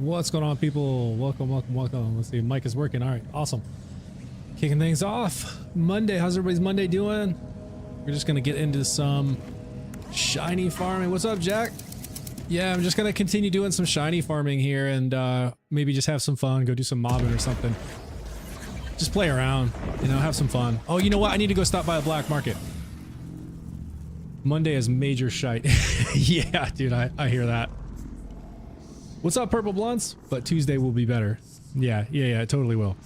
What's going on, people? Welcome, welcome, welcome. Let's see, mic is working. All right, awesome. Kicking things off. Monday, how's everybody's Monday doing? We're just gonna get into some shiny farming. What's up, Jack? Yeah, I'm just gonna continue doing some shiny farming here and maybe just have some fun, go do some mobbing or something. Just play around, you know, have some fun. Oh, you know what? I need to go stop by a black market. Monday is major shite. Yeah, dude, I hear that. What's up, Purple Blunts? But Tuesday will be better. Yeah, it totally will.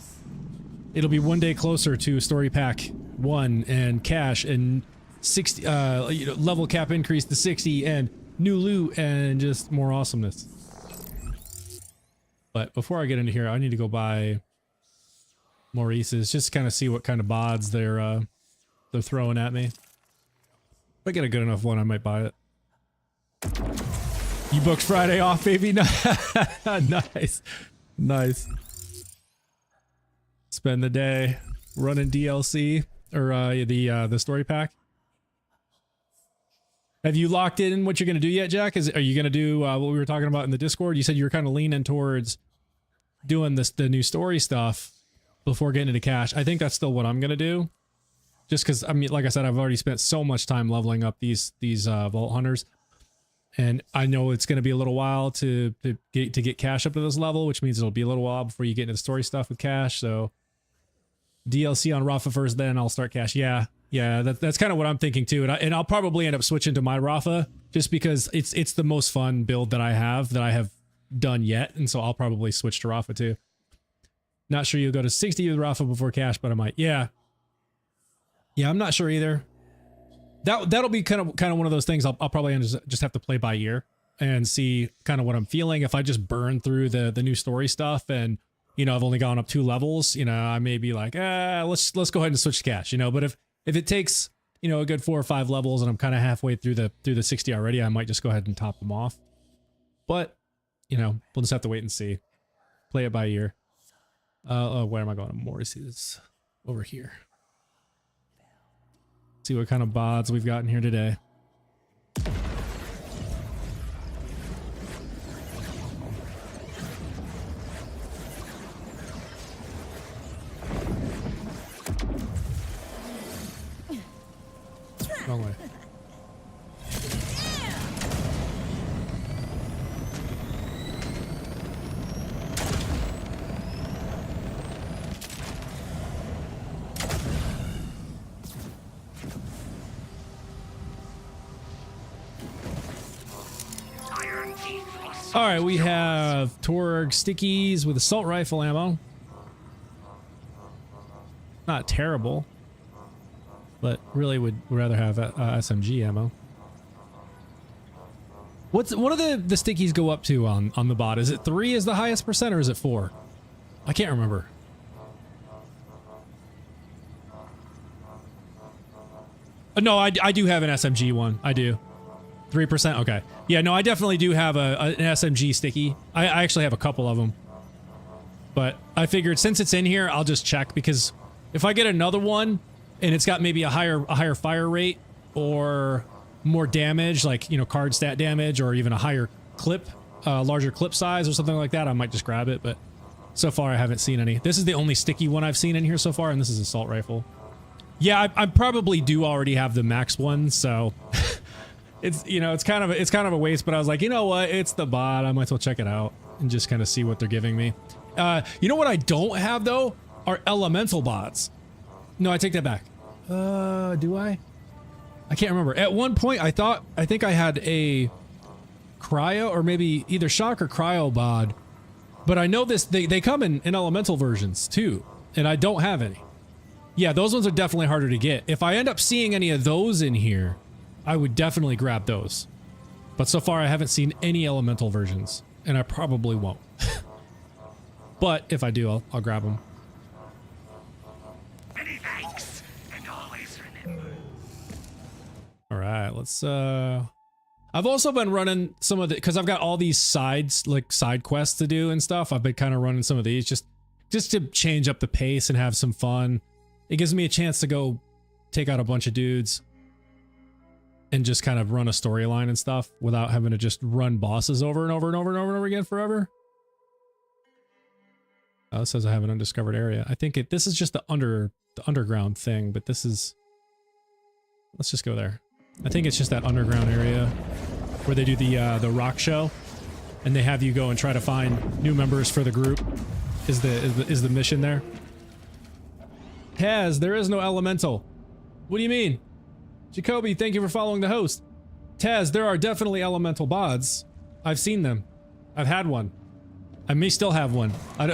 It'll be one day closer to Story Pack 1 and cash and 60, you know, level cap increase to 60 and new loot and just more awesomeness. But before I get into here, I need to go buy Maurice's just to kind of see what kind of bods they're throwing at me. If I get a good enough one, I might buy it. You booked Friday off, baby? Nice. Nice. Spend the day running DLC or the story pack. Have you locked in what you're going to do yet, Jack? Are you going to do what we were talking about in the Discord? You said you were kind of leaning towards doing the new story stuff before getting into cash. I think that's still what I'm going to do. Just because, I mean, like I said, I've already spent so much time leveling up these Vault Hunters. And I know it's going to be a little while to get cash up to this level, which means it'll be a little while before you get into the story stuff with cash. So DLC on Rafa first, then I'll start cash. Yeah, that's kind of what I'm thinking too. And I'll probably end up switching to my Rafa just because it's the most fun build that I have done yet. And so I'll probably switch to Rafa too. Not sure you'll go to 60 with Rafa before cash, but I might. Yeah, I'm not sure either. That'll be kind of one of those things I'll probably just have to play by ear and see kind of what I'm feeling. If I just burn through the new story stuff and, you know, I've only gone up 2 levels, you know, I may be like, let's go ahead and switch to cash, you know. But if it takes, you know, a good 4 or 5 levels and I'm kind of halfway through the 60 already, I might just go ahead and top them off. But, you know, we'll just have to wait and see. Play it by ear. Where am I going? Morris's over here. See what kind of bods we've got in here today. Wrong way. All right, we have Torg stickies with assault rifle ammo. Not terrible, but really would rather have SMG ammo. What do the stickies go up to on the bot? Is it 3 is the highest percent, or is it 4? I can't remember. No, I do have an SMG one. I do. 3%? Okay. Yeah, no, I definitely do have an SMG sticky. I actually have a couple of them. But I figured since it's in here, I'll just check, because if I get another one and it's got maybe a higher fire rate or more damage, like, you know, card stat damage, or even a higher clip, larger clip size or something like that, I might just grab it. But so far I haven't seen any. This is the only sticky one I've seen in here so far, and this is assault rifle. Yeah, I probably do already have the max one, so it's, you know, it's kind of a waste, but I was like, you know what, it's the bot, I might as well check it out and just kind of see what they're giving me. You know what I don't have though are elemental bots. No, I take that back. Do I? I can't remember. At one point I think I had a cryo, or maybe either shock or cryo bod, but I know this, they come in elemental versions too, and I don't have any. Yeah, those ones are definitely harder to get. If I end up seeing any of those in here, I would definitely grab those. But so far I haven't seen any elemental versions, and I probably won't. But if I do, I'll grab them. Many thanks, and always remember. All right, let's I've also been running some of the, because I've got all these sides, like side quests to do and stuff. I've been kind of running some of these just to change up the pace and have some fun. It gives me a chance to go take out a bunch of dudes and just kind of run a storyline and stuff without having to just run bosses over and over and over and over and over again forever. Oh, it says I have an undiscovered area. I think this is just the underground thing, but this is, let's just go there. I think it's just that underground area where they do the rock show, and they have you go and try to find new members for the group. Is the mission there? Taz, there is no elemental. What do you mean? Jacoby, thank you for following the host. Taz, there are definitely elemental bots. I've seen them. I've had one. I may still have one. I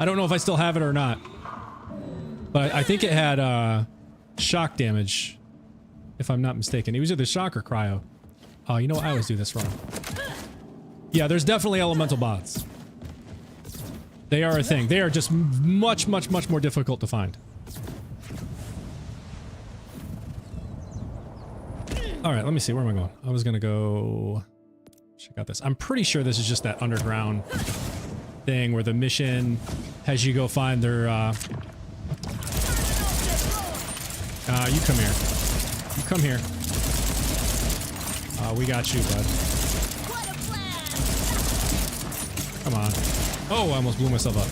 don't know if I still have it or not. But I think it had shock damage, if I'm not mistaken. It was either shock or cryo. Oh, you know what? I always do this wrong. Yeah, there's definitely elemental bots. They are a thing. They are just much, much, much more difficult to find. All right, let me see. Where am I going? I was gonna go check out this. I'm pretty sure this is just that underground thing where the mission has you go find their. You come here. You come here. We got you, bud. Come on. Oh, I almost blew myself up.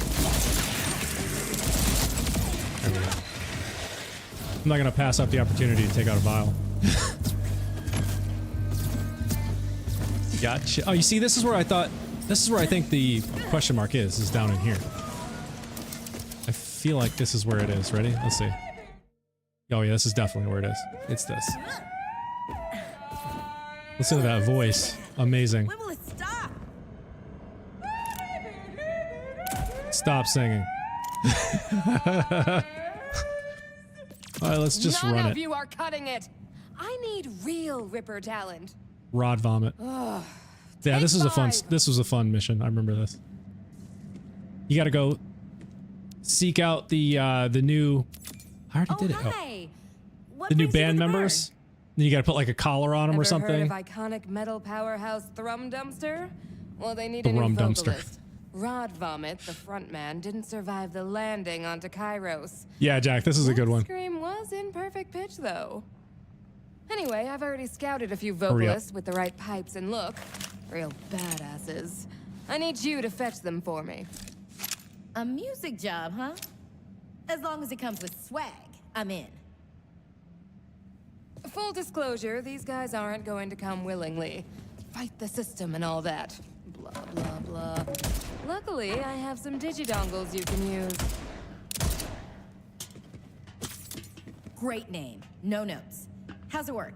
There we go. I'm not gonna pass up the opportunity to take out a vial. Gotcha. Oh, you see, this is where I think the question mark is down in here. I feel like this is where it is. Ready? Let's see. Oh yeah, this is definitely where it is. It's this. Listen to that voice. Amazing. When will it stop? Stop singing. Alright, let's just run it. None of you are cutting it. I need real Ripper talent. Rod vomit. Ugh. Yeah, this is a fun. Take 5. This was a fun mission. I remember this. You got to go seek out the new. I already did it. Hi. What The new brings you to band the members. bar? Then you got to put like a collar on them or Ever something. heard of iconic metal powerhouse Thrum Dumpster? Well, they need The a new Rum vocalist. Dumpster. Rod Vomit, the frontman, didn't survive the landing onto Kairos. Yeah, Jack, this is a good one. Scream was in perfect pitch, though. Anyway, I've already scouted a few Hurry up. vocalists with the right pipes and look. Real badasses. I need you to fetch them for me. A music job, huh? As long as it comes with swag, I'm in. Full disclosure, these guys aren't going to come willingly. Fight the system and all that. Blah, blah, blah. Luckily, I have some digidongles you can use. Great name. No notes. How's it work?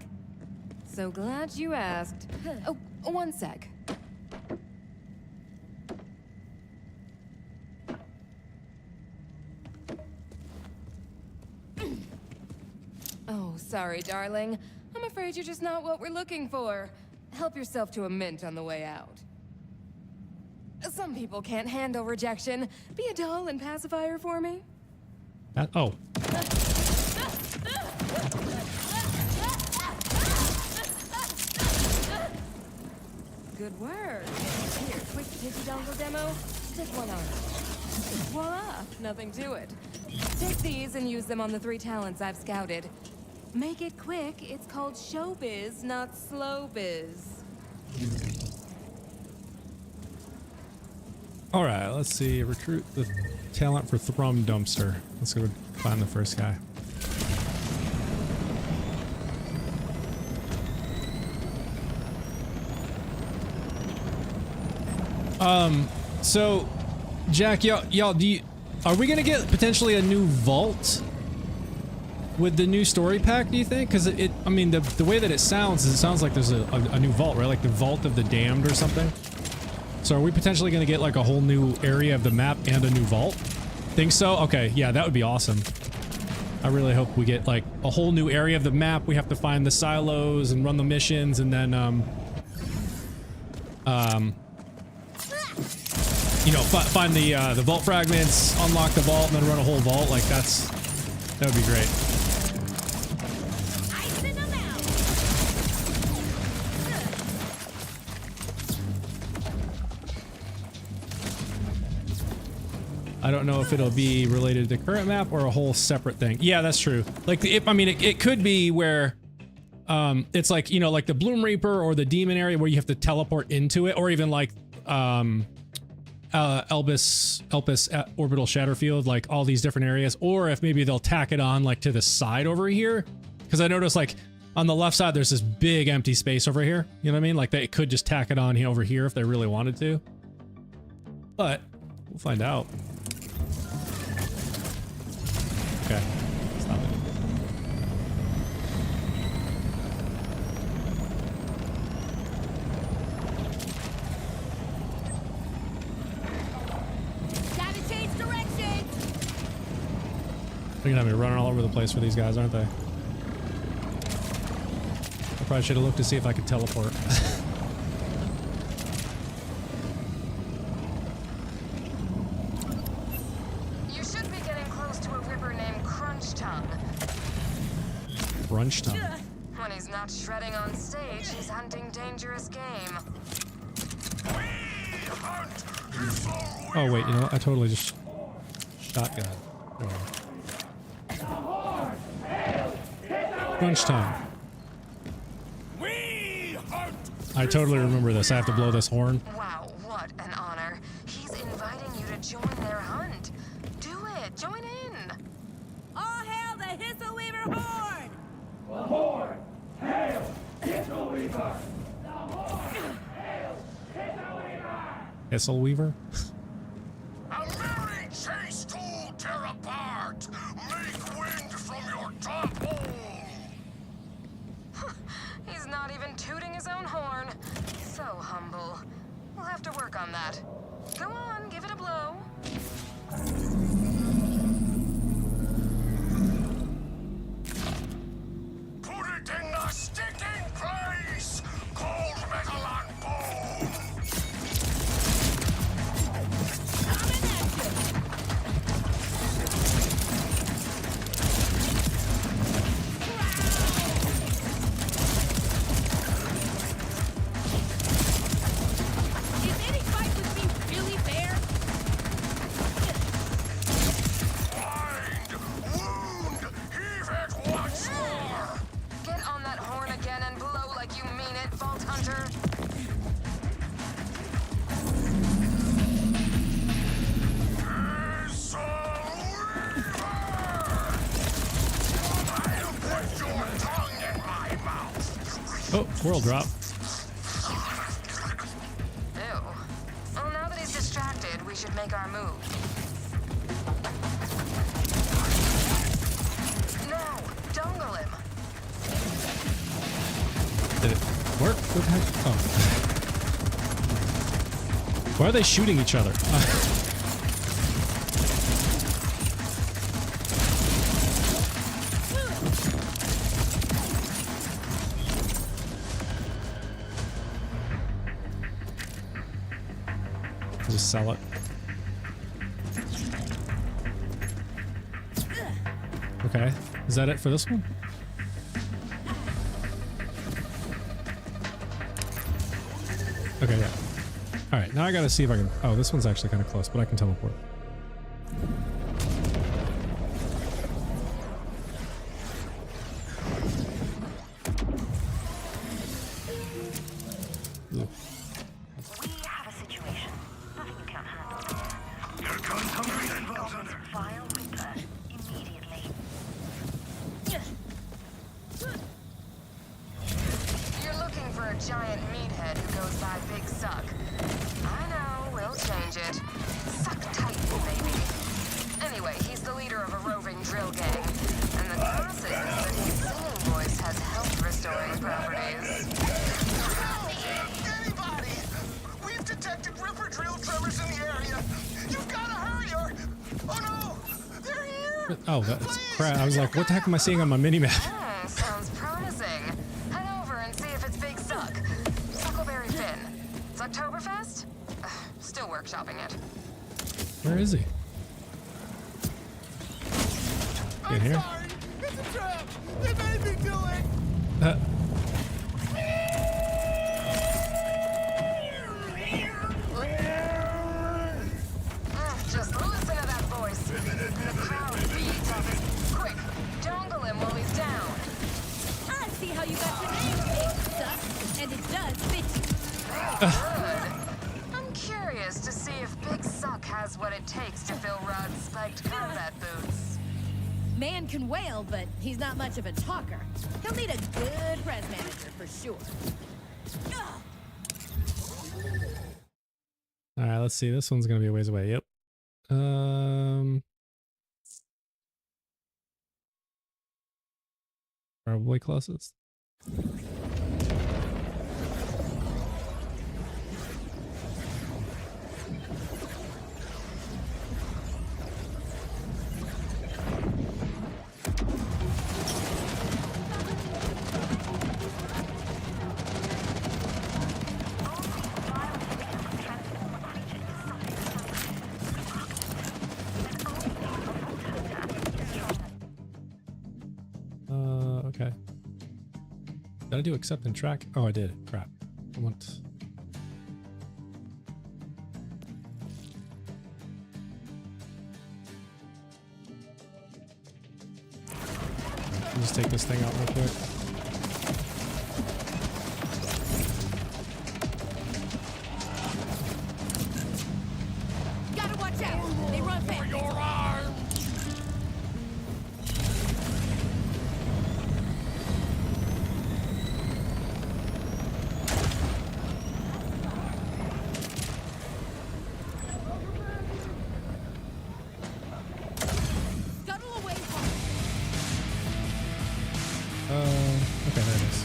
So glad you asked. Oh, one sec. Oh, sorry, darling. I'm afraid you're just not what we're looking for. Help yourself to a mint on the way out. Some people can't handle rejection. Be a doll and pacifier for me. Oh. Good work. Here, quick digidongle demo. Stick one on. Voila! Nothing to it. Take these and use them on the 3 talents I've scouted. Make it quick. It's called showbiz, not slow biz. All right, let's see. Recruit the talent for Thrum Dumpster. Let's go find the first guy. So, Jack, y'all, are we gonna get potentially a new vault with the new story pack? Do you think? Because I mean, the way that it sounds like there's a new vault, right? Like the Vault of the Damned or something. So, are we potentially gonna get like a whole new area of the map and a new vault? Think so? Okay, yeah, that would be awesome. I really hope we get like a whole new area of the map. We have to find the silos and run the missions, and then you know, find the vault fragments, unlock the vault, and then run a whole vault. Like that would be great. I don't know if it'll be related to the current map or a whole separate thing. Yeah, that's true. Like, I mean, it could be where it's like, you know, like the Bloom Reaper or the Demon area where you have to teleport into it, or even like Elpis Orbital Shatterfield, like all these different areas, or if maybe they'll tack it on like to the side over here, because I noticed like on the left side there's this big empty space over here, you know what I mean? Like they could just tack it on over here if they really wanted to, but we'll find out. Okay, stop it. They're gonna have me running all over the place for these guys, aren't they? I probably should have looked to see if I could teleport. You should be getting close to a ripper named Crunch Tongue. Crunch Tongue. When he's not shredding on stage, he's hunting dangerous game. Oh wait, you know what? I totally just shotgun. Whatever. Crunch time. I totally remember this. I have to blow this horn. Wow, what an honor. He's inviting you to join their hunt. Do it. Join in. All hail the Hisselweaver Horde! The Horde! Hail! Hisselweaver! The Horde! Hail! Hisselweaver! Hisselweaver? A merry chase to tear apart! Make wind from your top hole! He's not even tooting his own horn. So humble. We'll have to work on that. Go on, give it a blow. Put it in the sticking place! Cold metal and bone! Oh, world drop. Ew. Well, now that he's distracted, we should make our move. No, dongle him. Did it work? What the heck? Oh. Why are they shooting each other? Just sell it. Okay. Is that it for this one? Okay, yeah. All right, now I gotta see if I can... Oh, this one's actually kind of close, but I can teleport. Ugh. We have a situation. Nothing you can't handle. Here comes hungry and Valzander. File Reaper immediately. You're looking for a giant meathead who goes by Big Suck. I know, we'll change it. Suck Titan, maybe. Anyway, he's the leader of a roving drill gang. And the gossip is that his singing voice has health restoring properties. Anybody! We've detected river drill tremors in the area. You've got to hurry or... Oh no! They're here! Oh, that's crap. I was like, what the heck am I seeing on my mini-map? Sounds promising. Head over and see if it's Big Suck. Suckleberry Finn. It's Oktoberfest? Still workshopping it. Where is he? In here? Sorry! It's a trap! They made me do it! Just listen to that voice. And the crowd feeds off it. Quick, dongle him while he's down. I see how you got your name, Big Suck, and it does fit you. Good. I'm curious to see if Big Suck has what it takes to fill Rod's spiked combat boots. Man can wail, but he's not much of a talker. He'll need a good press manager for sure. All right, let's see. This one's gonna be a ways away. Yep. Probably closest. Okay. Did I do accept and track? Oh, I did. Crap. I want... I'll just take this thing out real quick. Gotta watch out. They run fast. Your arm! Scuttle away. Okay, there it is.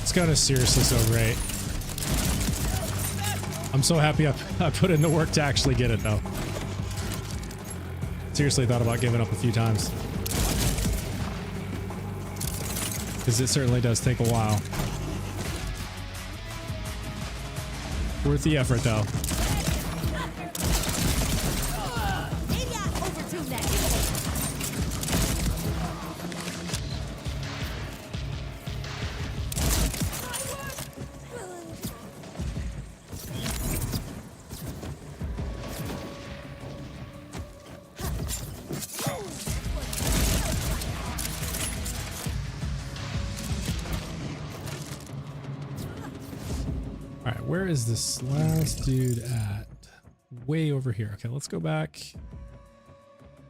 This gun is seriously so great. I'm so happy I put in the work to actually get it though. Seriously thought about giving up a few times. Because it certainly does take a while. Worth the effort, though. Maybe I overtuned that. All right, where is this last dude at? Way over here. Okay, let's go back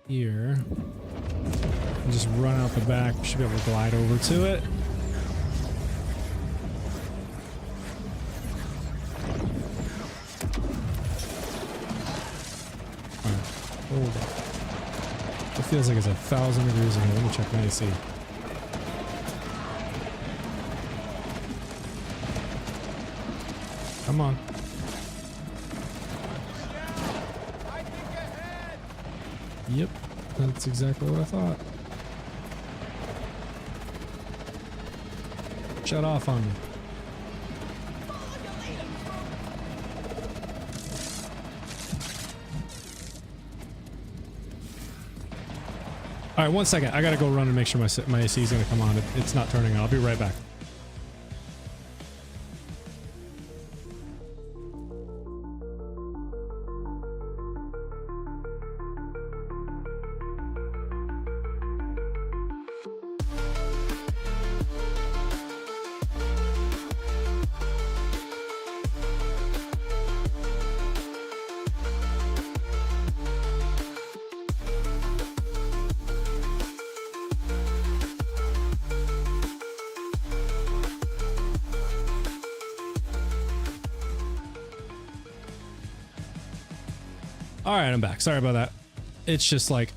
here and just run out the back. We should be able to glide over to it. All right, hold up. It feels like it's 1,000 degrees in here. Let me check my AC. Come on. Yep, that's exactly what I thought. Shut off on me. All right, 1 second. I gotta go run and make sure my AC is gonna come on. It's not turning on. I'll be right back. All right, I'm back. Sorry about that. It's just like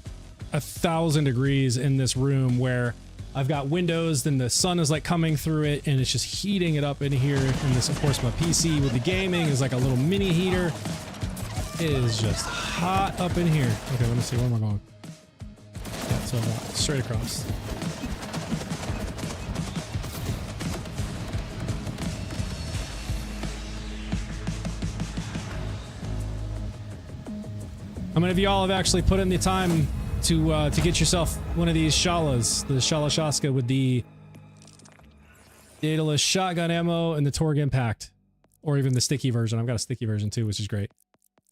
1,000 degrees in this room where I've got windows, then the sun is like coming through it and it's just heating it up in here. And this, of course, my PC with the gaming is like a little mini heater. It is just hot up in here. Okay, let me see. Where am I going? Yeah, so I'm straight across. How many of y'all have actually put in the time to get yourself one of these Shalas, the Shala Shaska with the dataless shotgun ammo and the Torg Impact, or even the sticky version? I've got a sticky version too, which is great.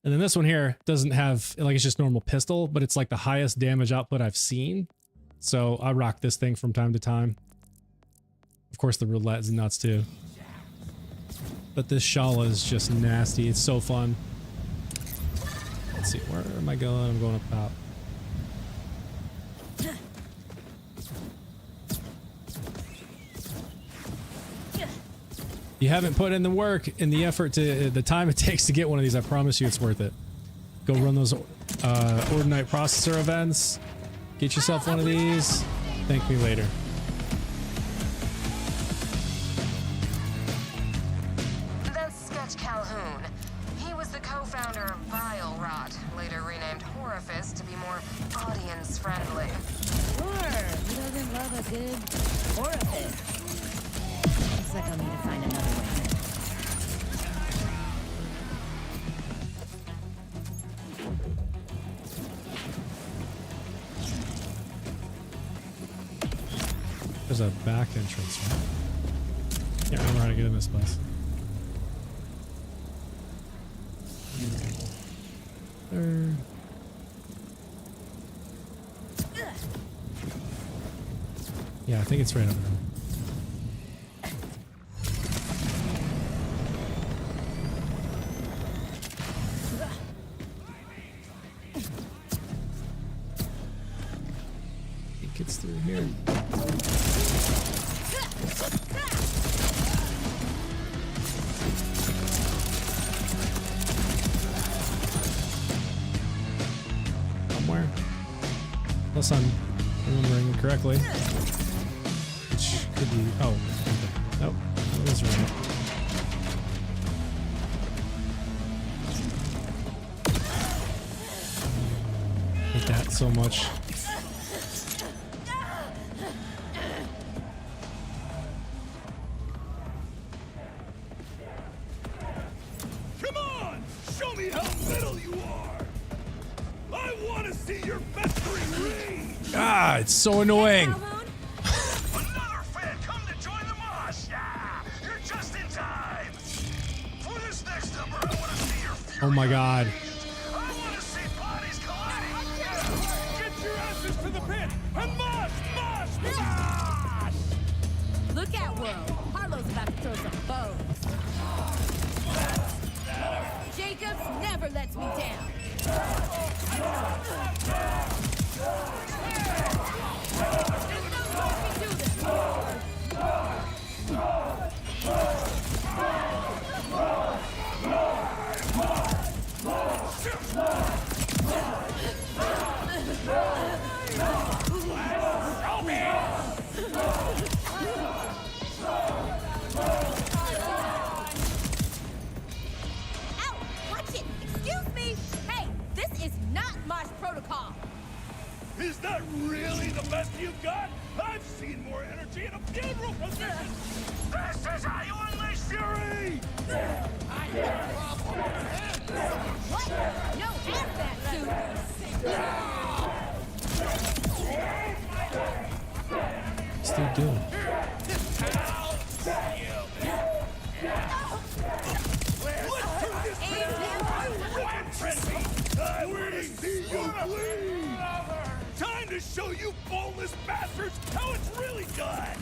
And then this one here doesn't have, like, it's just normal pistol, but it's like the highest damage output I've seen. So I rock this thing from time to time. Of course, the roulette is nuts too. But this Shala is just nasty. It's so fun. Let's see, where am I going? I'm going up top. You haven't put in the work and the effort to the time it takes to get one of these. I promise you it's worth it. Go run those Ordinite processor events. Get yourself one of these. Thank me later. That's Sketch Calhoun. He was the co-founder of Vile Rot, later renamed Horrifist to be more audience-friendly. Sure, who doesn't love a good orifice? Looks like I'll need to find another way. There's a back entrance, right? Can't remember how to get in this place. Yeah, I think it's right over there. It gets through here. Somewhere. Unless I'm remembering correctly. Which could be... Oh, okay. Nope. That was right. I hate that so much. Ah, it's so annoying. Another fan come to join the mosh. Yeah, you're just in time. For this next number, I want to see your fury. Oh my god. I want to see bodies colliding. Get your asses to the pit and mosh, mosh, mosh! Look out, world. Harlow's about to throw some bows. Jacobs never lets me down. There's no way we do this. Ow! Watch it! Excuse me! Hey, this is not Mosh Protocol! Is that really the best you've got? I've seen more energy in a funeral procession. This is how you unleash fury. What? No hazmat suit! Still doing. I want to see you bleed. Time to show you boneless bastards how it's really done.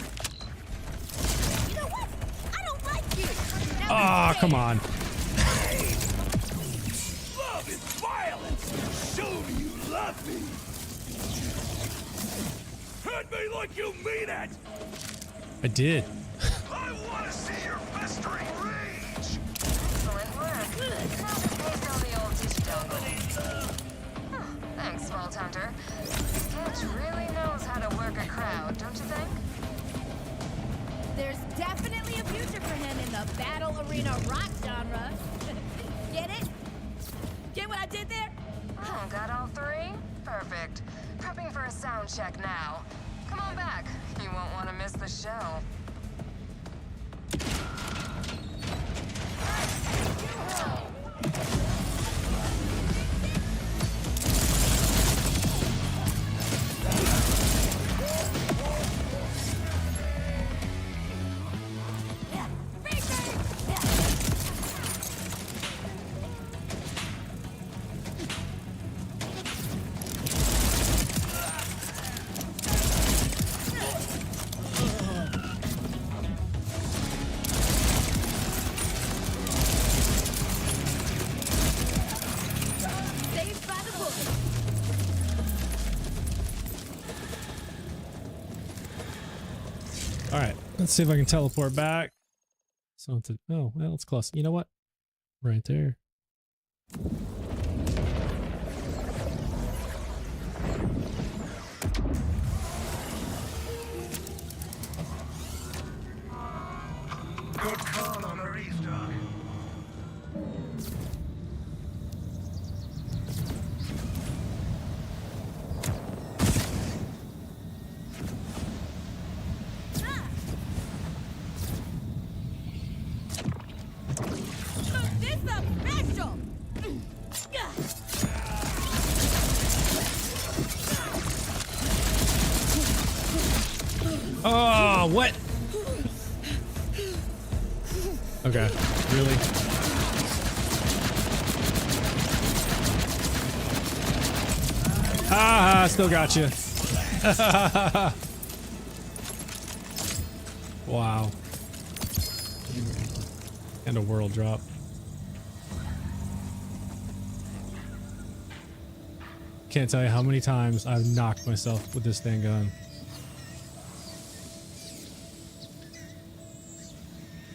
You know what? I don't like you! Ah, come on. Love is violence. Show me you love me. Hurt me like you mean it. I did. I want to see your festering rage. Excellent work. Now just paste on the old digital. Thanks, Vault Hunter. Sketch really knows how to work a crowd, don't you think? There's definitely a future for him in the battle arena rock genre. Get it? Get what I did there? Oh, got all three? Perfect. Prepping for a sound check now. Come on back. You won't want to miss the show. Saved by the book. All right, let's see if I can teleport back. So to, oh, well, it's close. You know what? Right there. Good call on Marie's dog. This up special. Oh, what? Okay, really? Ah, still got you. Wow. And a world drop. Can't tell you how many times I've knocked myself with this dang gun.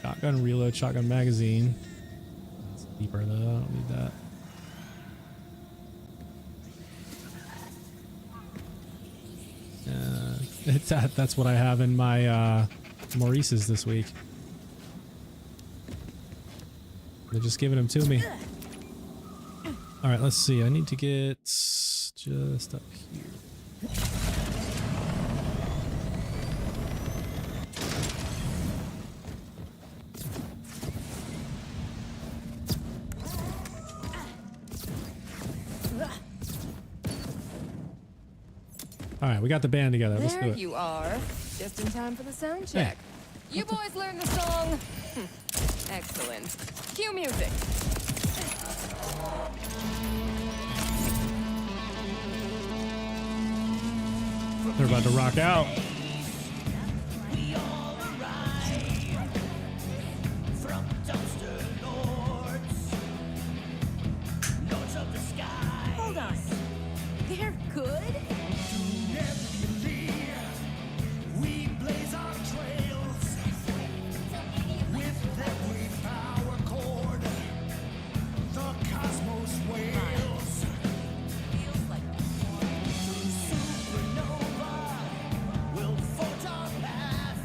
Shotgun reload, shotgun magazine. It's deeper though, I don't need that. That's what I have in my Maurice's this week. They're just giving them to me. All right, let's see. I need to get just up here. All right, we got the band together. Let's do There it. you are. Just in time for the sound check. You boys learned the song? Excellent. Cue music. They're about to rock out. Hold on. They're good? We blaze our trails with every power chord. The cosmos wails. Feels like Supernova will forge our path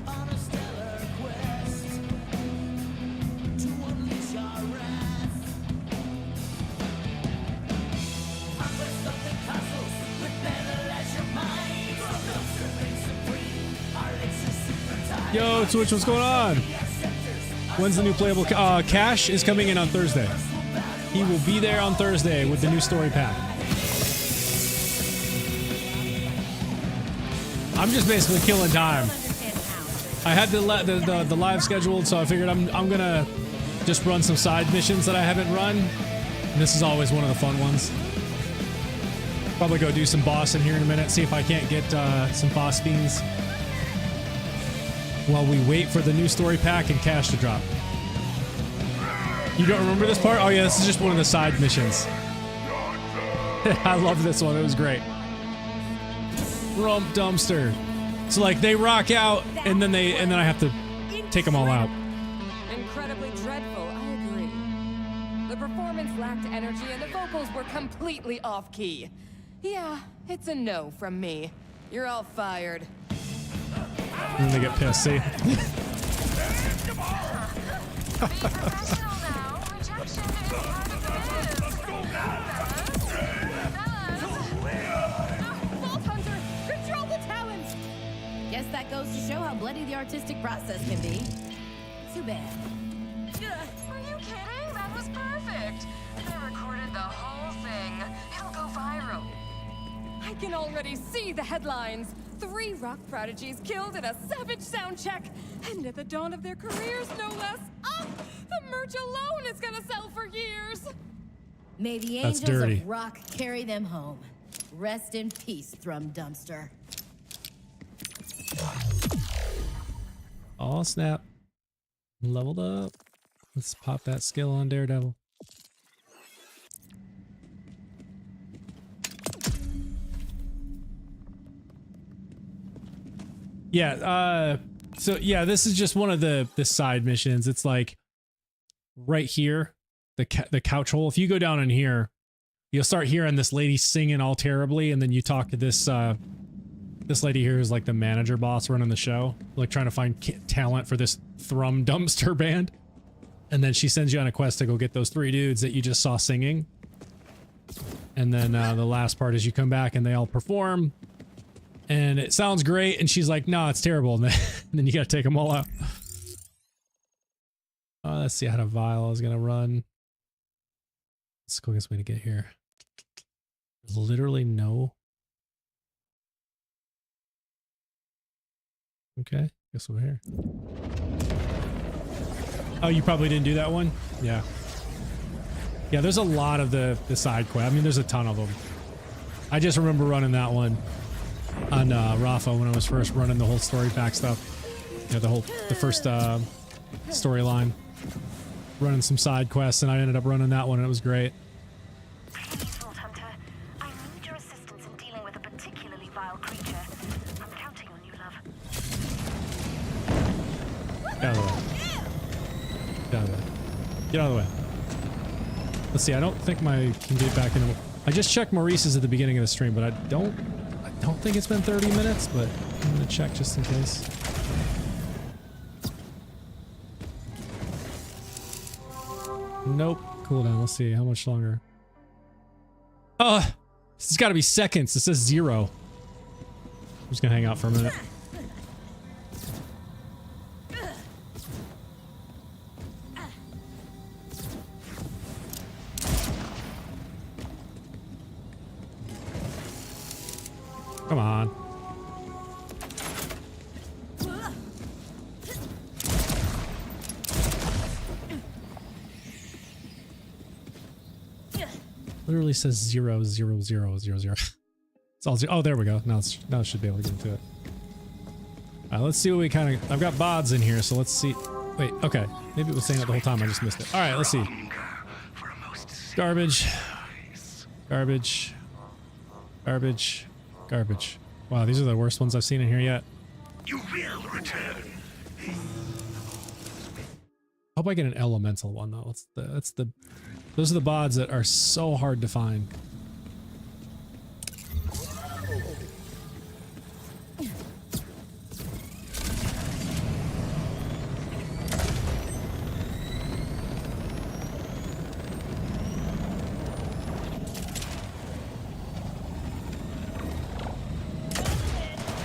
on a stellar quest to unleash our wrath. Conquest of the cosmos with better leisure minds. Remain supreme. Our laser super time. Yo, Twitch, what's going on? When's the new playable? Cash is coming in on Thursday. He will be there on Thursday with the new story pack. I'm just basically killing time. I had the live scheduled, so I figured I'm gonna just run some side missions that I haven't run. And this is always one of the fun ones. Probably go do some boss in here in a minute, see if I can't get some boss beans while we wait for the new story pack and cash to drop. You don't remember this part? Oh yeah, this is just one of the side missions. I love this one. It was great. Rump dumpster. So like they rock out and then I have to take them all out. Incredibly dreadful, I agree. The performance lacked energy and the vocals were completely off key. Yeah, it's a no from me. You're all fired. And then they get pissed, see? Be professional now. Rejection is part of the biz. Vault Hunter, control the talents! Guess that goes to show how bloody the artistic process can be. Too bad. Are you kidding? That was perfect. I recorded the whole thing. It'll go viral. I can already see the headlines. 3 rock prodigies killed in a savage sound check. And at the dawn of their careers, no less. Oh, the merch alone is gonna sell for years. May the That's angels dirty. of rock carry them home. Rest in peace, Thrum Dumpster. Oh snap. Leveled up. Let's pop that skill on Daredevil. Yeah, so yeah, this is just one of the side missions. It's like right here, the couch hole. If you go down in here, you'll start hearing this lady singing all terribly, and then you talk to this this lady here who's like the manager boss running the show, like trying to find talent for this Thrum Dumpster band. And then she sends you on a quest to go get those 3 dudes that you just saw singing. And then the last part is you come back and they all perform. And it sounds great, and she's like, "No, it's terrible." And then you gotta take them all out. Let's see how to vial is gonna run. What's the quickest way to get here? There's literally no. Okay, guess over here. Oh, you probably didn't do that one? Yeah. Yeah, there's a lot of the side quest. I mean, there's a ton of them. I just remember running that one on Rafa when I was first running the whole story pack stuff. Yeah, the first storyline. Running some side quests, and I ended up running that one, and it was great. Please, Vault Hunter. I need your assistance in dealing with a particularly vile creature. I'm counting on you, love. Get out of the way. Get out of the way. Get out of the way. Let's see, I don't think my can get back into. I just checked Maurice's at the beginning of the stream, but I don't think it's been 30 minutes, but I'm gonna check just in case. Nope. Cool down. Let's see how much longer. Oh, this has got to be seconds. It says 0. I'm just gonna hang out for a minute. Come on. Literally says 0, 0, 0, 0, 0. It's all 0. Oh, there we go. Now it should be able to get into it. All right, let's see what we kind of... I've got bods in here, so let's see. Wait, okay. Maybe it was saying it the whole time. I just missed it. All right, let's see. Garbage. Garbage. Garbage. Garbage. Wow, these are the worst ones I've seen in here yet. You will return. Hope I get an elemental one though. Those are the bods that are so hard to find.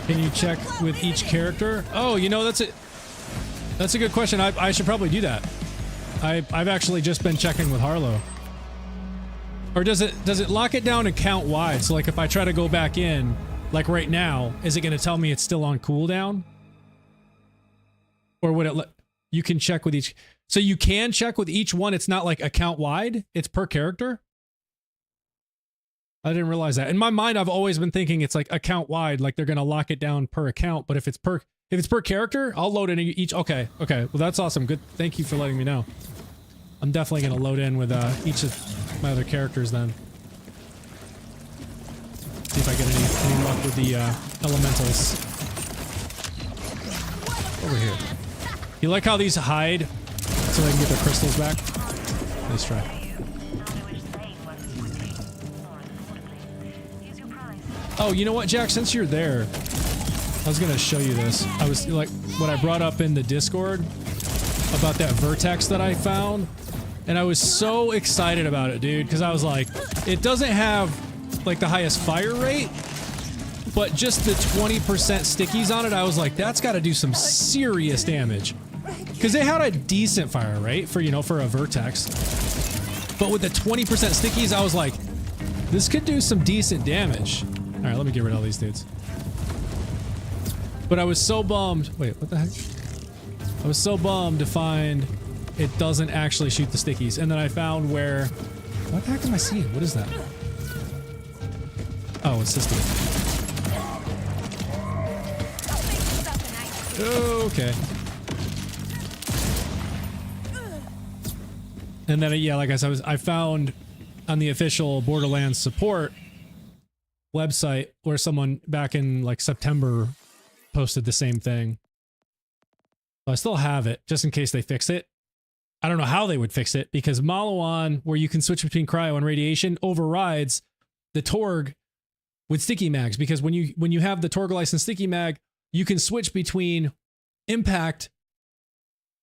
Can you check with each character? Oh, you know, that's it. That's a good question. I should probably do that. I've actually just been checking with Harlowe. Or does it lock it down and count wide? So like if I try to go back in, like right now, is it going to tell me it's still on cooldown? Or would it let you can check with each? So you can check with each one. It's not like account wide. It's per character. I didn't realize that. In my mind, I've always been thinking it's like account wide, like they're going to lock it down per account. But if it's per character, I'll load in each. Okay. Well, that's awesome. Good. Thank you for letting me know. I'm definitely going to load in with each of my other characters then. See if I get any luck with the elementals. Over here. You like how these hide so they can get their crystals back? Nice try. Oh, you know what, Jack? Since you're there, I was going to show you this. I was like, what I brought up in the Discord about that vertex that I found. And I was so excited about it, dude, because I was like, it doesn't have like the highest fire rate, but just the 20% stickies on it, I was like, that's got to do some serious damage. Because they had a decent fire rate for, you know, for a vertex. But with the 20% stickies, I was like, this could do some decent damage. All right, let me get rid of all these dudes. But I was so bummed. Wait, what the heck? I was so bummed to find it doesn't actually shoot the stickies. And then I found where... What the heck am I seeing? What is that? Oh, it's system. Okay. And then, yeah, like I said, I found on the official Borderlands support website where someone back in like September posted the same thing. So I still have it just in case they fix it. I don't know how they would fix it because Malawan, where you can switch between cryo and radiation, overrides the Torg with sticky mags, because when you have the Torg licensed sticky mag, you can switch between impact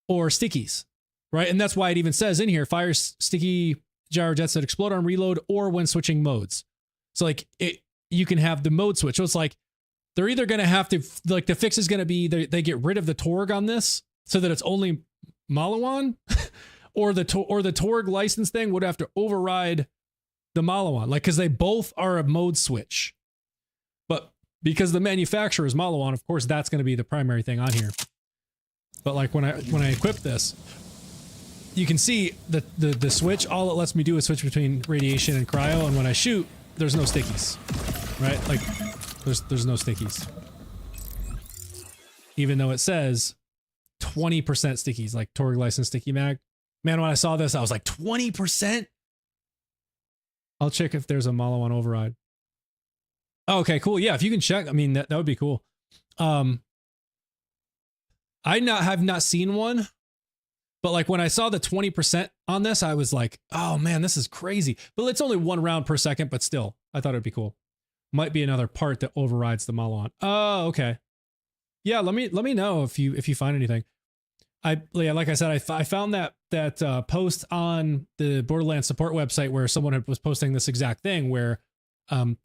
or stickies, right? And that's why it even says in here, fire sticky gyro jets that explode on reload or when switching modes. So like you can have the mode switch. So it's like they're either going to have to, like the fix is going to be they get rid of the Torg on this so that it's only Malawan, or the Torg license thing would have to override the Malawan, like, because they both are a mode switch. But because the manufacturer is Malawan, of course, that's going to be the primary thing on here. But like when I equip this, you can see the switch. All it lets me do is switch between radiation and cryo, and when I shoot, there's no stickies, right? Like there's no stickies, even though it says 20% stickies, like Torg license sticky mag. Man, when I saw this, I was like, 20%? I'll check if there's a Malawan override. Oh, okay, cool. Yeah, if you can check, I mean, that would be cool. I have not seen one, but like when I saw the 20% on this, I was like, oh man, this is crazy. But it's only 1 round per second, but still, I thought it'd be cool. Might be another part that overrides the Malawan. Oh, okay. Yeah, let me know if you find anything. Like I said, I found that post on the Borderlands support website where someone was posting this exact thing, where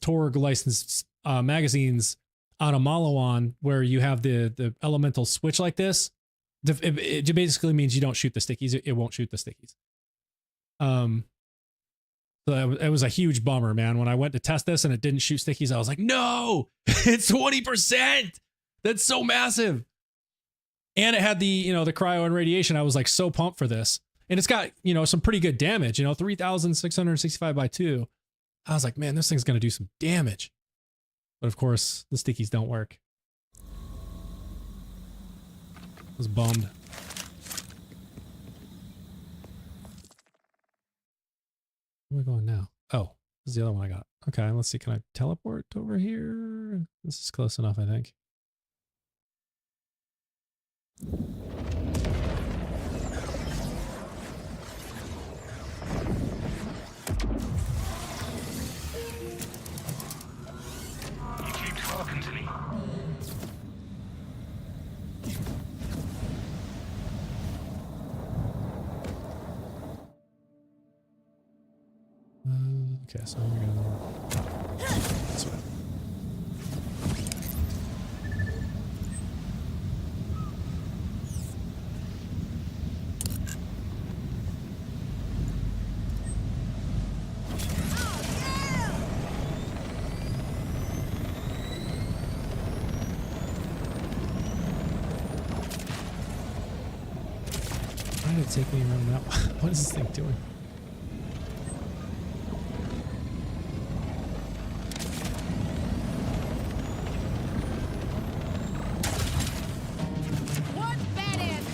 Torg licensed magazines on a Malawan, where you have the elemental switch like this. It basically means you don't shoot the stickies. It won't shoot the stickies. So So it was a huge bummer, man. When I went to test this and it didn't shoot stickies, I was like, no, it's 20%. That's so massive. And it had the, you know, the cryo and radiation. I was like so pumped for this. And it's got, you know, some pretty good damage, you know, 3,665 by 2. I was like, man, this thing's going to do some damage. But of course, the stickies don't work. I was bummed. Where am I going now? Oh, this is the other one I got. Okay, let's see. Can I teleport over here? This is close enough, I think. You keep talking to me. Okay, so we're gonna this way. Why did it take me around that? What is this thing doing? What badass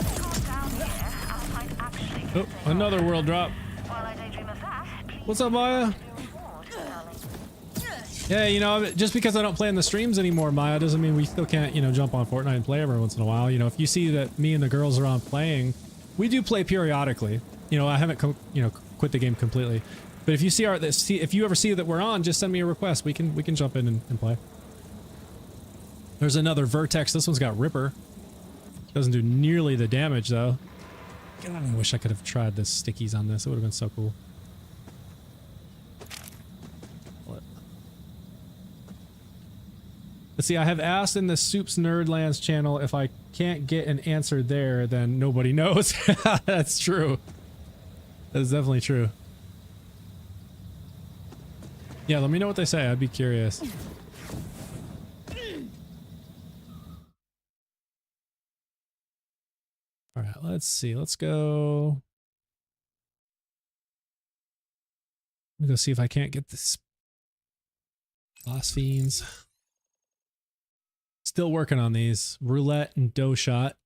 Calm down here. I might actually Oh, another world drop. while I daydream of that. Please What's up, Maya? do reward, darling. Yeah, you know, just because I don't play in the streams anymore, Maya, doesn't mean we still can't, you know, jump on Fortnite and play every once in a while. You know, if you see that me and the girls are on playing, we do play periodically. You know, I haven't, quit the game completely. But if you see if you ever see that we're on, just send me a request. We can jump in and play. There's another Vertex. This one's got Ripper. Doesn't do nearly the damage though. God, I wish I could have tried the stickies on this. It would have been so cool. Let's see, I have asked in the Soups Nerdlands channel if I can't get an answer there, then nobody knows. That's true. That's definitely true. Yeah, let me know what they say. I'd be curious. All right, let's see. Let's go. Let me go see if I can't get this. Boss Fiends. Still working on these. Roulette and Dough Shot.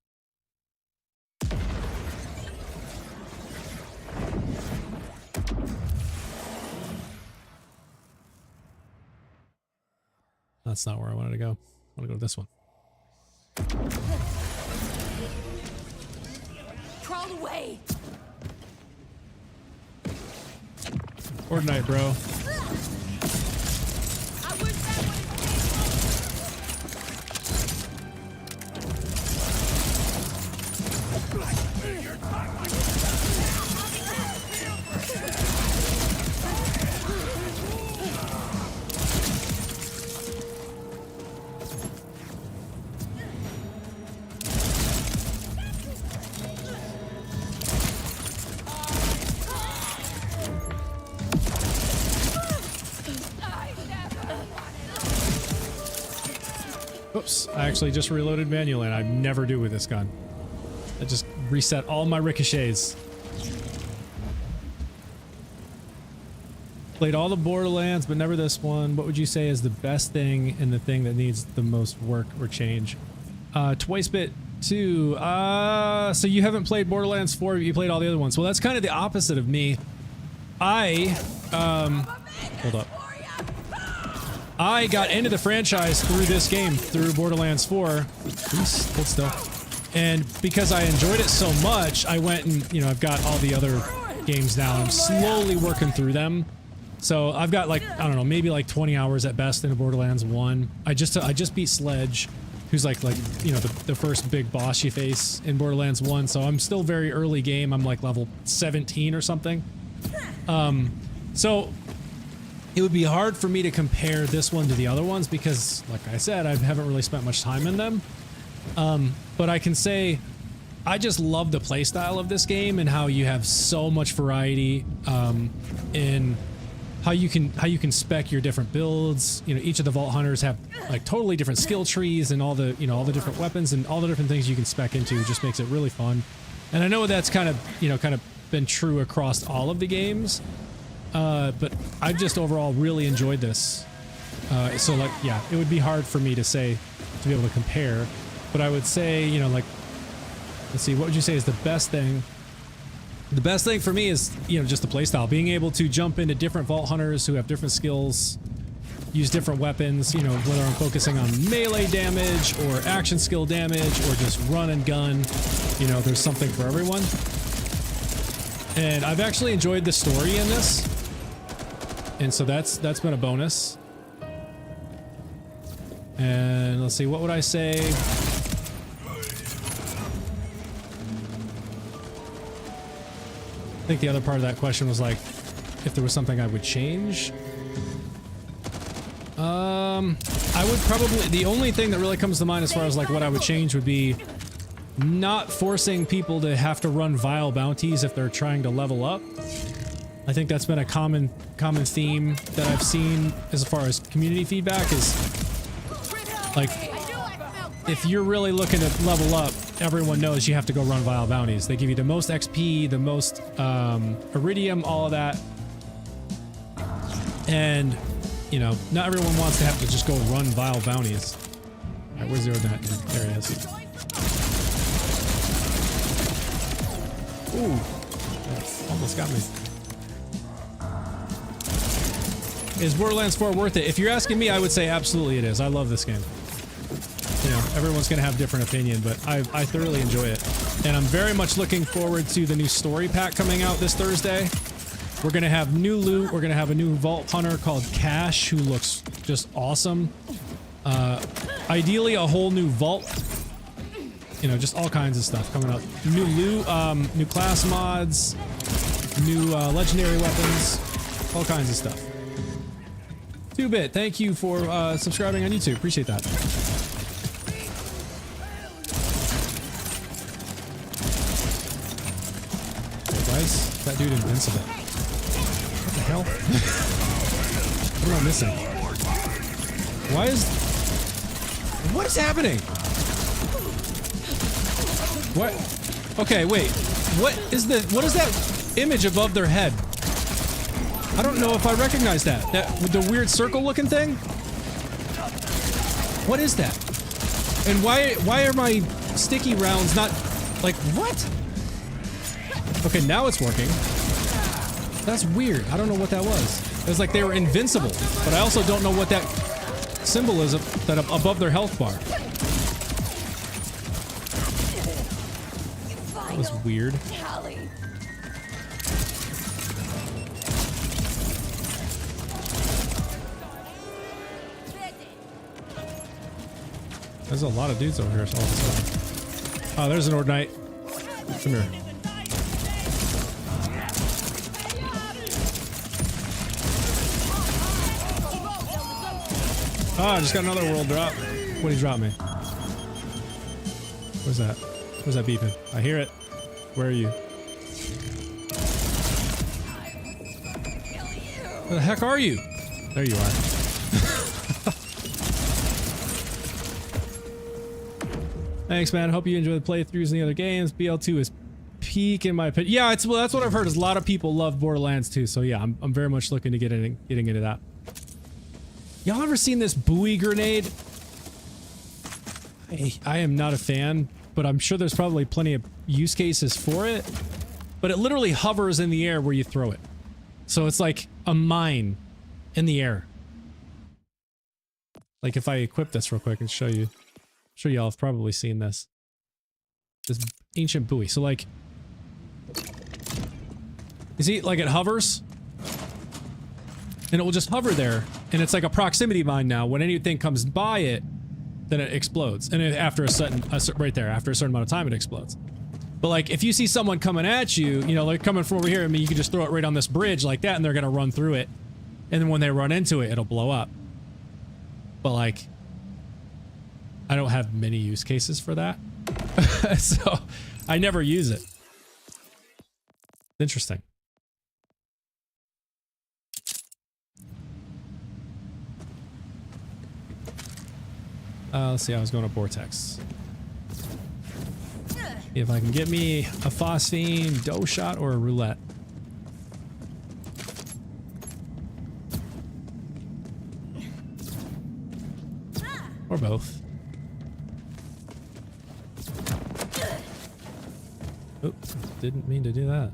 That's not where I wanted to go. I want to go to this one. Crawl away. Fortnite, bro. I wish that would Oops, I actually just reloaded manually and I never do with this gun. I just reset all my ricochets. Played all the Borderlands, but never this one. What would you say is the best thing and the thing that needs the most work or change? Twicebit 2. So you haven't played Borderlands 4, but you played all the other ones. Well, that's kind of the opposite of me. Hold up. I got into the franchise through this game, through Borderlands 4. Please, hold still. And because I enjoyed it so much, I went and, you know, I've got all the other games now. I'm slowly working through them. So I've got like, I don't know, maybe like 20 hours at best into Borderlands 1. I just beat Sledge, who's like you know, the first big boss you face in Borderlands 1. So I'm still very early game. I'm like level 17 or something. So it would be hard for me to compare this one to the other ones because, like I said, I haven't really spent much time in them. But I can say I just love the play style of this game and how you have so much variety in how you can spec your different builds. You know, each of the Vault Hunters have like totally different skill trees, and all the, you know, all the different weapons and all the different things you can spec into just makes it really fun. And I know that's kind of, you know, kind of been true across all of the games, but I've just overall really enjoyed this. So like, yeah, it would be hard for me to say, to be able to compare, but I would say, you know, like, let's see, what would you say is the best thing? The best thing for me is, you know, just the playstyle. Being able to jump into different Vault Hunters who have different skills, use different weapons, you know, whether I'm focusing on melee damage or action skill damage or just run and gun, you know, there's something for everyone. And I've actually enjoyed the story in this. And so that's been a bonus. And let's see, what would I say? I think the other part of that question was like, if there was something I would change. I would probably, the only thing that really comes to mind as far as like what I would change would be not forcing people to have to run vile bounties if they're trying to level up. I think that's been a common theme that I've seen as far as community feedback is like, if you're really looking to level up, everyone knows you have to go run vile bounties. They give you the most XP, the most iridium, all of that. And, you know, not everyone wants to have to just go run vile bounties. All right, where's the Ordinate? There he is. Ooh, that almost got me. Is Borderlands 4 worth it? If you're asking me, I would say absolutely it is. I love this game. You know, everyone's going to have a different opinion, but I thoroughly enjoy it. And I'm very much looking forward to the new story pack coming out this Thursday. We're going to have new loot. We're going to have a new Vault Hunter called Cash, who looks just awesome. Ideally, a whole new vault. You know, just all kinds of stuff coming up. New loot, new class mods, new legendary weapons, all kinds of stuff. 2-Bit, thank you for subscribing on YouTube. Appreciate that. Why is that dude invincible? What the hell? What am I missing? Why is... What is happening? What? Okay, wait. What is that image above their head? I don't know if I recognize that. That with the weird circle looking thing? What is that? And why are my sticky rounds not like what? Okay, now it's working. That's weird. I don't know what that was. It was like they were invincible, but I also don't know what that symbol is that above their health bar. That was weird. There's a lot of dudes over here all of a sudden. Oh, there's an Ordinite. Come here. Oh, I just got another world drop. What did he drop me? Where's that? Where's that beeping? I hear it. Where are you? Where the heck are you? There you are. Thanks, man. Hope you enjoy the playthroughs in the other games. BL2 is peak in my opinion. Yeah, well, that's what I've heard. Is a lot of people love Borderlands 2. So yeah, I'm very much looking to getting into that. Y'all ever seen this buoy grenade? I am not a fan, but I'm sure there's probably plenty of use cases for it. But it literally hovers in the air where you throw it. So it's like a mine in the air. Like if I equip this real quick and show you. I'm sure y'all have probably seen this. This ancient buoy. So like, you see, like it hovers, and it will just hover there, and it's like a proximity mine now. When anything comes by it, then it explodes, and after a certain right there, after a certain amount of time, it explodes. But like, if you see someone coming at you, you know, like coming from over here, I mean, you can just throw it right on this bridge like that, and they're gonna run through it, and then when they run into it, it'll blow up. But like, I don't have many use cases for that. So I never use it. Interesting. Let's see, I was going to Vortex. If I can get me a phosphine, dough shot, or a roulette. Or both. Oops, didn't mean to do that.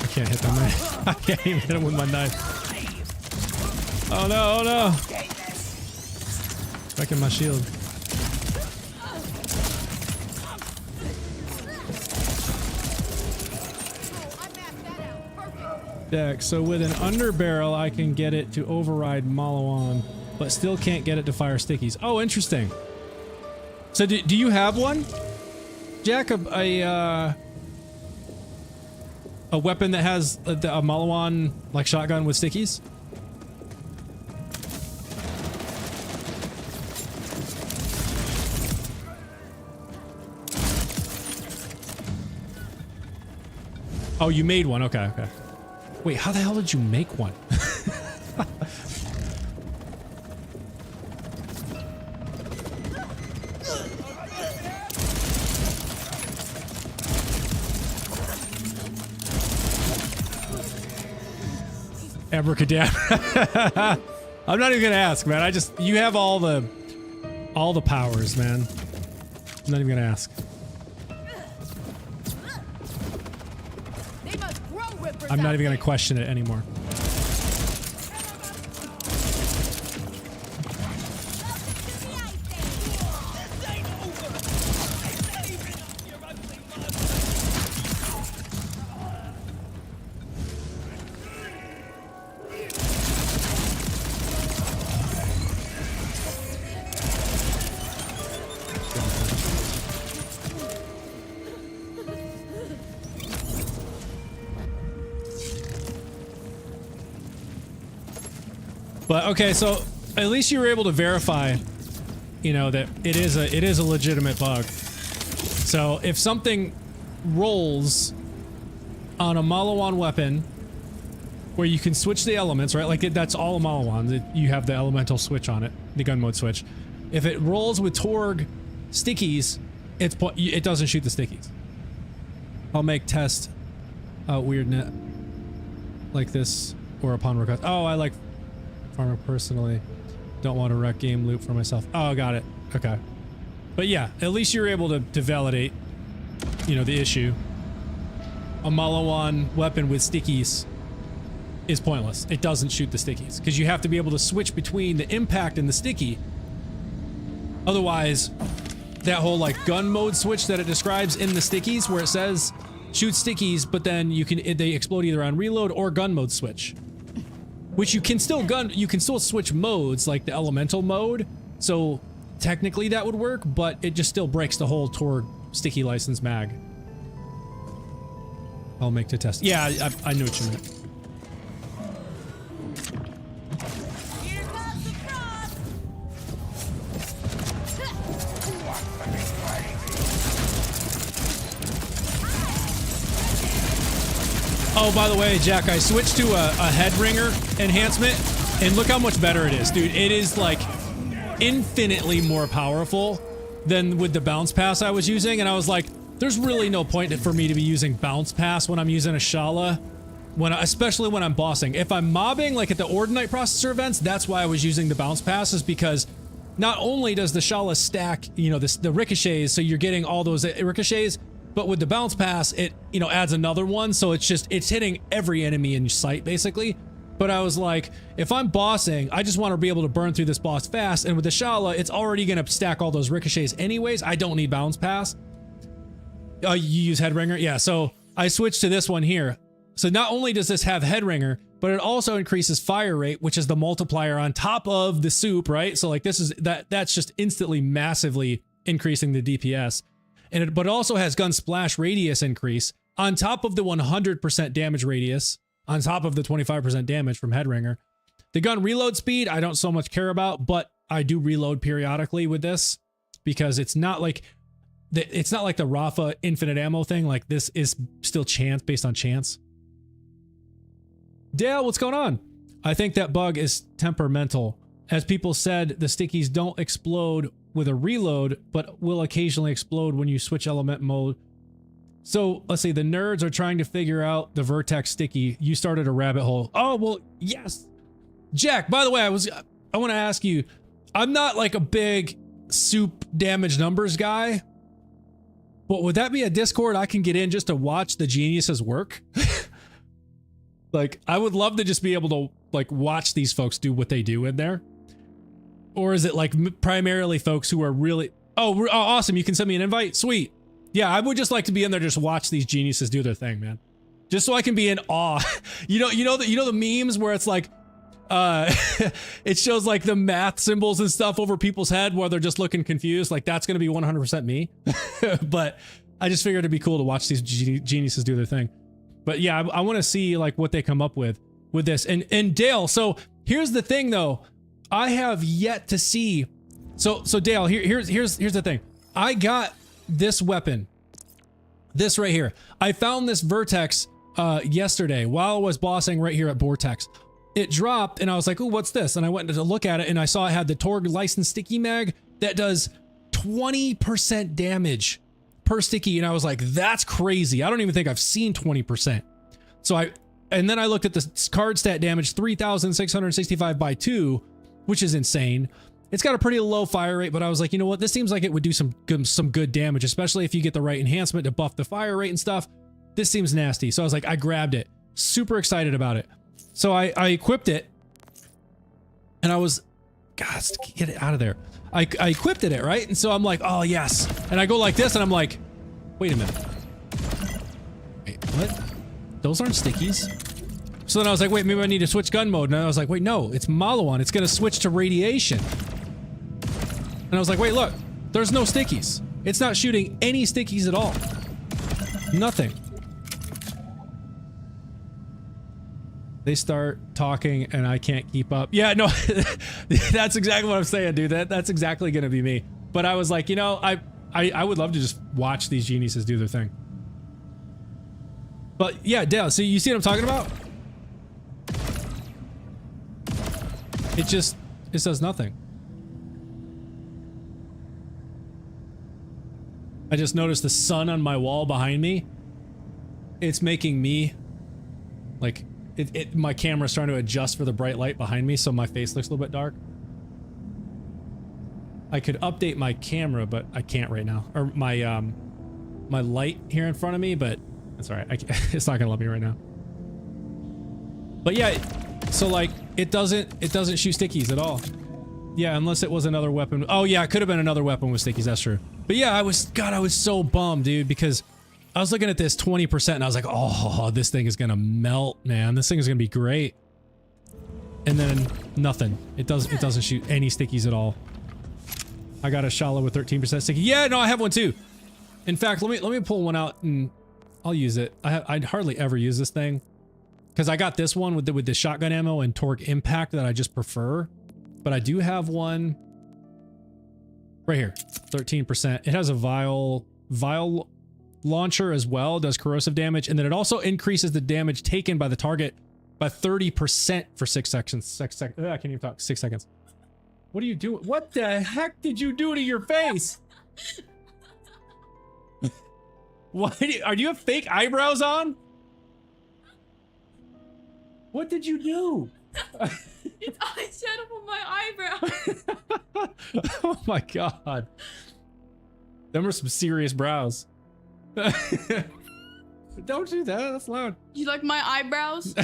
I can't hit that knife. I can't even hit him with my knife. Oh no, oh no! Wrecking my shield. Deck. So with an underbarrel, I can get it to override Malawan, but still can't get it to fire stickies. Oh, interesting. So do you have one, Jack? A weapon that has a Malawan like shotgun with stickies? Oh, you made one. Okay, okay. Wait, how the hell did you make one? Abracadabra. I'm not even gonna ask, man. You have all the powers, man. I'm not even gonna ask. I'm not even going to question it anymore. But okay, so at least you were able to verify, you know, that it is a legitimate bug. So if something rolls on a Malawan weapon where you can switch the elements, right? Like that's all a Malawan. You have the elemental switch on it, the gun mode switch. If it rolls with Torg stickies, it doesn't shoot the stickies. I'll make test weird net like this or upon request. Oh, I like Farmer personally. Don't want to wreck game loop for myself. Oh, got it. Okay. But yeah, at least you're able to validate, you know, the issue. A Malawan weapon with stickies is pointless. It doesn't shoot the stickies because you have to be able to switch between the impact and the sticky. Otherwise, that whole like gun mode switch that it describes in the stickies where it says shoot stickies, but then they explode either on reload or gun mode switch. Which you can still switch modes, like the elemental mode, so technically that would work, but it just still breaks the whole Torg sticky license mag. I'll make to test. Yeah, I knew what you meant. Here comes the frost. Oh, by the way, Jack, I switched to a head ringer enhancement, and look how much better it is, dude. It is like infinitely more powerful than with the bounce pass I was using, and I was like, there's really no point for me to be using bounce pass when I'm using a Shala, especially when I'm bossing. If I'm mobbing, like at the Ordinite processor events, that's why I was using the bounce pass, is because not only does the Shala stack, you know, the ricochets, so you're getting all those ricochets, but with the bounce pass, it, you know, adds another one, so it's hitting every enemy in sight, basically. But I was like, if I'm bossing, I just want to be able to burn through this boss fast, and with the Shala, it's already going to stack all those ricochets anyways. I don't need bounce pass. You use Headringer? Yeah, so I switched to this one here. So not only does this have Headringer, but it also increases fire rate, which is the multiplier on top of the soup, right? So like this is that's just instantly massively increasing the DPS. And but it also has gun splash radius increase on top of the 100% damage radius, on top of the 25% damage from Headringer. The gun reload speed, I don't so much care about, but I do reload periodically with this because it's not like the Rafa infinite ammo thing. Like this is still chance based on chance. Dale, what's going on? I think that bug is temperamental. As people said, the stickies don't explode with a reload, but will occasionally explode when you switch element mode. So let's see, the nerds are trying to figure out the Vertex sticky. You started a rabbit hole. Oh, well, yes. Jack, by the way, I want to ask you, I'm not like a big soup damage numbers guy, but would that be a Discord I can get in just to watch the geniuses work? Like, I would love to just be able to like watch these folks do what they do in there. Or is it like primarily folks who are really, oh, awesome. You can send me an invite. Sweet. Yeah. I would just like to be in there, just watch these geniuses do their thing, man. Just so I can be in awe. you know the memes where it's like, it shows like the math symbols and stuff over people's head while they're just looking confused. Like that's going to be 100% me. But I just figured it'd be cool to watch these geniuses do their thing. But yeah, I want to see like what they come up with this. And Dale, so here's the thing though. I have yet to see. So Dale, here's the thing. I got this weapon. This right here. I found this Vertex yesterday while I was bossing right here at Vortex. It dropped and I was like, "Ooh, what's this?" And I went to look at it and I saw it had the Torg licensed sticky mag that does 20% damage per sticky, and I was like, that's crazy. I don't even think I've seen 20%. And then I looked at the card stat damage, 3,665 by 2, which is insane. It's got a pretty low fire rate, but I was like, you know what? This seems like it would do some good damage, especially if you get the right enhancement to buff the fire rate and stuff. This seems nasty. So I was like, I grabbed it. Super excited about it. So I equipped it, and I was, God, get it out of there. I equipped it, right? And so I'm like, oh yes. And I go like this and I'm like, wait a minute. Wait, what? Those aren't stickies. So then I was like, wait, maybe I need to switch gun mode. And I was like, wait, no, it's Malawon. It's going to switch to radiation. And I was like, wait, look, there's no stickies. It's not shooting any stickies at all. Nothing. They start talking and I can't keep up. Yeah, no, that's exactly what I'm saying, dude. That's exactly going to be me. But I was like, you know, I would love to just watch these geniuses do their thing. But yeah, Dale, so you see what I'm talking about? It says nothing. I just noticed the sun on my wall behind me. It's making me like my camera's trying to adjust for the bright light behind me, so my face looks a little bit dark. I could update my camera, but I can't right now. Or my my light here in front of me, but that's all right. It's not gonna let me right now. But yeah, so like it doesn't shoot stickies at all. Yeah, unless it was another weapon. Oh yeah, it could have been another weapon with stickies. That's true. But yeah, I was so bummed, dude, because I was looking at this 20% and I was like, oh, this thing is gonna melt, man. This thing is gonna be great. And then nothing. It doesn't shoot any stickies at all. I got a Shala with 13% sticky. Yeah, no, I have one too. In fact, let me pull one out and I'll use it. I'd hardly ever use this thing because I got this one with the shotgun ammo and Torque Impact that I just prefer. But I do have one right here, 13%. It has a vial launcher as well, does corrosive damage, and then it also increases the damage taken by the target by 30% for 6 seconds. I can't even talk. 6 seconds. What are you doing? What the heck did you do to your face? Why do you have fake eyebrows on? What did you do? It's eyeshadow on my eyebrow. Oh my god. Them are some serious brows. Don't do that, that's loud. You like my eyebrows?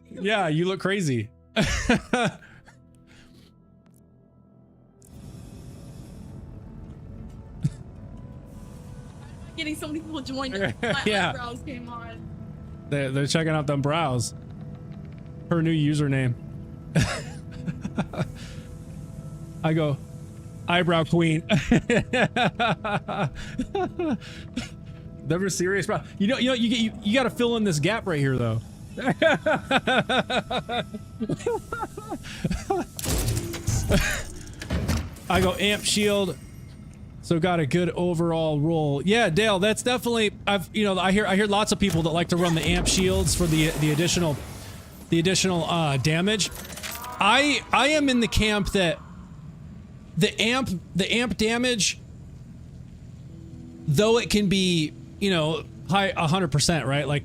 Yeah, you look crazy. getting so many people joined. My Yeah. eyebrows came on. They're checking out them brows. Her new username. I go, eyebrow queen. Never serious brow. You got to fill in this gap right here though. I go amp shield. So got a good overall roll. Yeah, Dale, that's definitely I hear lots of people that like to run the amp shields for the additional damage. I am in the camp that the amp damage, though it can be, high 100%, right? Like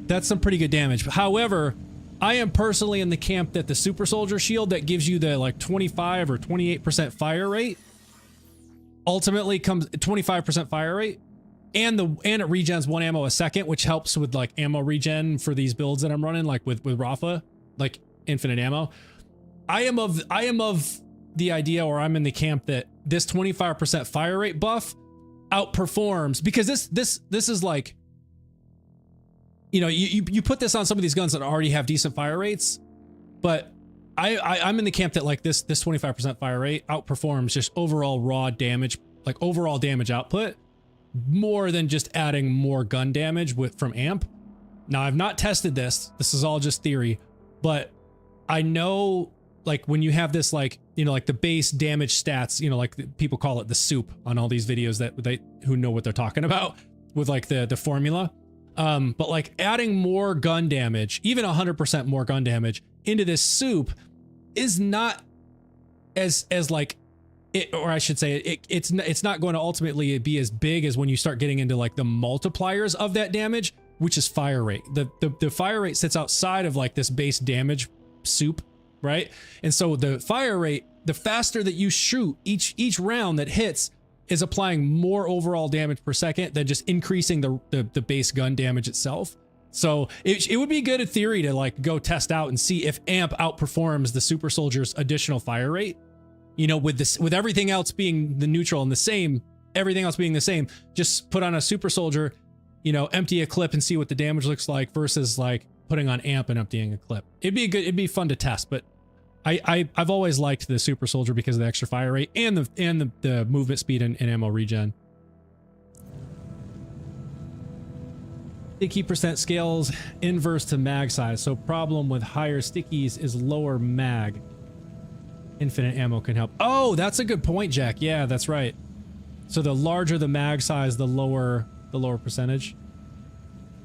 that's some pretty good damage. However, I am personally in the camp that the super soldier shield that gives you the like 25 or 28% fire rate ultimately comes 25% fire rate, and it regens 1 ammo a second, which helps with like ammo regen for these builds that I'm running, like with Rafa, like infinite ammo. I am of the idea, or I'm in the camp that this 25% fire rate buff outperforms, because this is like, you put this on some of these guns that already have decent fire rates, but I'm in the camp that like this 25% fire rate outperforms just overall raw damage, like overall damage output, more than just adding more gun damage from amp. Now I've not tested this. This is all just theory, but I know like when you have this like, like the base damage stats, like people call it the soup on all these videos that who know what they're talking about with like the formula. But like adding more gun damage, even 100% more gun damage into this soup is not as like it, or I should say it's not going to ultimately be as big as when you start getting into like the multipliers of that damage, which is fire rate. The fire rate sits outside of like this base damage soup, right? And so the fire rate, the faster that you shoot each round that hits, is applying more overall damage per second than just increasing the base gun damage itself. So it would be good in theory to like go test out and see if amp outperforms the super soldier's additional fire rate. With everything else being the neutral and the same, everything else being the same, just put on a super soldier, empty a clip and see what the damage looks like versus like putting on amp and emptying a clip. It'd be fun to test, but I've always liked the super soldier because of the extra fire rate and the movement speed and ammo regen. Sticky percent scales inverse to mag size, so problem with higher stickies is lower mag. Infinite ammo can help. Oh, that's a good point, Jack. Yeah, that's right. So the larger the mag size, the lower percentage.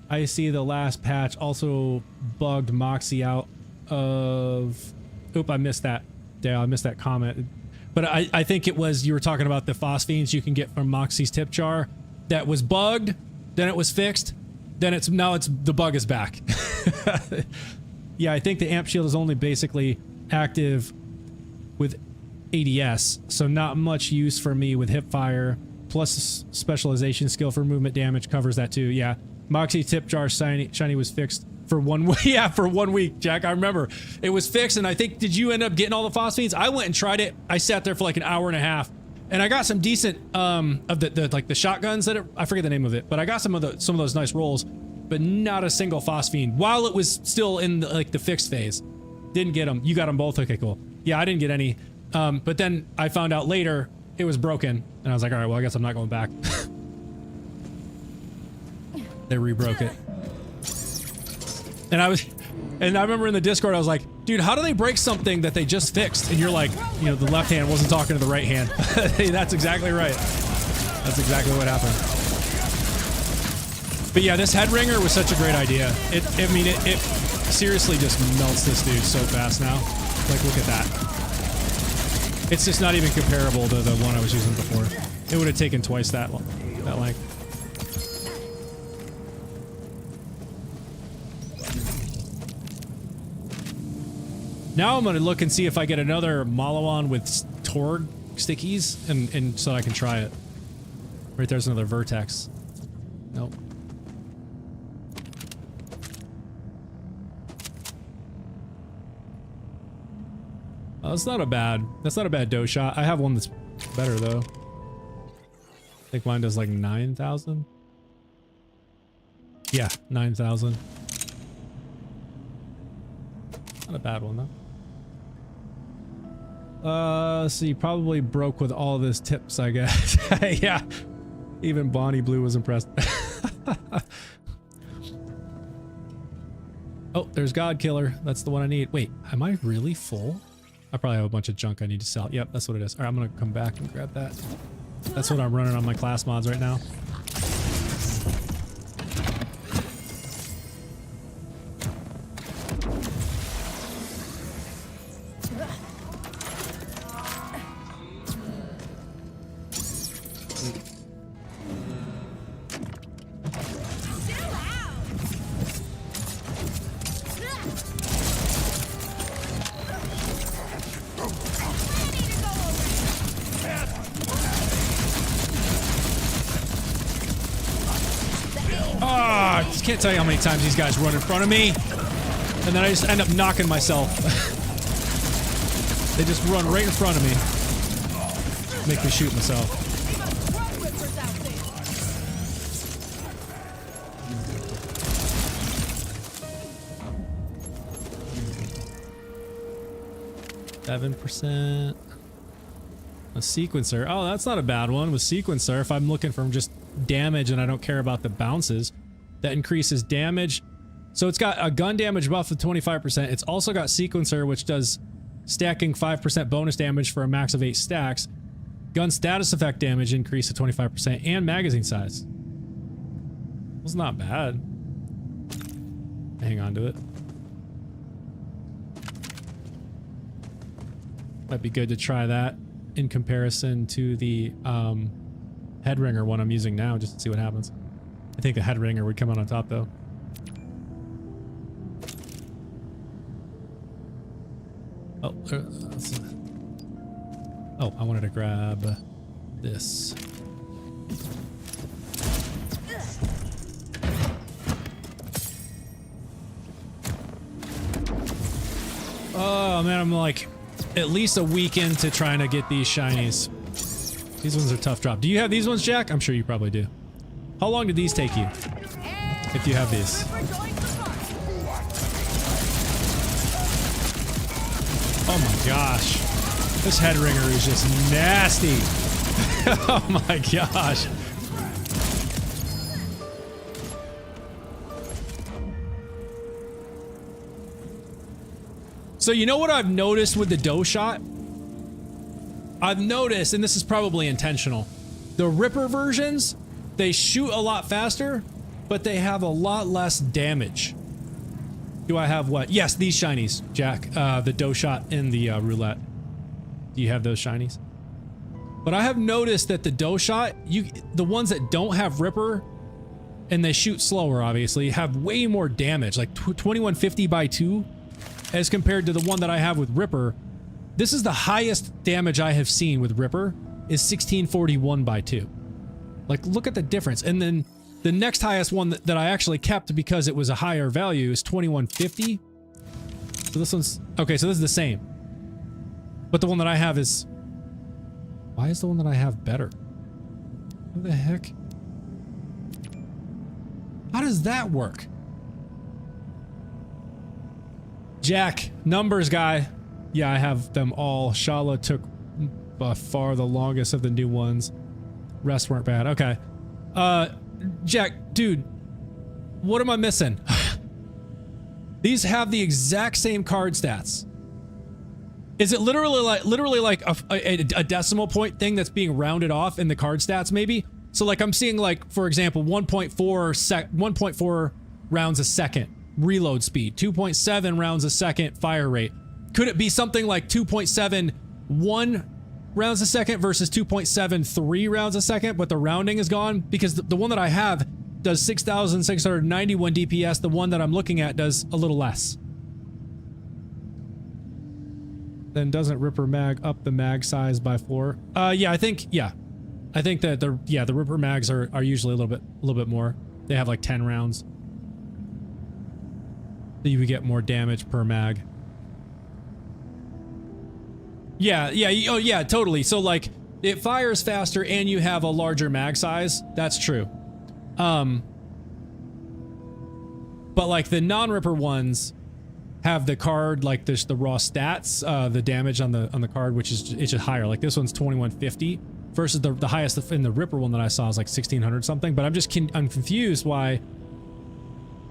I see the last patch also bugged Moxie out of... Oop, I missed that. Dale, I missed that comment. But I think it was, you were talking about the phosphines you can get from Moxie's tip jar that was bugged, then it was fixed, then now the bug is back. Yeah, I think the amp shield is only basically active with ADS, so not much use for me with hipfire, plus specialization skill for movement damage covers that too. Yeah, Moxie tip jar shiny was fixed for 1 week. Yeah, for 1 week, Jack. I remember it was fixed, and I think, did you end up getting all the phosphines? I went and tried it. I sat there for like an hour and a half, and I got some decent of the shotguns that I forget the name of it, but I got some of those nice rolls, but not a single phosphine while it was still in the fixed phase. Didn't get them. You got them both. Okay, cool. Yeah, I didn't get any. But then I found out later it was broken, and I was like, all right, well, I guess I'm not going back. They rebroke it. And I remember in the Discord, I was like, dude, how do they break something that they just fixed? And you're like, the left hand wasn't talking to the right hand. Hey, that's exactly right. That's exactly what happened. But yeah, this head ringer was such a great idea. It seriously just melts this dude so fast now. Like, look at that. It's just not even comparable to the one I was using before. It would have taken twice that length. Now I'm going to look and see if I get another Malawon with Torg stickies, and so I can try it. Right there's another Vertex. Nope. Oh, that's not a bad dough shot. I have one that's better though. I think mine does like 9,000. Yeah, 9,000. Not a bad one though. So you probably broke with all of his tips, I guess. Yeah. Even Bonnie Blue was impressed. Oh, there's God Killer. That's the one I need. Wait, am I really full? I probably have a bunch of junk I need to sell. Yep, that's what it is. All right, I'm gonna come back and grab that. That's what I'm running on my class mods right now. Can't tell you how many times these guys run in front of me, and then I just end up knocking myself. They just run right in front of me, make me shoot myself. 7%. A sequencer. Oh, that's not a bad one with sequencer. If I'm looking for just damage and I don't care about the bounces, that increases damage. So it's got a gun damage buff of 25%. It's also got sequencer, which does stacking 5% bonus damage for a max of 8 stacks. Gun status effect damage increase to 25%, and magazine size. It's not bad. Hang on to it. Might be good to try that in comparison to the headringer one I'm using now, just to see what happens. I think the headringer would come out on top though. Oh, oh, I wanted to grab this. Oh man, I'm like at least a week into trying to get these shinies. These ones are tough drop. Do you have these ones, Jack? I'm sure you probably do. How long did these take you? If you have these. Oh my gosh. This headringer is just nasty. Oh my gosh. So you know what I've noticed with the dough shot? I've noticed, and this is probably intentional, the Ripper versions, they shoot a lot faster, but they have a lot less damage. Do I have what? Yes, these shinies, Jack. The dough shot and the roulette. Do you have those shinies? But I have noticed that the dough shot, the ones that don't have Ripper, and they shoot slower, obviously, have way more damage, like 2150 by 2, as compared to the one that I have with Ripper. This is the highest damage I have seen with Ripper, is 1641 by 2. Like, look at the difference. And then the next highest one that I actually kept because it was a higher value is 2150. So this one's... Okay, so this is the same. But the one that I have is... Why is the one that I have better? What the heck? How does that work? Jack, numbers guy. Yeah, I have them all. Shala took by far the longest of the new ones. Rest weren't bad. Okay. Jack, dude, what am I missing? These have the exact same card stats. Is it literally like a decimal point thing that's being rounded off in the card stats maybe? So like I'm seeing like, for example, 1.4 rounds a second reload speed, 2.7 rounds a second fire rate. Could it be something like 2.71 rounds a second versus 2.73 rounds a second, but the rounding is gone? Because the one that I have does 6,691 DPS. The one that I'm looking at does a little less. Then doesn't Ripper mag up the mag size by 4? Yeah, I think that the Ripper mags are usually a little bit more. They have like 10 rounds. So you would get more damage per mag. Yeah, oh yeah, totally. So like, it fires faster and you have a larger mag size. That's true. But like the non-Ripper ones have the card, like the raw stats, the damage on the card, which is it's just higher. Like this one's 2150 versus the highest in the Ripper one that I saw is like 1600 something. But I'm confused why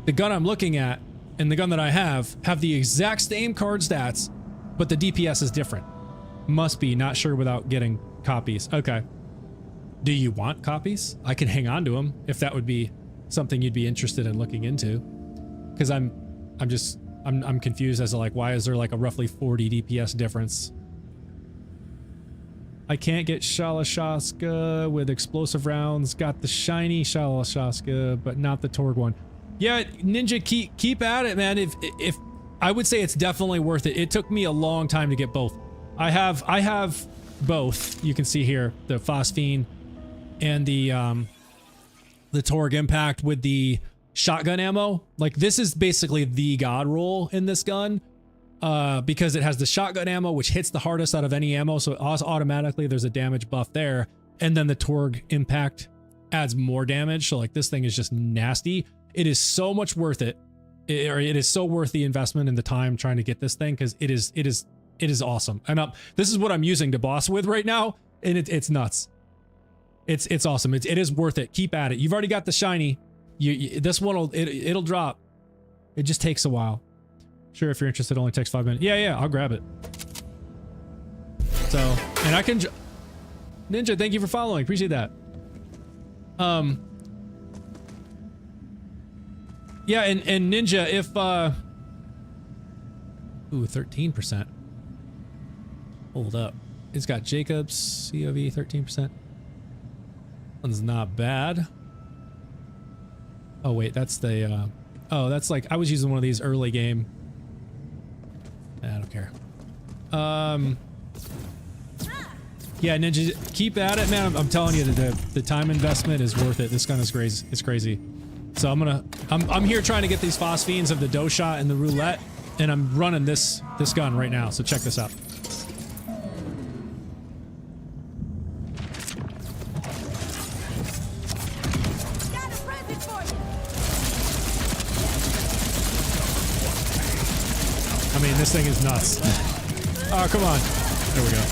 the gun I'm looking at and the gun that I have the exact same card stats, but the DPS is different. Must be, not sure without getting copies. Okay. Do you want copies? I can hang on to them if that would be something you'd be interested in looking into. Because I'm confused as to like, why is there like a roughly 40 DPS difference? I can't get Shalashaska with explosive rounds. Got the shiny Shalashaska, but not the Torg one. Yeah, Ninja, keep at it, man. If I would say it's definitely worth it. It took me a long time to get both. I have both. You can see here the Phosphine and the Torg Impact with the shotgun ammo. Like this is basically the god roll in this gun, because it has the shotgun ammo, which hits the hardest out of any ammo. So automatically there's a damage buff there, and then the Torg Impact adds more damage. So like this thing is just nasty. It is so much worth it. It is so worth the investment and the time trying to get this thing, because it is awesome. And this is what I'm using to boss with right now, and it's nuts. It's awesome. It is worth it. Keep at it. You've already got the shiny. This one it'll drop. It just takes a while. Sure, if you're interested, it only takes 5 minutes. Yeah, I'll grab it. So, and I can Ninja, thank you for following. Appreciate that. Yeah, and Ninja, if ooh, 13%. Hold up. It's got Jacobs, COV 13%. One's not bad. Oh wait, that's the oh, that's like I was using one of these early game. I don't care. Yeah, Ninja, keep at it, man. I'm telling you, the time investment is worth it. This gun is crazy. It's crazy. So I'm here trying to get these phosphines of the dough shot and the roulette, and I'm running this gun right now. So check this out. Got a present for you. I mean, this thing is nuts. Oh, come on. There we go.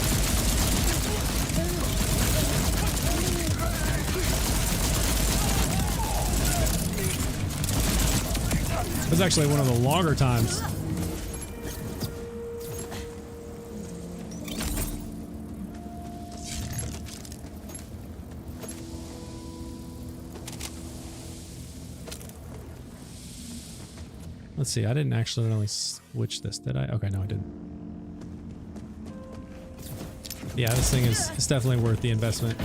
It was actually one of the longer times. Let's see, I didn't actually really switch this, did I? Okay, no, I didn't. Yeah, this thing is it's definitely worth the investment.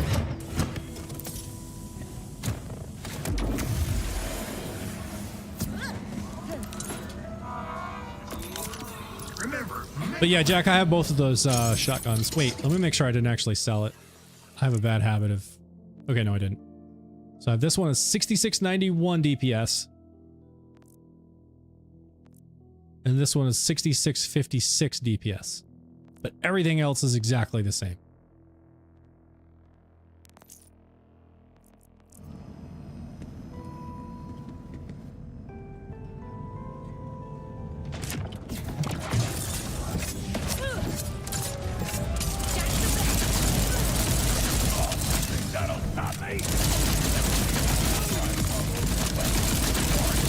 But yeah, Jack, I have both of those shotguns. Wait, let me make sure I didn't actually sell it. I have a bad habit of... Okay, no, I didn't. So I have this one is 6691 DPS. And this one is 6656 DPS. But everything else is exactly the same.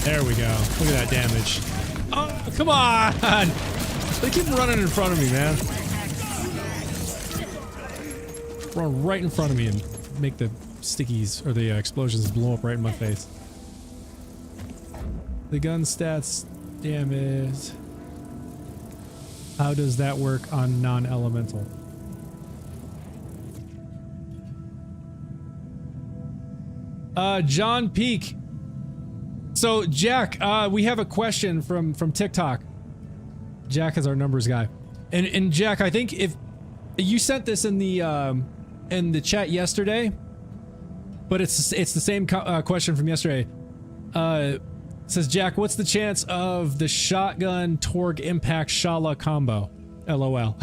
There we go. Look at that damage. Oh, come on! They keep running in front of me, man. Run right in front of me and make the stickies or the explosions blow up right in my face. The gun stats, damage. How does that work on non-elemental? John Peak. So Jack, we have a question from TikTok. Jack is our numbers guy, and Jack, I think if you sent this in the chat yesterday, but it's the same question from yesterday. It says, Jack, what's the chance of the shotgun Torg Impact Shala combo? LOL.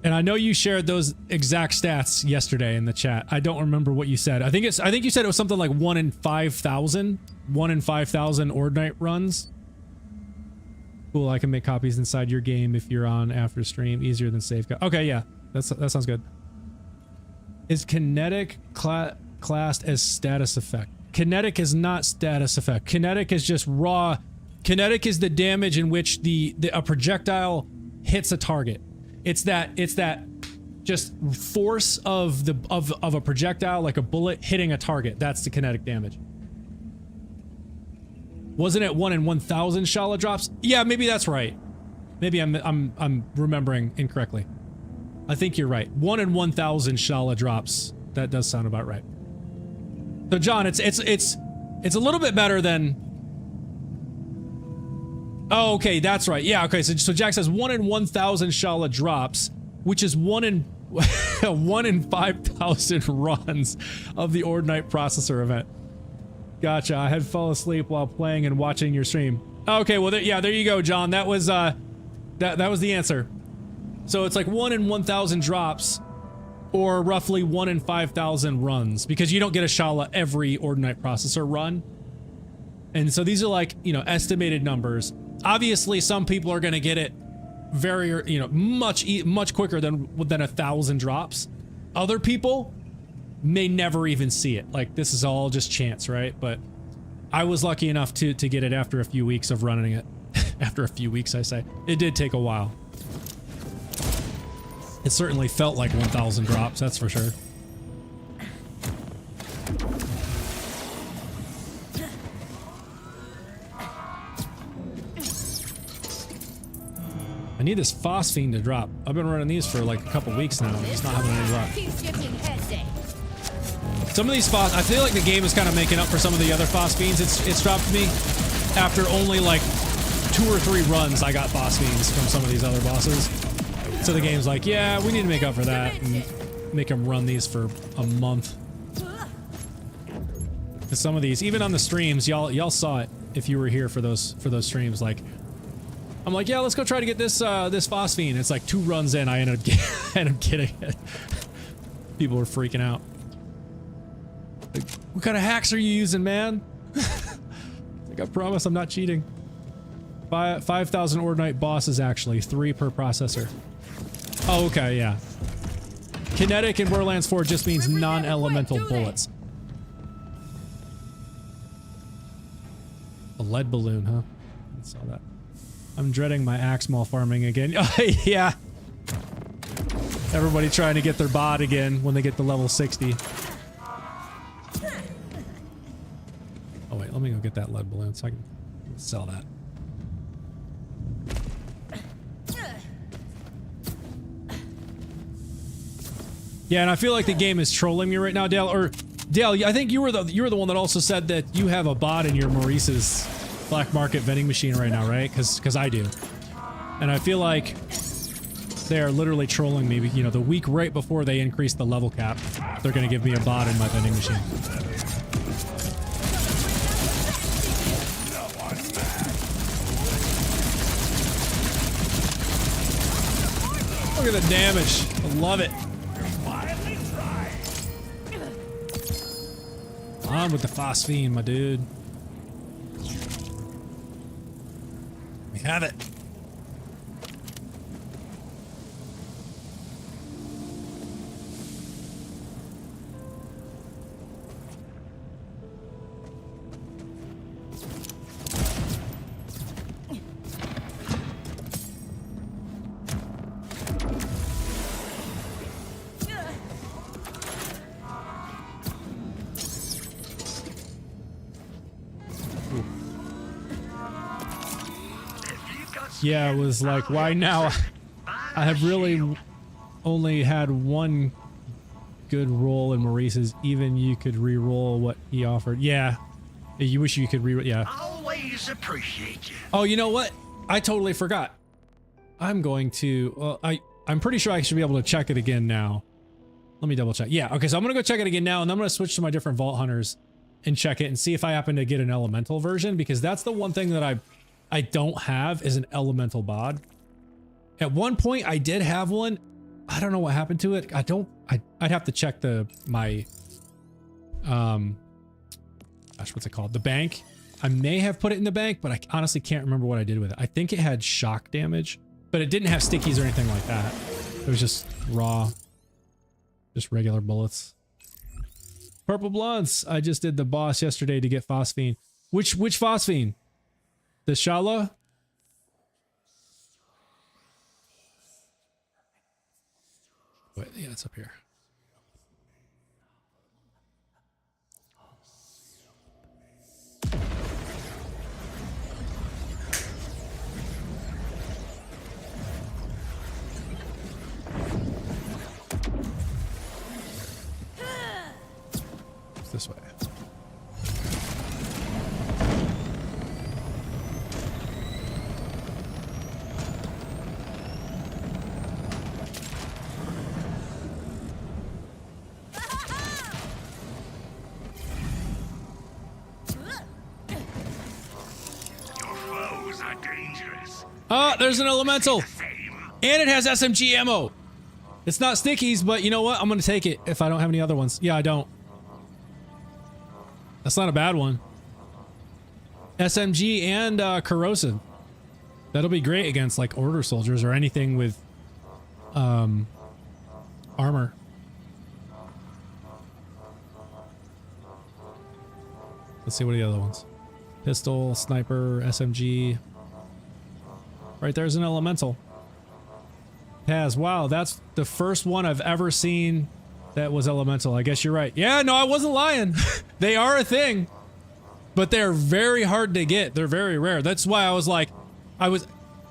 And I know you shared those exact stats yesterday in the chat. I don't remember what you said. I think you said it was something like 1 in 5,000. 1 in 5,000 Ordinite runs. Cool, I can make copies inside your game if you're on after stream. Easier than save. Okay, yeah. That sounds good. Is kinetic classed as status effect? Kinetic is not status effect. Kinetic is just raw. Kinetic is the damage in which a projectile hits a target. It's that just force of a projectile, like a bullet hitting a target. That's the kinetic damage. Wasn't it 1 in 1,000 Shala drops? Yeah, maybe that's right. Maybe I'm remembering incorrectly. I think you're right. 1 in 1,000 Shala drops. That does sound about right. So John, it's a little bit better than. Oh, okay, that's right. Yeah, okay. So Jack says 1 in 1,000 Shala drops, which is 1 in 5,000 runs of the Ordinite processor event. Gotcha. I had fell asleep while playing and watching your stream. Okay, well, there you go, John. That was that was the answer. So it's like 1 in 1,000 drops, or roughly 1 in 5,000 runs, because you don't get a Shala every Ordinite processor run. And so these are like, you know, estimated numbers. Obviously, some people are going to get it very, you know, much quicker than 1,000 drops. Other people may never even see it. Like, this is all just chance, right? But I was lucky enough to get it after a few weeks of running it. After a few weeks, I say. It did take a while. It certainly felt like 1,000 drops, that's for sure. I need this phosphine to drop. I've been running these for like a couple weeks now. I'm just not having any luck. Some of these I feel like the game is kind of making up for some of the other phosphines it's dropped me. After only like 2 or 3 runs, I got phosphines from some of these other bosses. So the game's like, yeah, we need to make up for that and make them run these for a month. Because some of these, even on the streams, y'all saw it if you were here for those streams. Like, I'm like, yeah, let's go try to get this this phosphine. It's like 2 runs in, I end up getting it. People were freaking out. Like, what kind of hacks are you using, man? Like, I promise I'm not cheating. 5,000 Ordinite bosses, actually. 3 per processor. Oh, okay, yeah. Kinetic in Borderlands 4 just means non-elemental bullets. A lead balloon, huh? I saw that. I'm dreading my axe mall farming again. Yeah. Everybody trying to get their bot again when they get to level 60. Oh wait, let me go get that lead balloon so I can sell that. Yeah, and I feel like the game is trolling me right now, Dale. Or Dale, I think you were the one that also said that you have a bot in your Maurice's black market vending machine right now, right? Because I do, and I feel like they are literally trolling me. You know, the week right before they increase the level cap, they're gonna give me a bot in my vending machine. Look at the damage. I love it. On with the phosphine, my dude. We have it. Yeah, it was like, why now? I have really only had one good roll in Maurice's. Even you could re-roll what he offered. Yeah. You wish you could re-roll. Yeah. Always appreciate you. Oh, you know what? I totally forgot. I'm going to, well, I'm pretty sure I should be able to check it again now. Let me double check. Yeah, okay, so I'm gonna go check it again now, and I'm gonna switch to my different Vault Hunters and check it and see if I happen to get an elemental version, because that's the one thing that I don't have is an elemental bod. At one point I did have one. I don't know what happened to it. I'd have to check my gosh, what's it called? The bank. I may have put it in the bank, but I honestly can't remember what I did with it. I think it had shock damage, but it didn't have stickies or anything like that. It was just raw, just regular bullets. Purple blunts. I just did the boss yesterday to get phosphine. Which phosphine? The Shala? Wait, yeah, it's up here. It's this way. Oh, there's an elemental. And it has SMG ammo. It's not stickies, but you know what? I'm going to take it if I don't have any other ones. Yeah, I don't. That's not a bad one. SMG and corrosive. That'll be great against like order soldiers or anything with armor. Let's see, what are the other ones? Pistol, sniper, SMG. Right there's an elemental. Taz, wow, that's the first one I've ever seen that was elemental. I guess you're right. Yeah, no, I wasn't lying. They are a thing, but they're very hard to get. They're very rare. That's why I was like,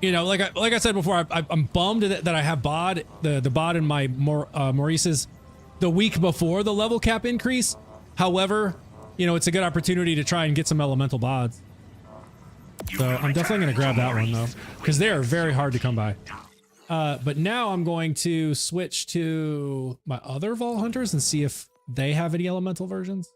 you know, like I said before, I'm bummed that I have bod, the bod in my Maurice's the week before the level cap increase. However, you know, it's a good opportunity to try and get some elemental bods. So I'm definitely going to grab that one though, because they are very hard to come by. But now I'm going to switch to my other Vault Hunters and see if they have any elemental versions.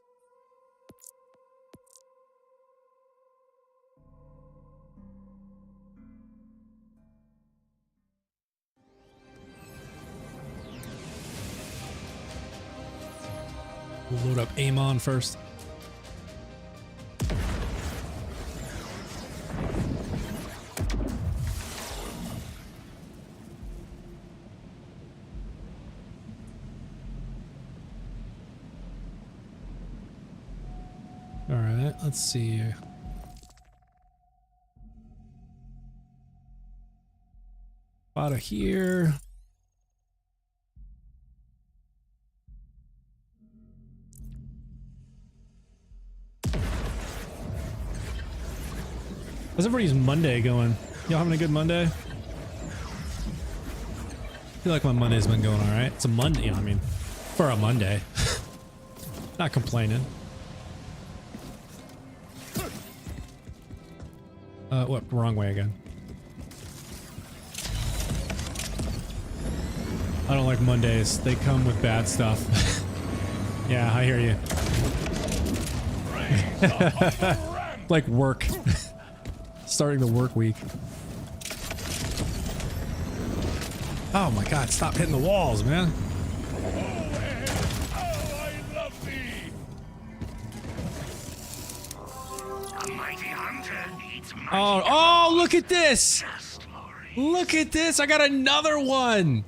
We'll load up Amon first. All right, let's see. Out of here. How's everybody's Monday going? Y'all having a good Monday? I feel like my Monday's been going all right. It's a Monday, I mean, for a Monday. Not complaining. What? Wrong way again. I don't like Mondays. They come with bad stuff. Yeah, I hear you. Like work. Starting the work week. Oh my god, stop hitting the walls, man. Oh, look at this! Look at this! I got another one!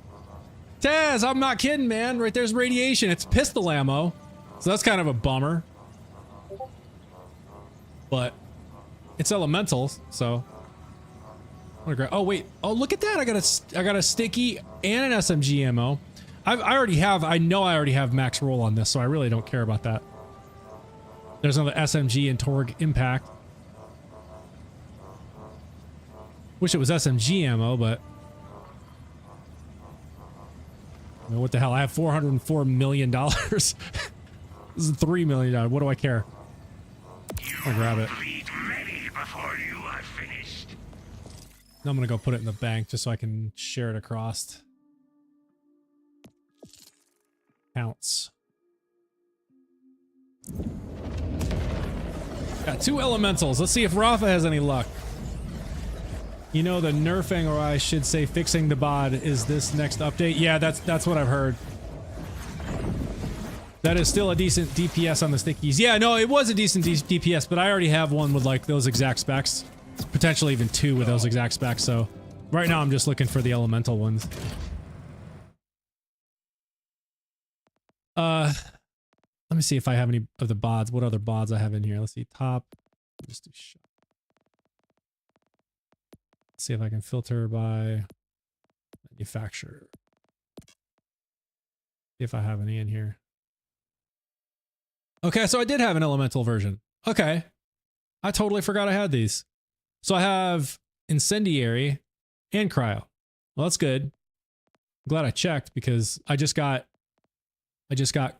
Taz, I'm not kidding, man. Right there's radiation. It's pistol ammo. So that's kind of a bummer. But it's elementals, so. Oh wait. Oh, look at that. I got a sticky and an SMG ammo. I know I already have max roll on this, so I really don't care about that. There's another SMG and Torg impact. Wish it was SMG ammo, but you know, what the hell? I have $404 million. This is $3 million. What do I care? I'll grab it. Now I'm gonna go put it in the bank just so I can share it across. Counts. Got 2 elementals. Let's see if Rafa has any luck. You know, the nerfing, or I should say fixing the bod, is this next update. Yeah, that's what I've heard. That is still a decent DPS on the stickies. Yeah, no, it was a decent DPS, but I already have one with like those exact specs. Potentially even two with those exact specs, so right now I'm just looking for the elemental ones. Let me see if I have any of the bods. What other bods I have in here? Let's see, top. Just do shot. Let's see if I can filter by manufacturer. See if I have any in here. Okay, so I did have an elemental version. Okay. I totally forgot I had these. So I have incendiary and cryo. Well, that's good. I'm glad I checked because I just got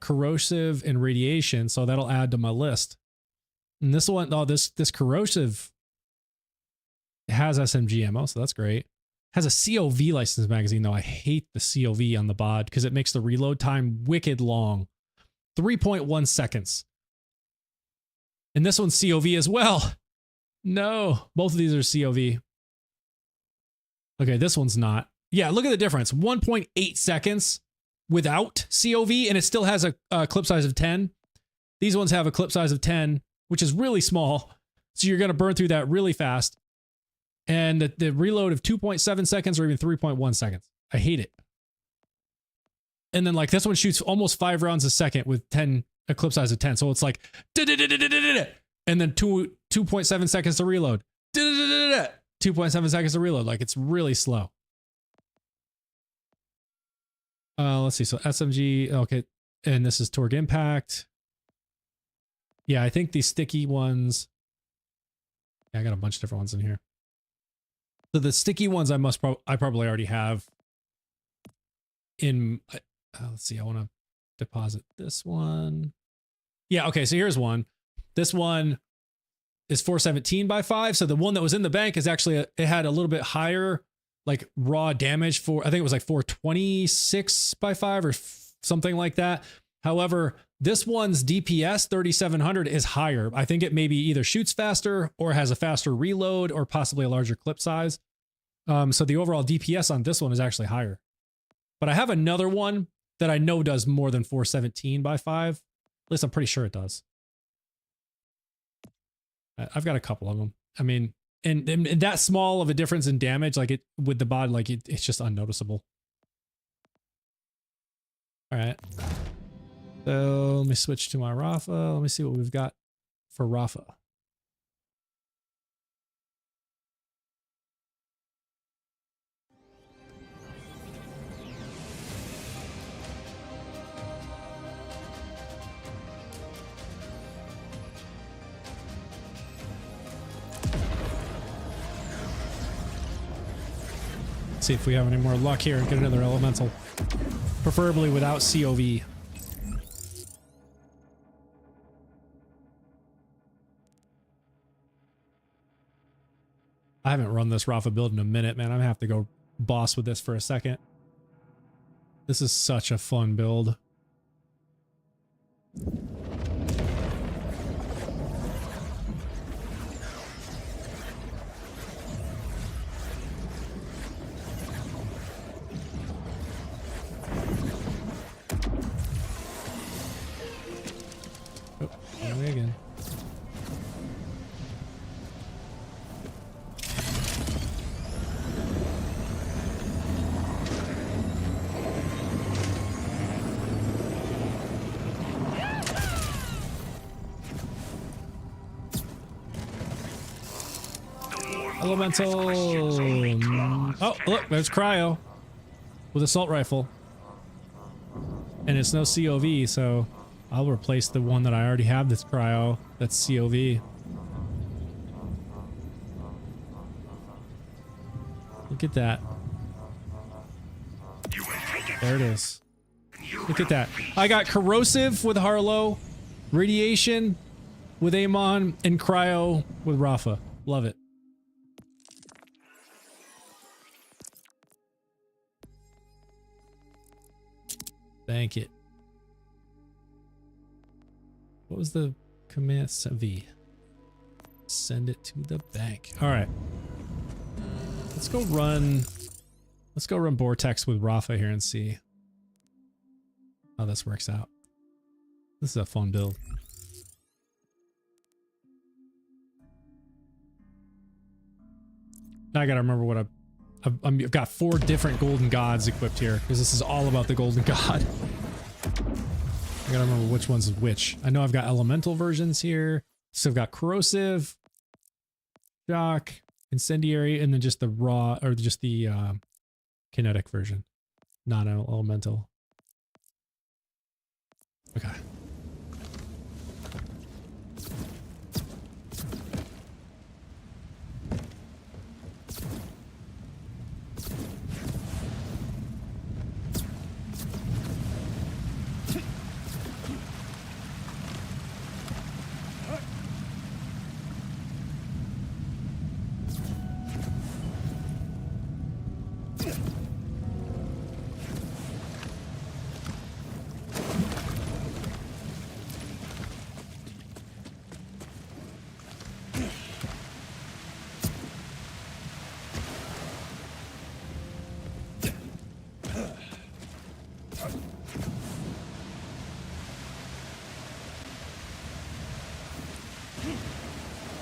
corrosive and radiation, so that'll add to my list. And this one, oh, this corrosive has SMG ammo, so that's great. Has a COV license magazine, though. I hate the COV on the bod because it makes the reload time wicked long. 3.1 seconds. And this one's COV as well. No, both of these are COV. Okay, this one's not. Yeah, look at the difference. 1.8 seconds without COV, and it still has a clip size of 10. These ones have a clip size of 10, which is really small. So you're going to burn through that really fast. And the reload of 2.7 seconds or even 3.1 seconds. I hate it. And then like this one shoots almost 5 rounds a second with a clip size of 10. So it's like, and then 2.7 seconds to reload. 2.7 seconds to reload. Like it's really slow. Let's see. So SMG. Okay. And this is Torgue Impact. Yeah, I think these sticky ones. Yeah, I got a bunch of different ones in here. So the sticky ones I probably already have in, let's see, I want to deposit this one. Yeah, okay, so here's one. This one is 417 by 5. So the one that was in the bank is actually, it had a little bit higher like raw damage for, I think it was like 426 by 5 or something like that. However, this one's DPS 3700 is higher. I think it maybe either shoots faster or has a faster reload or possibly a larger clip size. So the overall DPS on this one is actually higher. But I have another one that I know does more than 417 by 5. At least I'm pretty sure it does. I've got a couple of them. I mean, and that small of a difference in damage, like it with the bod, like it's just unnoticeable. All right. So let me switch to my Rafa. Let me see what we've got for Rafa. See if we have any more luck here and get another elemental. Preferably without COV. I haven't run this Rafa build in a minute, man. I'm gonna have to go boss with this for a second. This is such a fun build. Oh, wrong way again. Elemental. Oh, look, there's Cryo with assault rifle. And it's no COV, so I'll replace the one that I already have that's Cryo. That's COV. Look at that. There it is. Look at that. I got corrosive with Harlowe, radiation with Amon, and Cryo with Rafa. Love it. Bank it. What was the command? V. Send it to the bank. All right. Let's go run Vortex with Rafa here and see how this works out. This is a fun build. Now I gotta remember what I've got 4 different golden gods equipped here because this is all about the golden god. I gotta remember which one's which. I know I've got elemental versions here. So I've got corrosive, shock, incendiary, and then just the raw, or just the kinetic version, non-elemental. Okay.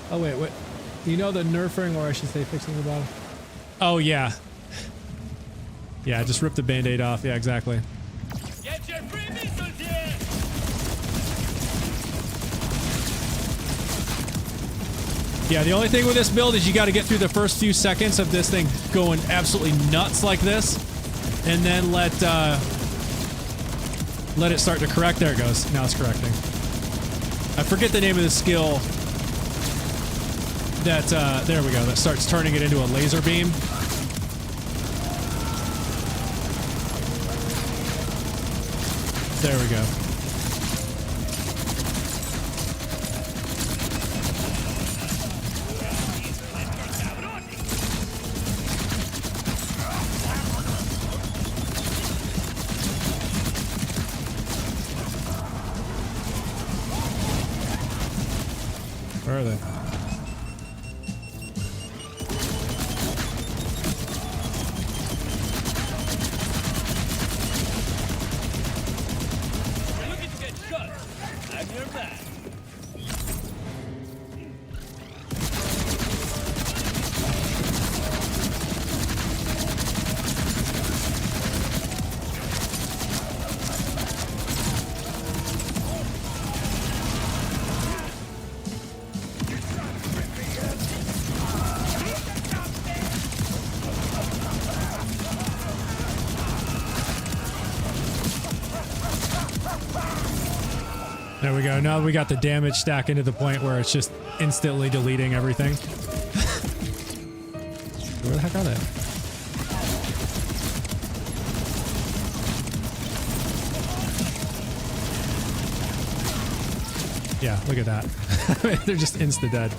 Oh wait, what? You know the nerfing, or I should say fixing the bottom? Oh yeah. Yeah, just rip the band-aid off. Yeah, exactly. Get your free missiles here! Yeah, the only thing with this build is you got to get through the first few seconds of this thing going absolutely nuts like this, and then let it start to correct. There it goes. Now it's correcting. I forget the name of the skill. That there we go. That starts turning it into a laser beam. There we go. Where are they? You're looking to get shot. I'm your man. There we go. Now we got the damage stacking to the point where it's just instantly deleting everything. Where the heck are they? Yeah, look at that. They're just insta-dead.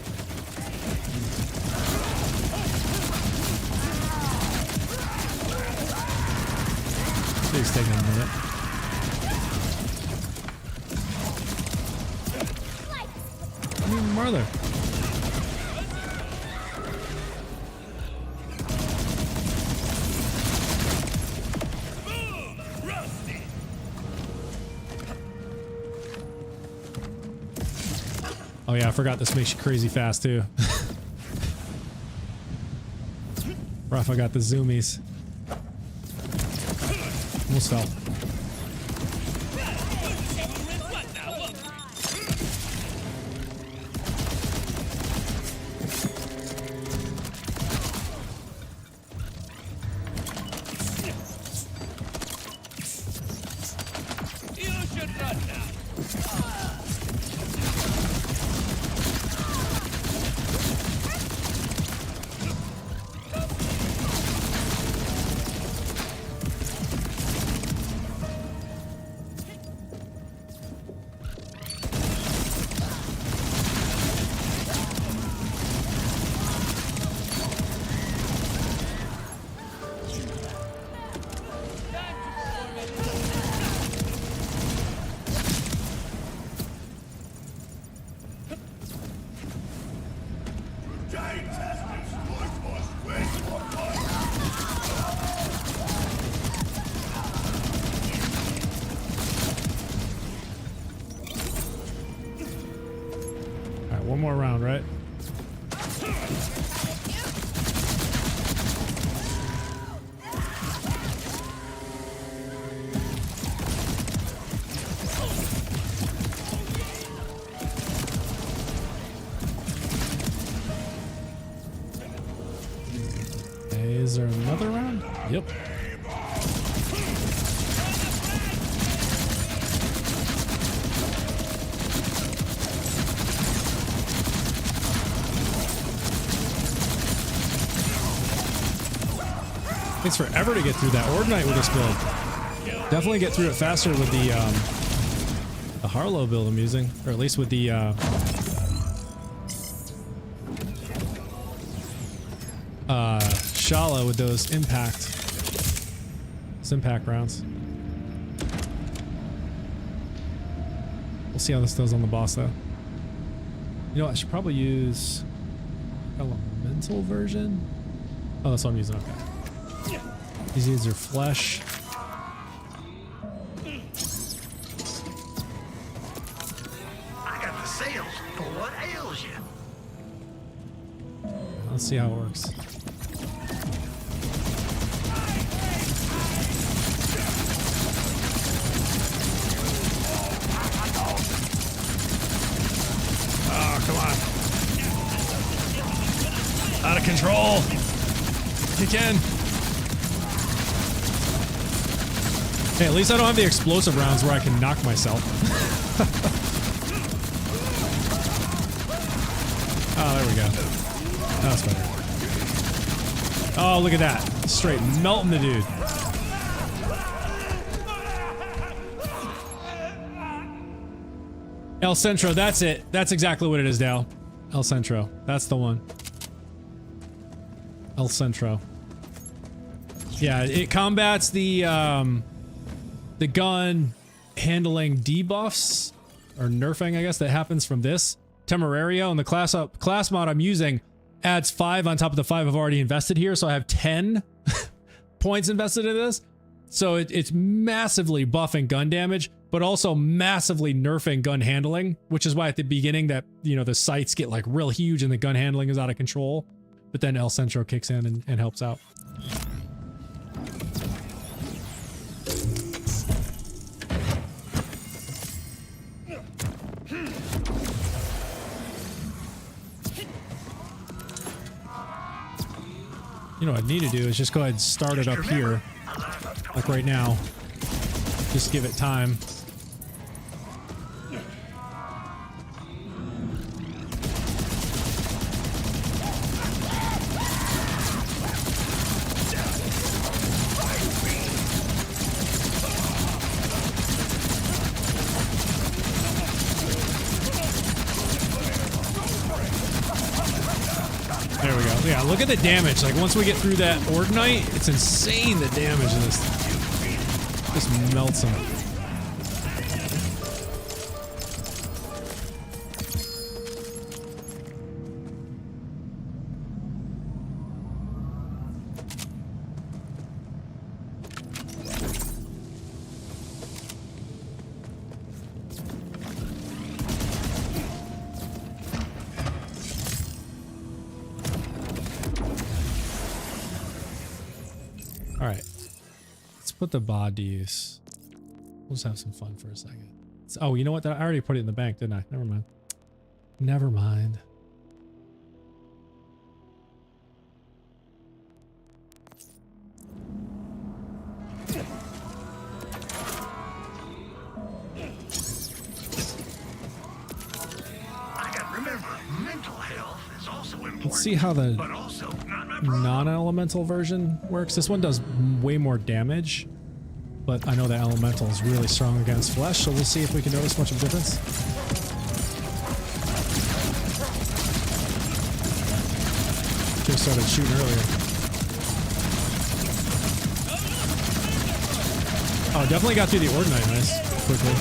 It's taking a minute. How many more are there? Oh yeah, I forgot this makes you crazy fast too. Rafa got the zoomies. Almost fell. One more round, right? Okay, is there another round? Yep. Takes forever to get through that Ordinite with this build. Definitely get through it faster with the Harlowe build I'm using, or at least with the Shala with those impact rounds. We'll see how this does on the boss though. You know what, I should probably use elemental version. Oh, that's what I'm using. Okay. These are flesh. I got the sales for what ails you. Let's see how it works. Oh, come on. Out of control. Kick in. Hey, at least I don't have the explosive rounds where I can knock myself. Oh, there we go. That's better. Oh, look at that. Straight melting the dude. El Centro, that's it. That's exactly what it is, Dal. El Centro. That's the one. El Centro. Yeah, it combats the gun handling debuffs or nerfing, I guess, that happens from this Temerario, and the class mod I'm using adds 5 on top of the 5 I've already invested here, so I have 10 points invested in this. So it's massively buffing gun damage, but also massively nerfing gun handling, which is why at the beginning that, you know, the sights get like real huge and the gun handling is out of control, but then El Centro kicks in and helps out. You know what I need to do is just go ahead and start it up here, like right now. Just give it time. There we go. Yeah, look at the damage. Like, once we get through that Ordinite, it's insane the damage in this. Just melts them. Alright. Let's put the bod to use. We'll just have some fun for a second. Oh, you know what? I already put it in the bank, didn't I? Never mind. Never mind. Let's see how the non-elemental version works. This one does way more damage, but I know that elemental is really strong against flesh, so we'll see if we can notice much of a difference. Just started shooting earlier. Oh, definitely got through the Ordinite nice quickly.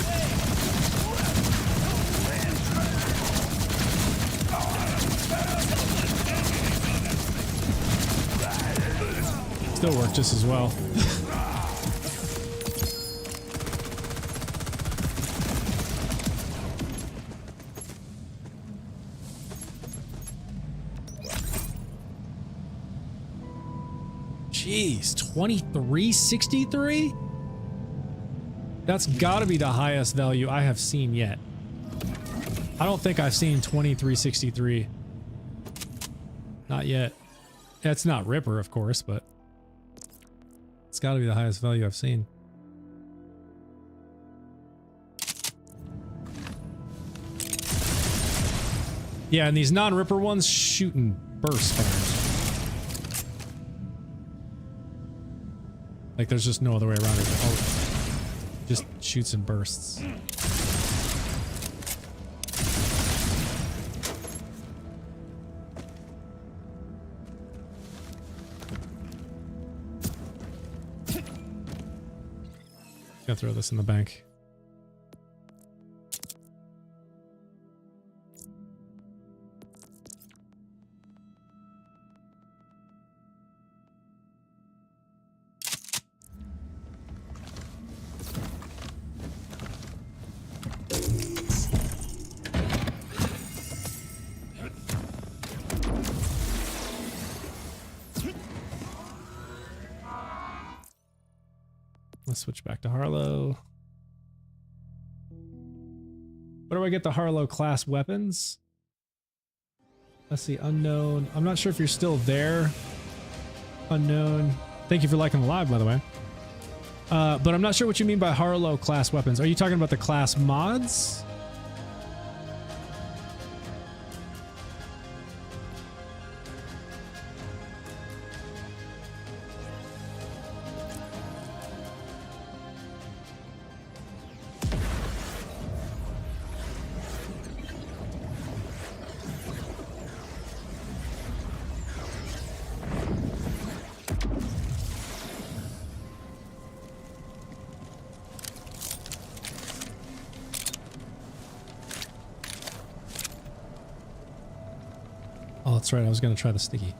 Still worked just as well. Jeez, 2363? That's got to be the highest value I have seen yet. I don't think I've seen 2363. Not yet. That's not Ripper, of course, but it's got to be the highest value I've seen. Yeah, and these non-Ripper ones shooting burst fires. Like there's just no other way around it. Oh, just shoots and bursts. Gotta throw this in the bank. Let's switch back to Harlowe. Where do I get the Harlowe class weapons? Let's see, unknown. I'm not sure if you're still there. Unknown. Thank you for liking the live, by the way. But I'm not sure what you mean by Harlowe class weapons. Are you talking about the class mods? Oh, that's right. I was going to try the sticky.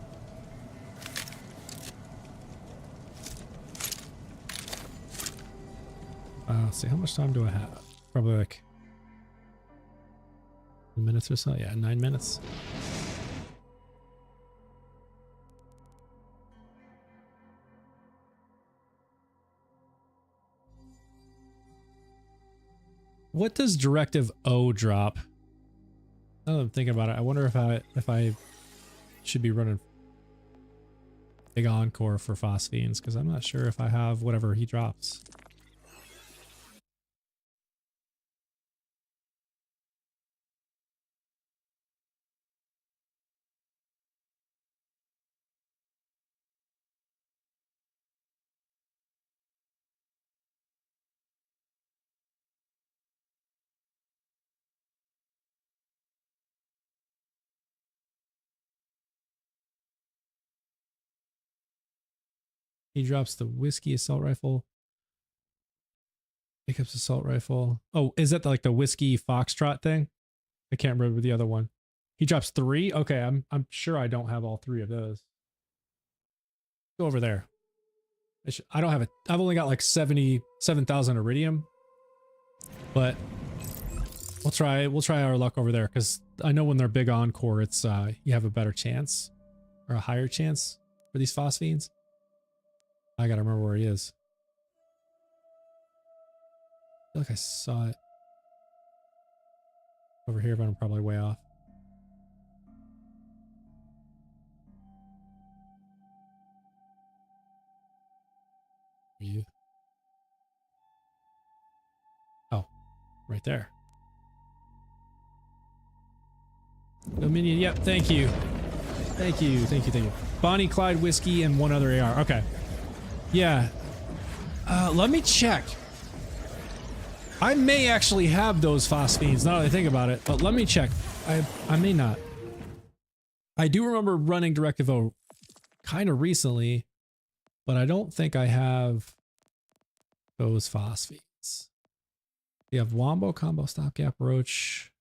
Let's see. How much time do I have? Probably like 9 minutes or so. Yeah, 9 minutes. What does Directive O drop? Now that I'm thinking about it, I wonder if I should be running Big Encore for Phosphenes, because I'm not sure if I have whatever he drops. He drops the whiskey assault rifle. Jacob's assault rifle. Oh, is that like the whiskey foxtrot thing? I can't remember the other one. He drops 3. Okay, I'm sure I don't have all 3 of those. Go over there. I don't have it. I've only got like 77,000 iridium, but we'll try our luck over there, because I know when they're big encore, it's you have a better chance or a higher chance for these phosphenes. I gotta remember where he is. I feel like I saw it over here, but I'm probably way off. Are you? Oh, right there. Dominion, yep, thank you. Thank you, thank you, thank you. Bonnie, Clyde, whiskey, and 1 other AR. Okay. Yeah. Let me check. I may actually have those phosphenes now that I think about it, but let me check. I may not. I do remember running Directive O kind of recently, but I don't think I have those phosphenes. We have Wombo, Combo, Stopgap, Roach,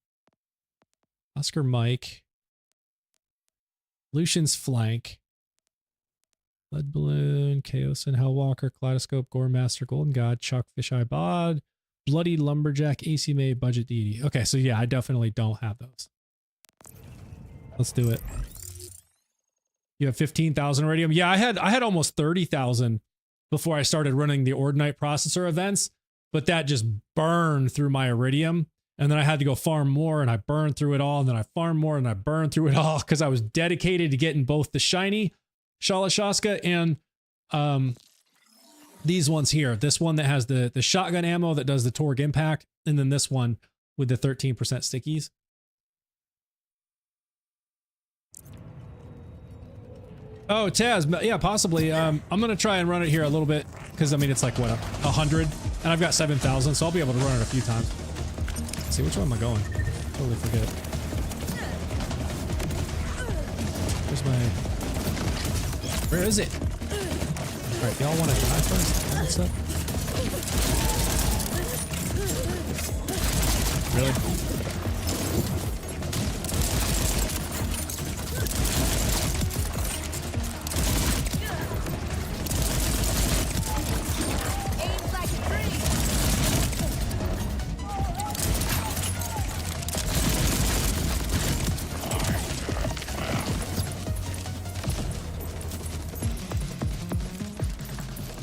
Oscar Mike, Lucian's Flank, Lead Balloon, Chaos and Hellwalker, Kaleidoscope, Gore Master, Golden God, Chuck, Fisheye Bod, Bloody Lumberjack, AC May, Budget Deity. Okay, so yeah, I definitely don't have those. Let's do it. You have 15,000 iridium. Yeah, I had almost 30,000 before I started running the Ordinite processor events, but that just burned through my iridium. And then I had to go farm more, and I burned through it all. And then I farmed more, and I burned through it all because I was dedicated to getting both the shiny Shalashaska and these ones here. This one that has the shotgun ammo that does the Torg impact, and then this one with the 13% stickies. Oh, Taz, yeah, possibly. I'm gonna try and run it here a little bit because I mean it's like what 100, and I've got 7,000, so I'll be able to run it a few times. Let's see, which one am I going? Totally forget. Where is it? All right, y'all want to die first? What's up? Really?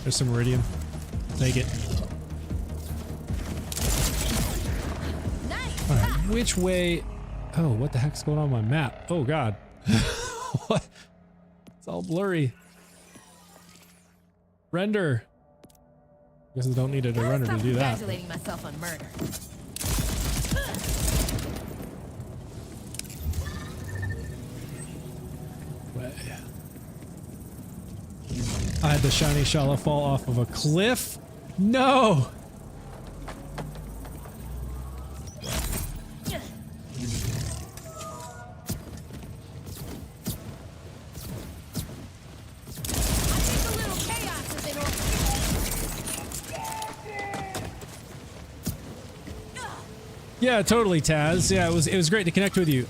There's some iridium. Take it. Nice. All right, which way? Oh, what the heck's going on my map? Oh God, what? It's all blurry. Render. Guess I don't need it to render to do that. Congratulating myself on murder. I had the shiny Shala fall off of a cliff. No. Yeah, totally, Taz. Yeah, it was great to connect with you.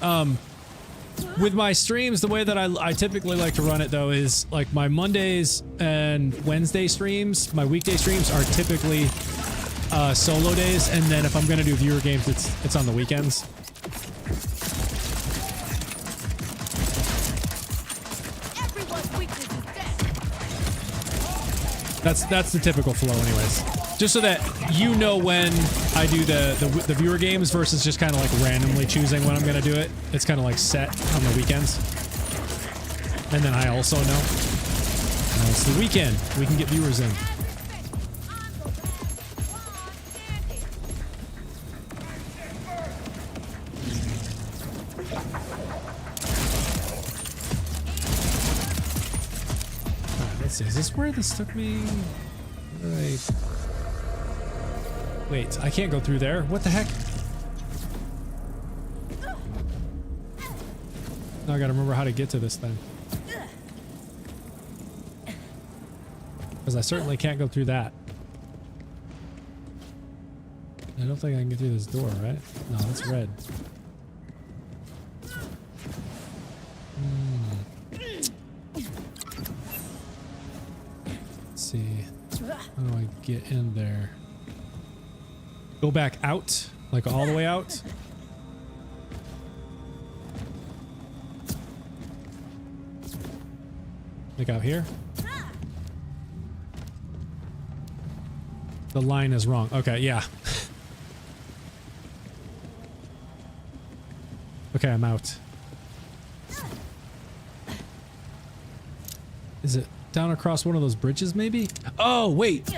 With my streams, the way that I typically like to run it though is like my Mondays and Wednesday streams, my weekday streams are typically solo days, and then if I'm gonna do viewer games, it's on the weekends. Everyone's weakness is dead. That's the typical flow, anyways. Just so that you know when I do the viewer games versus just kind of like randomly choosing when I'm gonna do it. It's kind of like set on the weekends. And then I also know it's the weekend. We can get viewers in. Alright, let's see. Is this where this took me? Right. Wait, I can't go through there. What the heck? Now I gotta remember how to get to this thing. Because I certainly can't go through that. I don't think I can get through this door, right? No, it's red. Let's see. How do I get in there? Go back out? Like all the way out? Like out here? The line is wrong. Okay, yeah. Okay, I'm out. Is it down across one of those bridges, maybe? Oh, wait.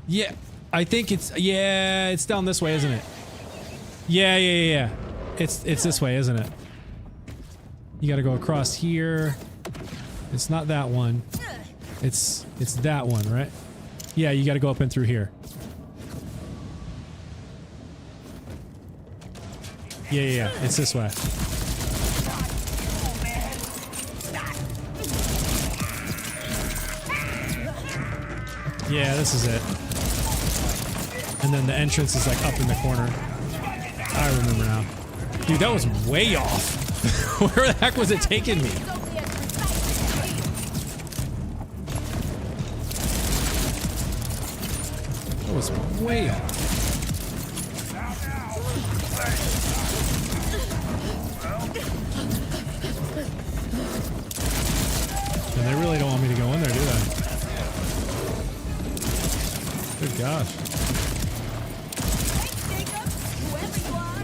Yeah, I think it's down this way, isn't it? Yeah. It's this way, isn't it? You gotta go across here. It's not that one. It's that one, right? Yeah, you gotta go up and through here. Yeah, it's this way. Yeah, this is it. And then the entrance is like up in the corner. I remember now. Dude, that was way off. Where the heck was it taking me? That was way off. And they really don't want me to go in there, do they? Good gosh. Thanks, Jacob. Whoever you are.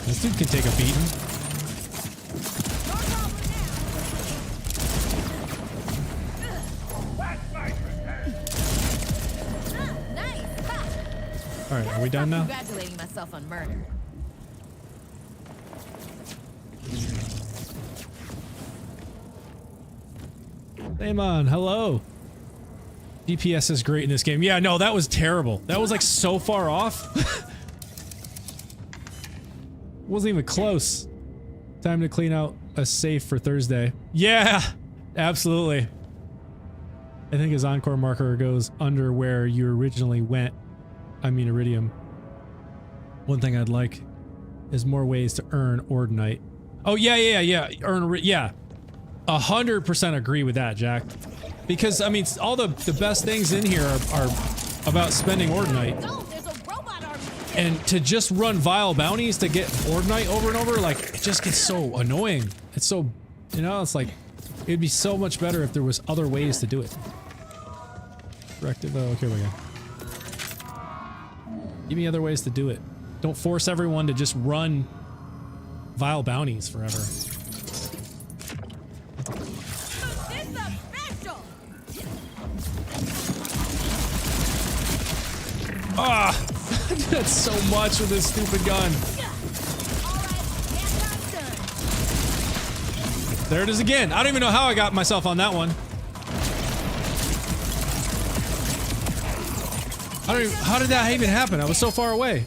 This dude can take a beating. Your problem now. Nice. Ha. All right, are we done now? Congratulating myself on murder. Damon, hello. DPS is great in this game. Yeah, no, that was terrible. That was like so far off. Wasn't even close. Time to clean out a safe for Thursday. Yeah, absolutely. I think his encore marker goes under where you originally went. I mean, Iridium. One thing I'd like is more ways to earn Ordinite. Oh, yeah. Earn, yeah. 100% agree with that, Jack. Because, I mean, all the best things in here are about spending Ordinite. Oh, there's a robot army. And to just run vile bounties to get Ordinite over and over, like, it just gets so annoying. It's so, you know, it's like, it'd be so much better if there was other ways to do it. Directive, oh, here we go. Give me other ways to do it. Don't force everyone to just run vile bounties forever. It's a special. Ah! I did so much with this stupid gun. All right, hands on, son. There it is again. I don't even know how I got myself on that one. I don't even, how did that even happen? I was so far away.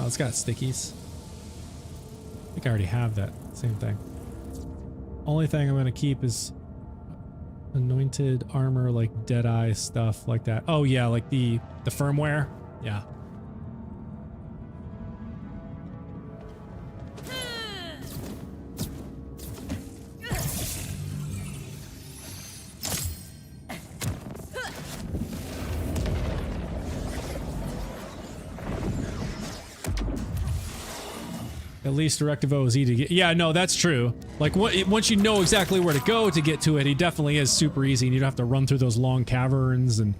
Oh, it's got stickies. I think I already have that. Same thing. Only thing I'm gonna keep is anointed armor, like Deadeye stuff like that. Oh yeah, like the firmware. Yeah. At least Directive O is easy to get. Yeah, no, that's true. Like, once you know exactly where to go to get to it, he definitely is super easy, and you don't have to run through those long caverns and,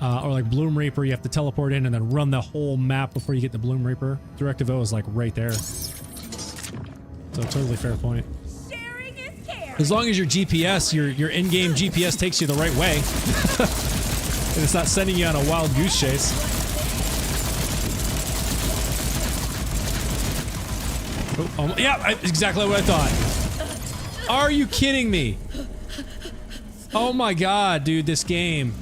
or like Bloom Reaper, you have to teleport in and then run the whole map before you get the Bloom Reaper. Directive O is like right there. So totally fair point. Sharing is caring. As long as your GPS, your in-game GPS takes you the right way, and it's not sending you on a wild goose chase. Oh, yeah, exactly what I thought. Are you kidding me? Oh my god, dude, this game.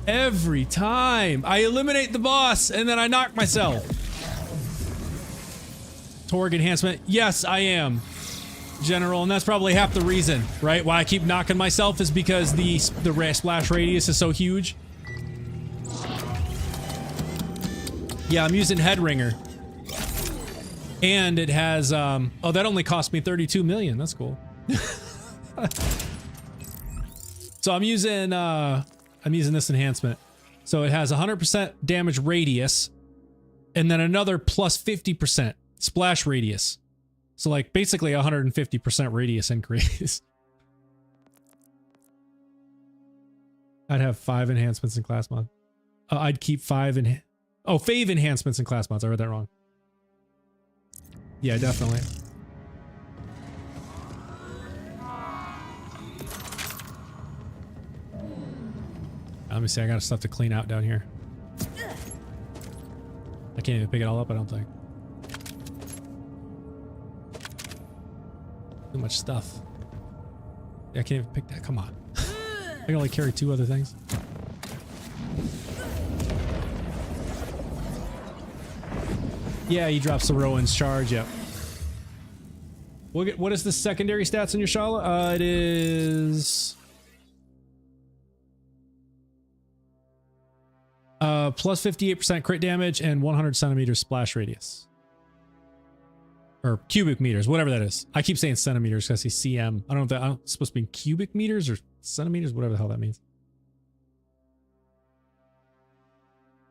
Every time I eliminate the boss and then I knock myself. Torg enhancement. Yes, I am, General, and that's probably half the reason, right? Why I keep knocking myself is because the splash radius is so huge. Yeah, I'm using Headringer. And it has, oh, that only cost me 32 million. That's cool. So I'm using this enhancement. So it has 100% damage radius and then another plus 50% splash radius. So like basically 150% radius increase. I'd have 5 enhancements in class mod. I'd keep 5 fave enhancements in class mods. I read that wrong. Yeah, definitely. Let me see, I got stuff to clean out down here. I can't even pick it all up, I don't think. Too much stuff. Yeah, I can't even pick that, come on. I can only carry 2 other things. Yeah, he drops the Rowan's charge, yep. What is the secondary stats in your Shala? It is... plus 58% crit damage and 100 centimeters splash radius. or cubic meters, whatever that is. I keep saying centimeters because I see cm. I don't know if that it's supposed to be cubic meters or centimeters, whatever the hell that means.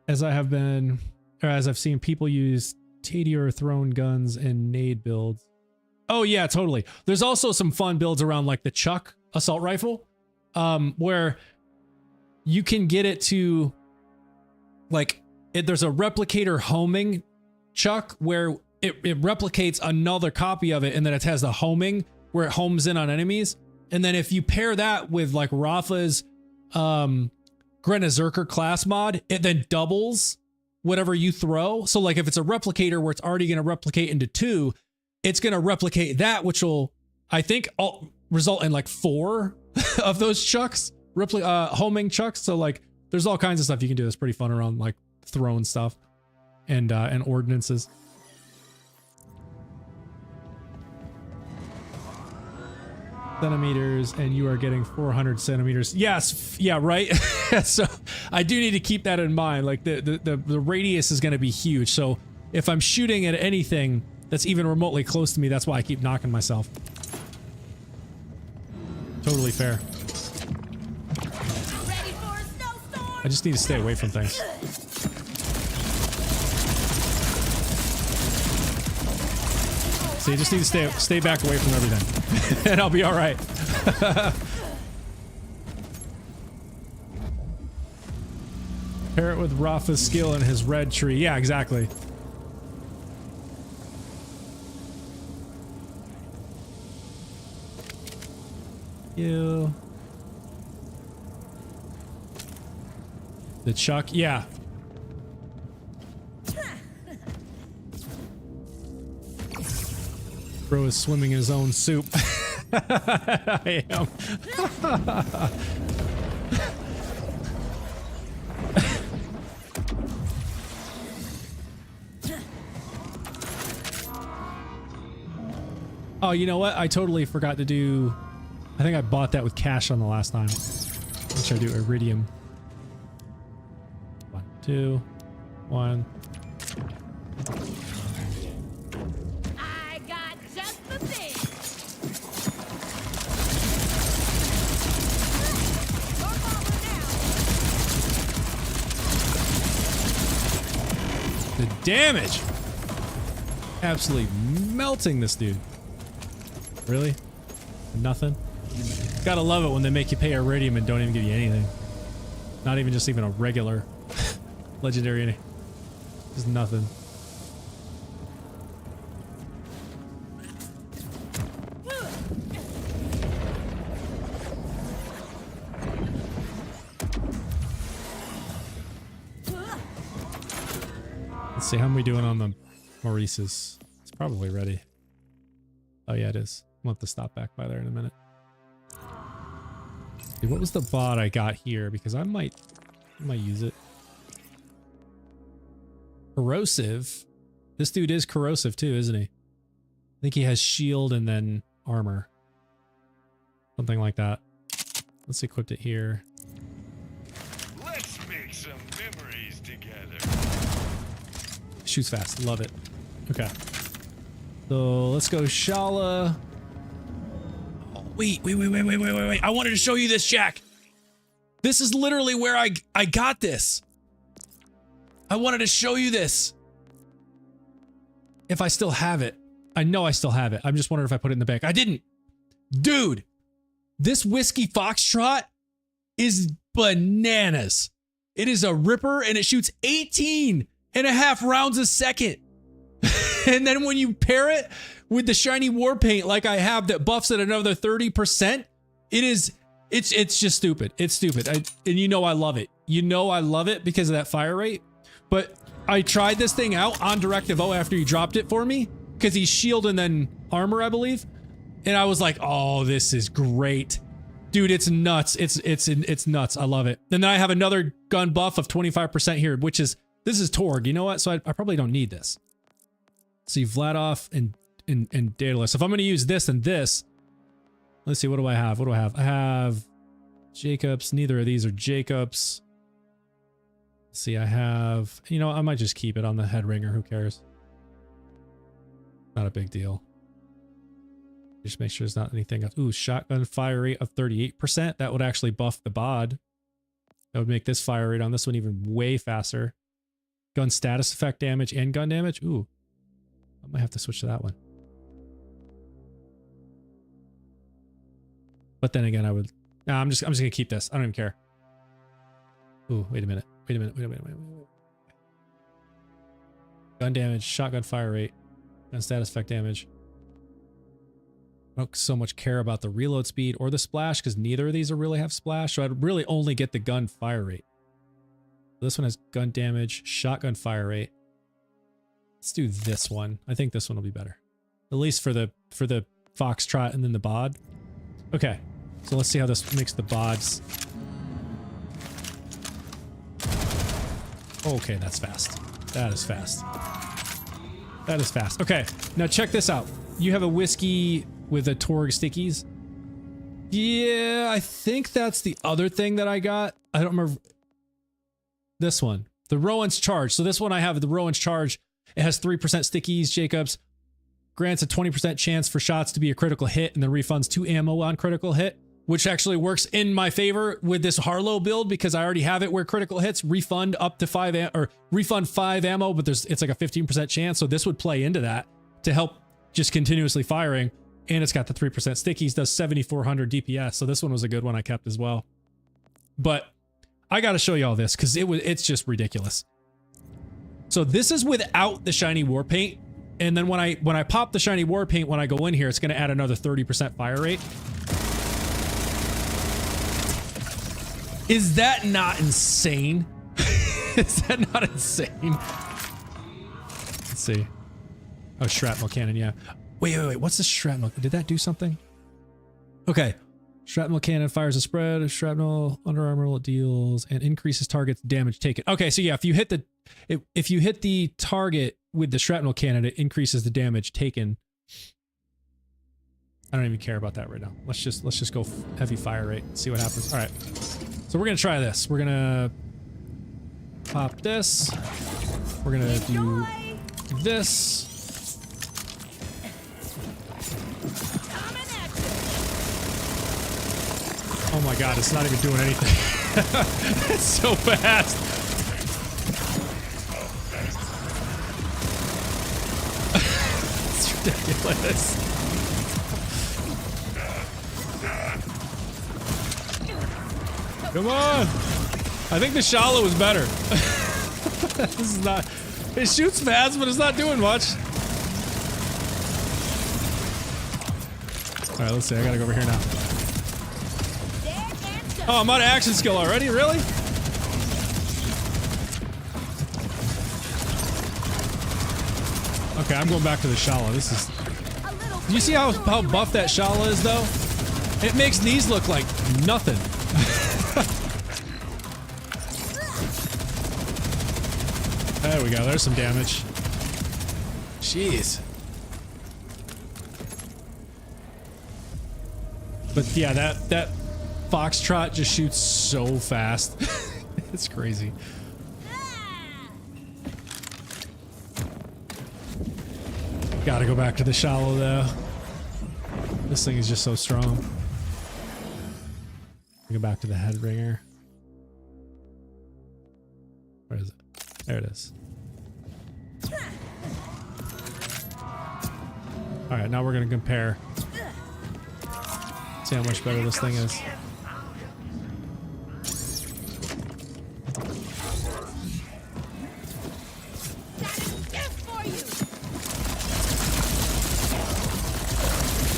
As I've seen people use Tadier thrown guns and nade builds. Oh yeah, totally. There's also some fun builds around like the Chuck assault rifle, where you can get it to like there's a replicator homing Chuck where it replicates another copy of it, and then it has the homing where it homes in on enemies. And then if you pair that with like Rafa's Grenazerker class mod, it then doubles whatever you throw. So like if it's a replicator where it's already going to replicate into 2, it's going to replicate that, which will, I think, result in like 4 of those chucks, homing chucks. So like there's all kinds of stuff you can do that's pretty fun around like throwing stuff and ordinances. Centimeters, and you are getting 400 centimeters. Yes, yeah, right. So I do need to keep that in mind. Like the radius is going to be huge. So if I'm shooting at anything that's even remotely close to me, that's why I keep knocking myself. Totally fair. Ready for a snowstorm? I just need to stay away from things. So you just need to stay back away from everything, and I'll be all right. Pair it with Rafa's skill and his red tree. Yeah, exactly. You. The Chuck, yeah. Bro is swimming in his own soup. I am. Oh, you know what? I totally forgot to do... I think I bought that with cash on the last time. Make sure I do iridium. 1, 2, 1. I got just the thing. The damage! Absolutely melting this dude. Really? Nothing? Gotta love it when they make you pay iridium and don't even give you anything. Not even just even a regular legendary any. Just nothing. Let's see, how am we doing on the Maurice's? It's probably ready. Oh yeah, it is. We'll have to stop back by there in a minute. Okay, what was the bot I got here? Because I might use it. Corrosive. This dude is corrosive too, isn't he? I think he has shield and then armor. Something like that. Let's equip it here. Let's make some memories together. Shoots fast. Love it. Okay. So let's go Shala. Oh, wait. I wanted to show you this, Jack. This is literally where I got this. I wanted to show you this. If I still have it. I know I still have it. I'm just wondering if I put it in the bank. I didn't. Dude, this Whiskey Foxtrot is bananas. It is a ripper and it shoots 18.5 rounds a second. And then when you pair it with the shiny war paint like I have that buffs it another 30%, it's just stupid. It's stupid. And you know I love it. You know I love it because of that fire rate. But I tried this thing out on Directive O after you dropped it for me because he's shield and then armor, I believe. And I was like, oh, this is great. Dude, it's nuts. It's nuts. I love it. And then I have another gun buff of 25% here, which is, this is Torg. You know what? So I probably don't need this. See, Vladov and Daedalus. If I'm going to use this and this, let's see, what do I have? What do I have? I have Jacobs. Neither of these are Jacobs. Let's see, I have, you know, I might just keep it on the head ringer. Who cares? Not a big deal. Just make sure there's not anything else. Ooh, shotgun fire rate of 38%. That would actually buff the bod. That would make this fire rate on this one even way faster. Gun status effect damage and gun damage. Ooh, I might have to switch to that one. But then again, I would. Nah, I'm just gonna keep this. I don't even care. Ooh, wait a minute. Wait a minute. Wait a minute. Wait a minute. Gun damage, shotgun fire rate, gun status effect damage. I don't so much care about the reload speed or the splash because neither of these really have splash. So I'd really only get the gun fire rate. This one has gun damage, shotgun fire rate. Let's do this one. I think this one will be better. At least for the foxtrot and then the bod. Okay. So let's see how this makes the bods. Okay, that's fast. That is fast. That is fast. Okay, now check this out. You have a whiskey with a Torg stickies. Yeah, I think that's the other thing that I got. I don't remember. This one. The Rowan's Charge. So this one I have the Rowan's Charge. It has 3% stickies, Jacobs. Grants a 20% chance for shots to be a critical hit and then refunds 2 ammo on critical hit, which actually works in my favor with this Harlowe build because I already have it where critical hits refund up to 5 or refund 5 ammo, but it's like a 15% chance. So this would play into that to help just continuously firing. And it's got the 3% stickies, does 7,400 DPS. So this one was a good one I kept as well. But I got to show you all this because it's just ridiculous. So this is without the shiny war paint. And then when I pop the shiny war paint, when I go in here, it's going to add another 30% fire rate. Is that not insane? Is that not insane? Let's see. Oh, shrapnel cannon, yeah. Wait. What's the shrapnel? Did that do something? Okay. Shrapnel cannon fires a spread. Shrapnel under armor deals and increases target's damage taken. Okay, so yeah, if you hit the target with the shrapnel cannon, it increases the damage taken. I don't even care about that right now. Let's just go heavy fire rate and see what happens. All right. So we're gonna try this. We're gonna pop this. We're gonna do this. Oh my god, it's not even doing anything. It's so fast. It's ridiculous. Come on! I think the Shallow is better. This is not... It shoots fast, but it's not doing much. Alright, let's see. I gotta go over here now. Oh, I'm out of action skill already? Really? Okay, I'm going back to the Shala. This is... Do you see how buff that Shala is, though? It makes these look like nothing. There we go. There's some damage. Jeez. But yeah, that Foxtrot just shoots so fast. It's crazy. Gotta go back to the Shallow though. This thing is just so strong. Go back to the head ringer. Where is it? There it is. Alright, now we're gonna compare. See how much better this thing is.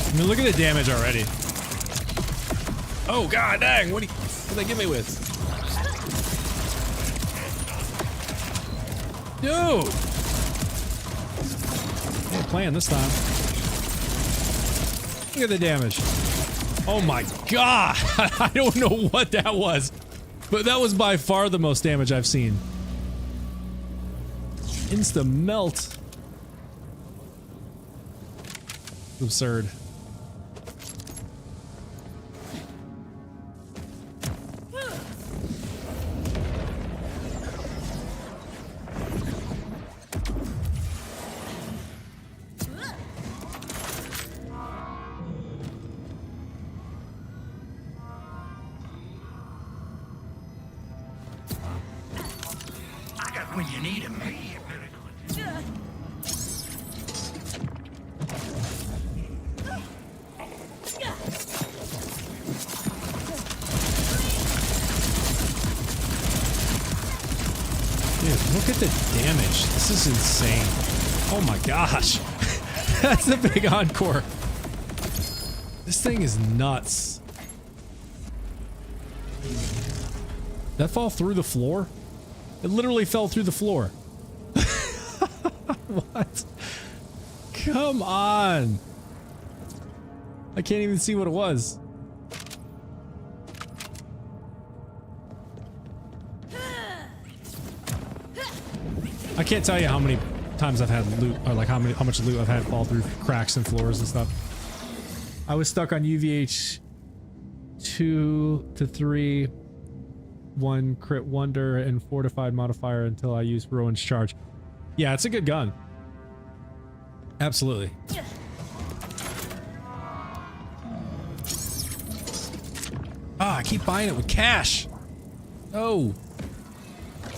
I mean, look at the damage already. Oh god dang, what did they get me with? Dude! I ain't playing this time. Look at the damage. Oh my god! I don't know what that was, but that was by far the most damage I've seen. Insta melt. It's absurd. when you need immediate medical attention. Dude, look at the damage. This is insane. Oh my gosh. That's a big encore. This thing is nuts. That fall through the floor? It literally fell through the floor. What? Come on. I can't even see what it was. I can't tell you how many times I've had loot, or like how much loot I've had fall through cracks and floors and stuff. I was stuck on UVH 2 to 3, 1 crit wonder and fortified modifier until I used Rowan's charge. Yeah, it's a good gun. Absolutely. Ah, I keep buying it with cash. Oh.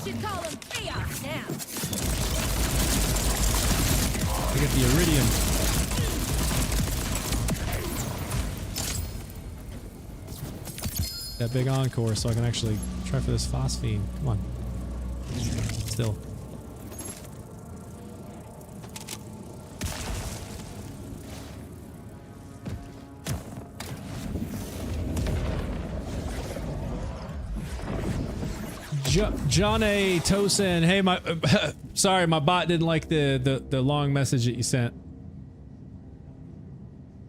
Should call him chaos now. I get the iridium. That big encore so I can actually try for this phosphine. Come on. Still. John A. Tosin, hey, my sorry, my bot didn't like the long message that you sent.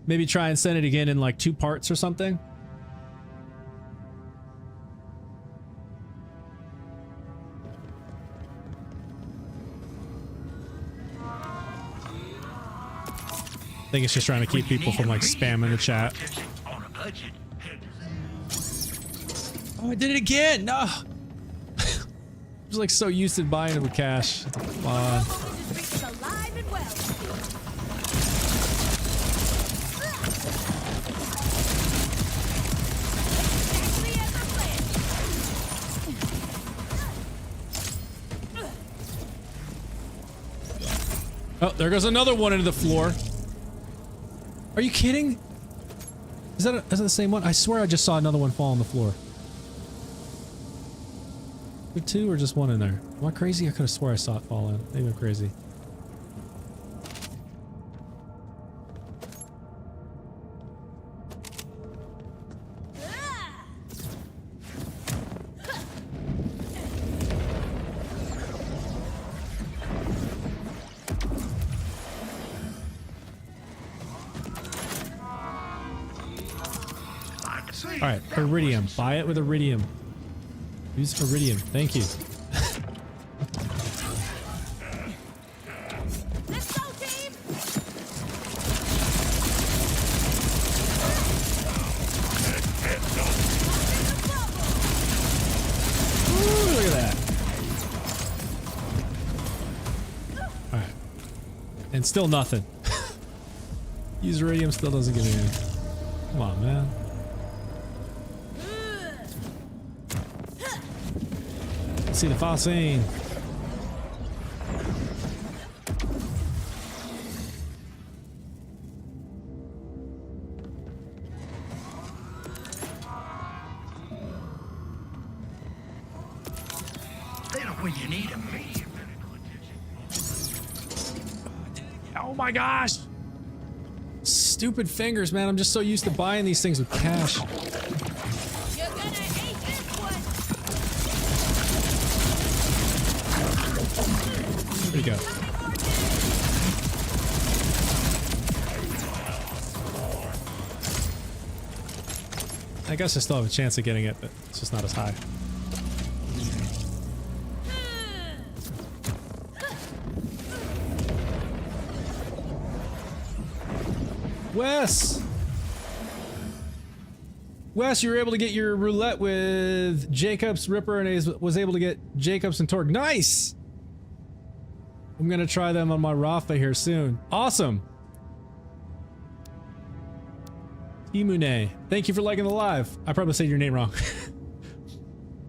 Maybe try and send it again in like 2 parts or something. I think it's just trying to keep people from like spamming the chat. On a budget. Oh, I did it again! No! I was like so used to buying it with cash. Come on. Streak is alive and well. Exactly as I planned. Oh, there goes another one into the floor. Are you kidding? Is that the same one? I swear I just saw another one fall on the floor. There 2 or just 1 in there? Am I crazy? I could have swore I saw it fall in. Maybe I'm crazy. Alright, iridium. Buy it with iridium. Use iridium. Thank you. Let's go, team. Ooh, look at that. Alright. And still nothing. Use iridium still doesn't give me anything. Come on, man. See the phosphine. When you need immediate medical attention. Oh my gosh! Stupid fingers, man. I'm just so used to buying these things with cash. You're gonna hate this one. There you go. I guess I still have a chance of getting it, but it's just not as high. Wes! Wes, you were able to get your roulette with Jacobs, Ripper, and was able to get Jacobs and Torque. Nice! I'm gonna try them on my Rafa here soon. Awesome! Imune, thank you for liking the live. I probably said your name wrong.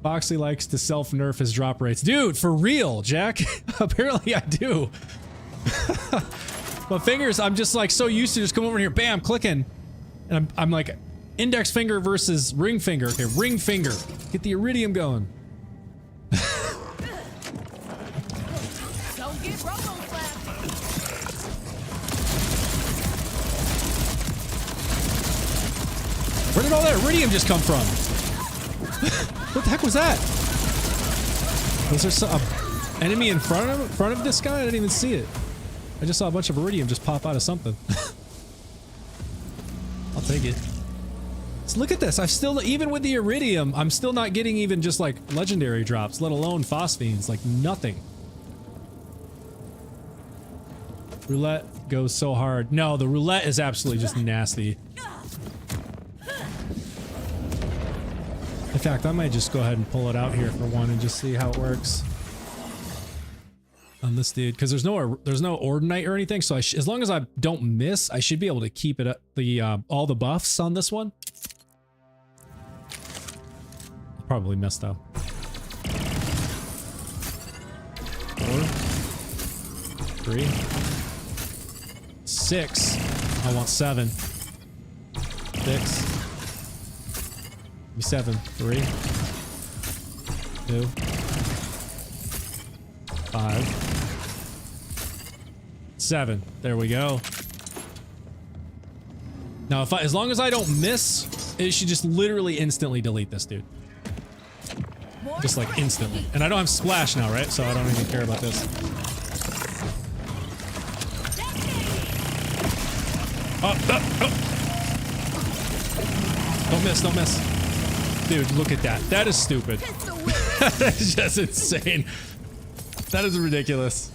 Boxley likes to self-nerf his drop rates. Dude, for real, Jack. Apparently I do. My fingers, I'm just like so used to just come over here, bam, clicking. And I'm like index finger versus ring finger. Okay, ring finger. Get the iridium going. Don't get robo slapped. Where did all that iridium just come from? What the heck was that? Was there some enemy in front of this guy? I didn't even see it. I just saw a bunch of iridium just pop out of something. I'll take it. So look at this. I've still, even with the iridium, I'm still not getting even just like legendary drops, let alone phosphines. Like nothing. Roulette goes so hard. No, the roulette is absolutely just nasty. In fact, I might just go ahead and pull it out here for one and just see how it works on this dude, because there's no ordinate or anything. So as long as I don't miss, I should be able to keep it up all the buffs on this one. I'll probably miss though. 4, 3, 6. I want 7, 6. 7, 3, 2, 5, 7. There we go. Now, as long as I don't miss, it should just literally instantly delete this dude. Just like instantly. And I don't have splash now, right? So I don't even care about this. Oh, oh, oh. Don't miss, don't miss. Dude, look at that. That is stupid. That is just insane. That is ridiculous.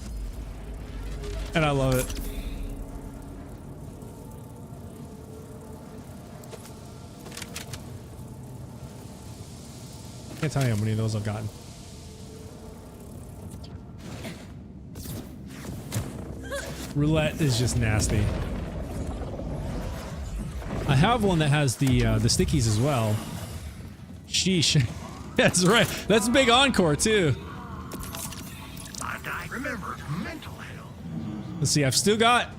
And I love it. Can't tell you how many of those I've gotten. Roulette is just nasty. I have one that has the stickies as well. Sheesh. That's right. That's a big encore too. Remember, mental health. Let's see. I've still got.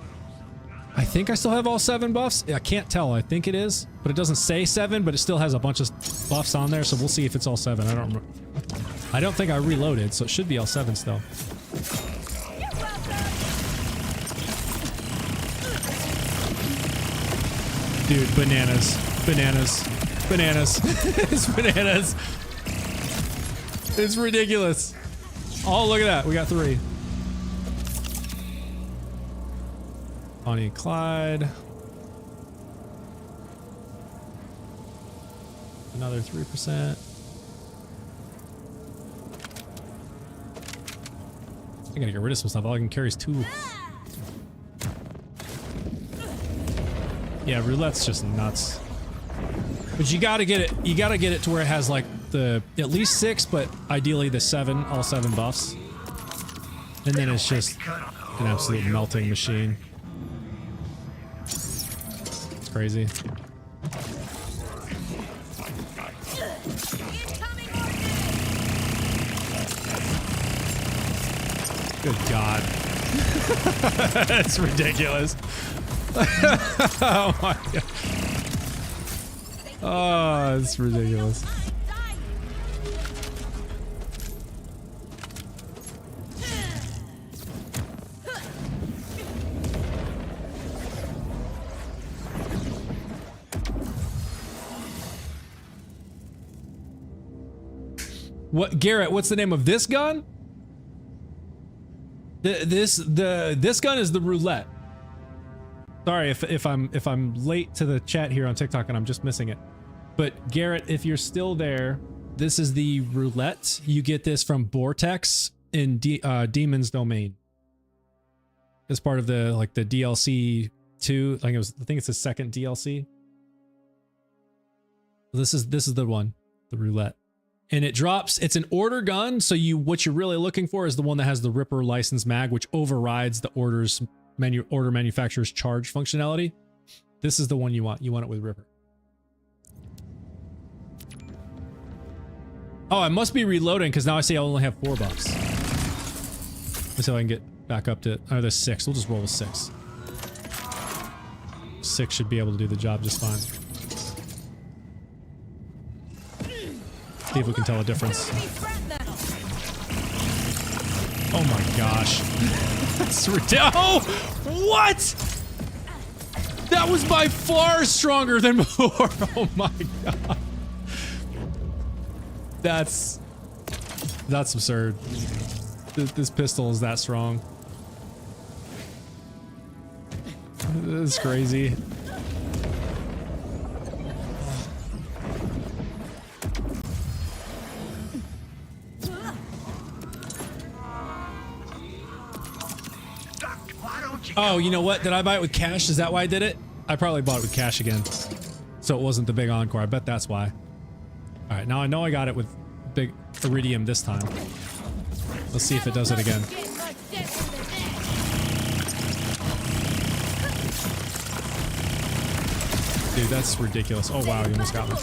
I think I still have all 7 buffs. I can't tell. I think it is, but it doesn't say 7. But it still has a bunch of buffs on there. So we'll see if it's all 7. I don't remember. I don't think I reloaded, so it should be all 7 still. Dude, bananas, bananas. Bananas. It's bananas. It's ridiculous. Oh, look at that. We got 3. Bonnie and Clyde. Another 3%. I gotta get rid of some stuff. All I can carry is 2. Yeah, roulette's just nuts. But you gotta get it. You gotta get it to where it has like the at least 6, but ideally the 7, all 7 buffs. And then it's just an absolute melting machine. It's crazy. Good God. That's ridiculous. Oh my God. Oh, it's ridiculous. What, Garrett, what's the name of this gun? This gun is the roulette. Sorry if I'm late to the chat here on TikTok and I'm just missing it. But Garrett, if you're still there, this is the roulette. You get this from Vortex in Demon's Domain. As part of the the DLC 2. I think it's the second DLC. This is the one, the roulette. And it drops, it's an order gun, so what you're really looking for is the one that has the Ripper license mag, which overrides the order manufacturer's charge functionality. This is the one you want. You want it with Ripper. Oh, I must be reloading because now I see I only have 4 bucks. Let's see if I can get back up to... Oh, there's 6. We'll just roll with 6. 6 should be able to do the job just fine. See if we can tell a difference. Oh my gosh. That's ridiculous. Oh! What? That was by far stronger than before. Oh my god. That's absurd. This pistol is that strong. This is crazy. Oh, you know what? Did I buy it with cash? Is that why I did it? I probably bought it with cash again. So it wasn't the big encore. I bet that's why. Alright, now I know I got it with big iridium this time. Let's see if it does it again. Dude, that's ridiculous. Oh wow, you almost got me.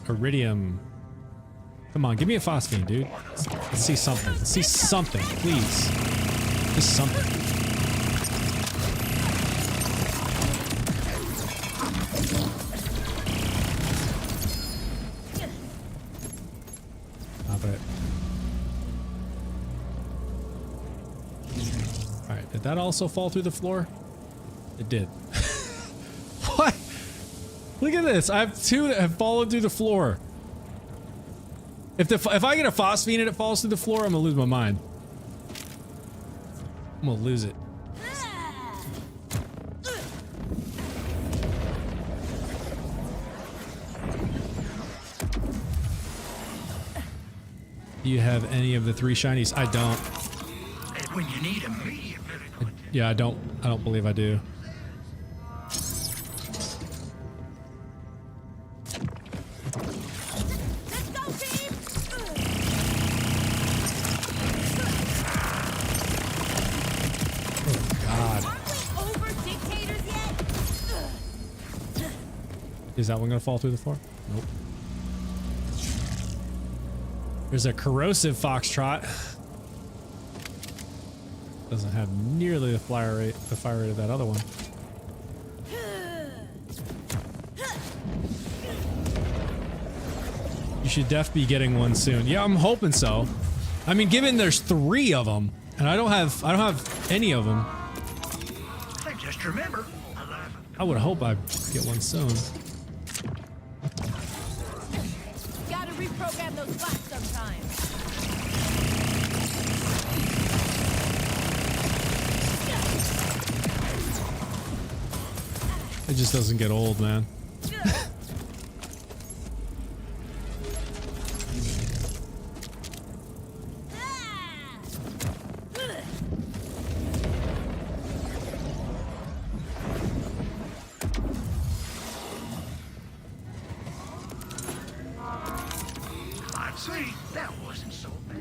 Iridium. Come on, give me a phosphine, dude. Let's see something. Let's see something, please. Just something. Stop it. Alright, did that also fall through the floor? It did. What? Look at this. I have 2 that have fallen through the floor. If I get a phosphine and it falls through the floor, I'm gonna lose my mind. I'm gonna lose it. Do you have any of the 3 shinies? I don't. When you need them, Yeah, I don't believe I do. Is that one gonna fall through the floor? Nope. There's a corrosive foxtrot. Doesn't have nearly the fire rate of that other one. You should def be getting one soon. Yeah, I'm hoping so. I mean, given there's 3 of them, and I don't have any of them. Just remember, I would hope I get one soon. Gotta reprogram those bots sometimes. It just doesn't get old, man. see, that wasn't so bad.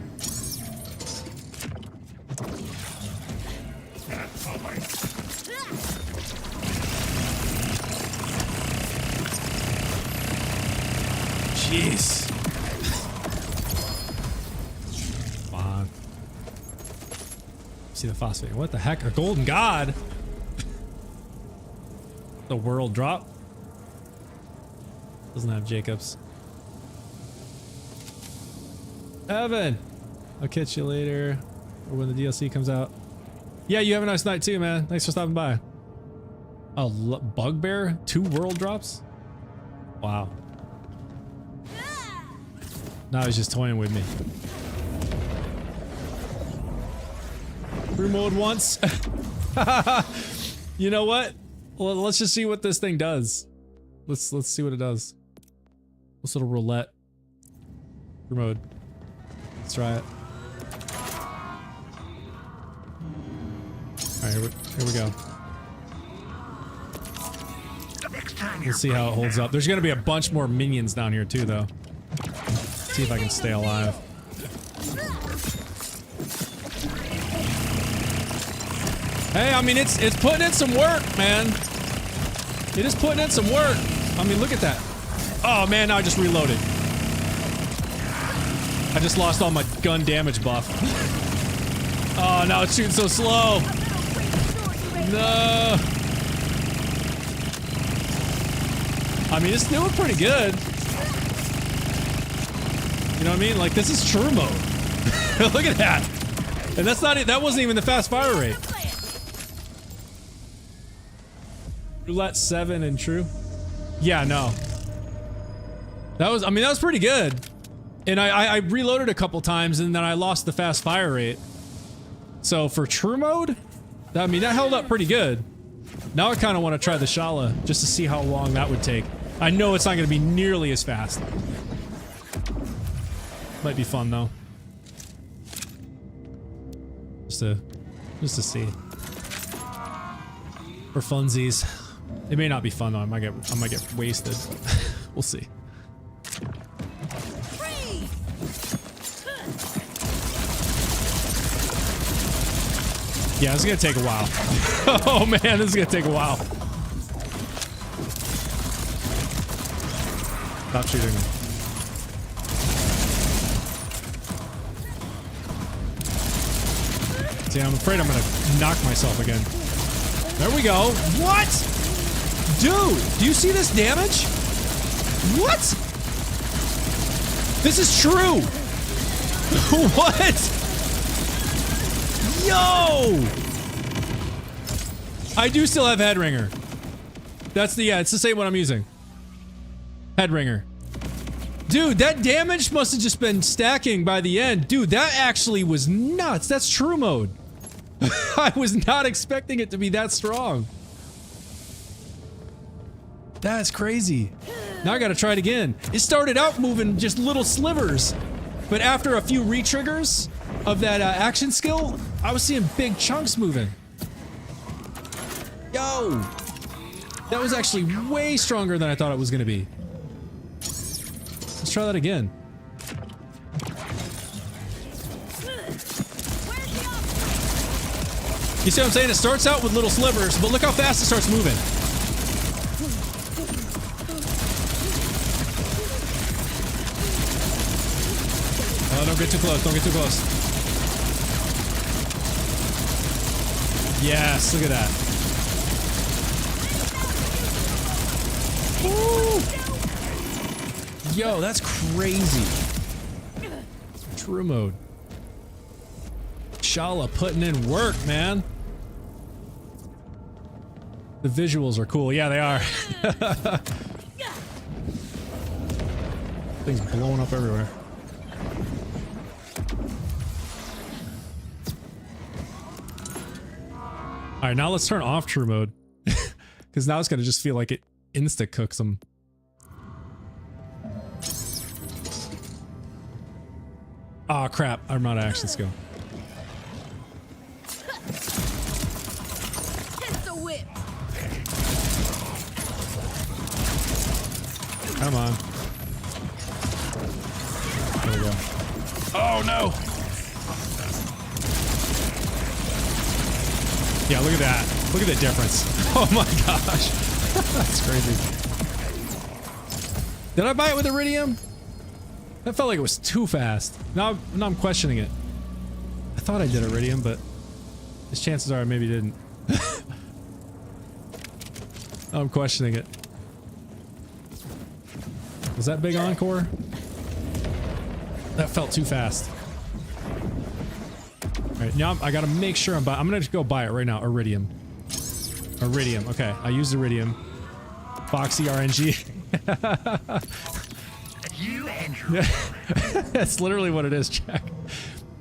Jeez. Come on. See the phosphate. What the heck? A golden god? The world drop? Doesn't have Jacobs. Evan! I'll catch you later. Or when the DLC comes out. Yeah, you have a nice night too, man. Thanks for stopping by. Oh, Bugbear? 2 world drops? Wow. Now he's just toying with me. Crew mode once. You know what? Well, let's just see what this thing does. Let's see what it does. This little roulette. Crew mode. Let's try it. Alright, here we go. Next time We'll see how it holds up. There's gonna be a bunch more minions down here too, though. See if I can stay alive. Hey, I mean, it's putting in some work, man. It is putting in some work. I mean, look at that. Oh man, now I just reloaded. I just lost all my gun damage buff. Oh, now it's shooting so slow. No. I mean, it's doing pretty good. You know what I mean? Like, this is true mode. Look at that. And that's not it. That wasn't even the fast fire rate. Roulette 7 and true. Yeah, no. That was, I mean, that was pretty good. And I reloaded a couple times and then I lost the fast fire rate. So for true mode, I mean, that held up pretty good. Now I kind of want to try the Shala just to see how long that would take. I know it's not going to be nearly as fast. Might be fun though. Just to see. For funsies. It may not be fun though. I might get wasted. We'll see. Yeah, it's gonna take a while. Oh man, this is gonna take a while. Stop shooting me. See, I'm afraid I'm gonna knock myself again. There we go. What? Dude, do you see this damage? What? This is true. What? Yo! I do still have Headringer. That's the, yeah, it's the same one I'm using. Headringer. Dude, that damage must have just been stacking by the end. Dude, that actually was nuts. That's true mode. I was not expecting it to be that strong. That's crazy. Now I gotta try it again. It started out moving just little slivers, but after a few re-triggers of that action skill, I was seeing big chunks moving. Yo! That was actually way stronger than I thought it was gonna be. Let's try that again. You see what I'm saying? It starts out with little slivers, but look how fast it starts moving. Oh, don't get too close. Don't get too close. Yes, look at that. Woo! Yo, that's crazy. True mode. Shala putting in work, man. The visuals are cool. Yeah, they are. Things blowing up everywhere. All right, now let's turn off true mode. Because now it's going to just feel like it insta cooks them. Oh crap, I'm out of action skill. Come on. There we go. Oh no! Yeah, look at that. Look at the difference. Oh my gosh. That's crazy. Did I buy it with Iridium? That felt like it was too fast. Now I'm questioning it. I thought I did Iridium, but his chances are I maybe didn't. I'm questioning it. Was that big encore? That felt too fast. Alright, now I gotta make sure I'm gonna go buy it right now. Iridium. Iridium. Okay, I used Iridium. Foxy RNG. You and your That's literally what it is, Jack.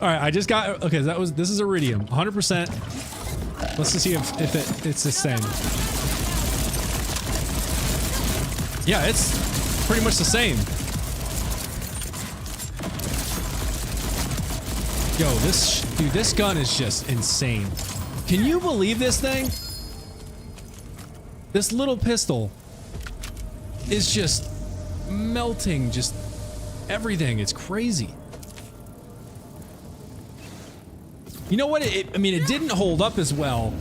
Alright, I just got... Okay, this is Iridium. 100%. Let's just see if it's the same. Yeah, it's pretty much the same. Yo, this gun is just insane. Can you believe this thing? This little pistol is just melting just everything. It's crazy. You know what? I mean, it didn't hold up as well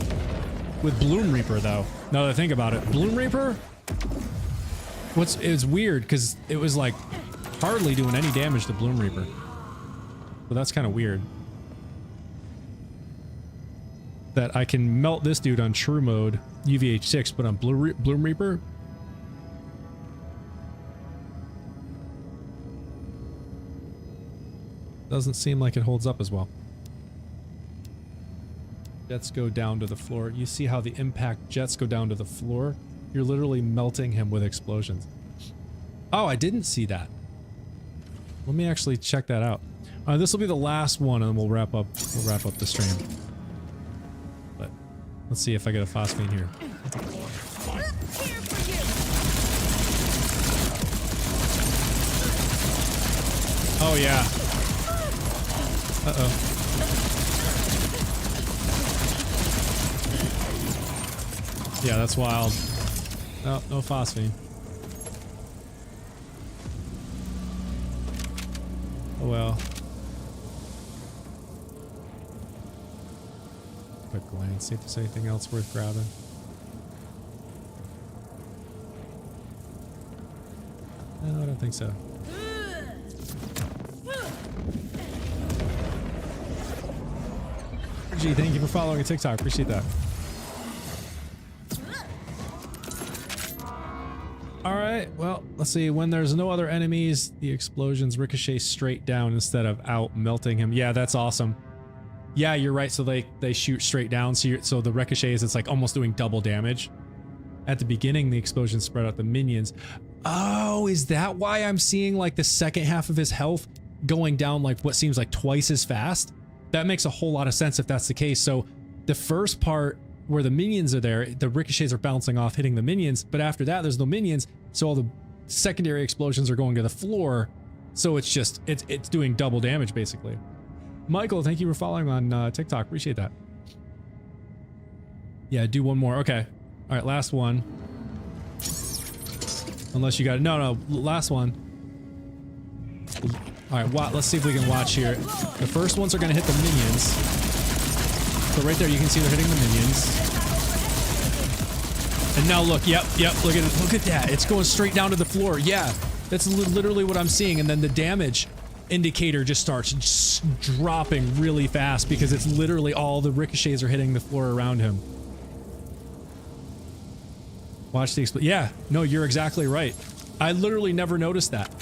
with Bloom Reaper, though. Now that I think about it, Bloom Reaper, it was weird because it was like hardly doing any damage to Bloom Reaper. So that's kind of weird. That I can melt this dude on true mode, UVH6, but on Bloom Reaper, doesn't seem like it holds up as well. Jets go down to the floor. You see how the impact jets go down to the floor? You're literally melting him with explosions. Oh, I didn't see that. Let me actually check that out. This will be the last one, and we'll wrap up the stream. But let's see if I get a phosphine here. Oh yeah. Uh-oh. Yeah, that's wild. Oh, no phosphine. Oh well. Quick glance, see if there's anything else worth grabbing. No, I don't think so. Gee, thank you for following TikTok. Appreciate that. Alright, well, let's see. When there's no other enemies, the explosions ricochet straight down instead of out, melting him. Yeah, that's awesome. Yeah, you're right. So they shoot straight down. So the ricochets, it's like almost doing double damage. At the beginning, the explosions spread out the minions. Oh, is that why I'm seeing like the second half of his health going down like what seems like twice as fast? That makes a whole lot of sense if that's the case. So the first part where the minions are there, the ricochets are bouncing off, hitting the minions, but after that there's no minions, so all the secondary explosions are going to the floor, so it's just it's doing double damage basically. Michael, thank you for following on TikTok. Appreciate that. Yeah, do one more. Okay. All right, last one. Unless you got it. No, last one. All right, let's see if we can watch here. The first ones are going to hit the minions. So right there, you can see they're hitting the minions. And now look, yep, look at that. It's going straight down to the floor. Yeah, that's literally what I'm seeing. And then the damage indicator just starts dropping really fast because it's literally all the ricochets are hitting the floor around him. Watch the explosion. Yeah, no, you're exactly right. I literally never noticed that.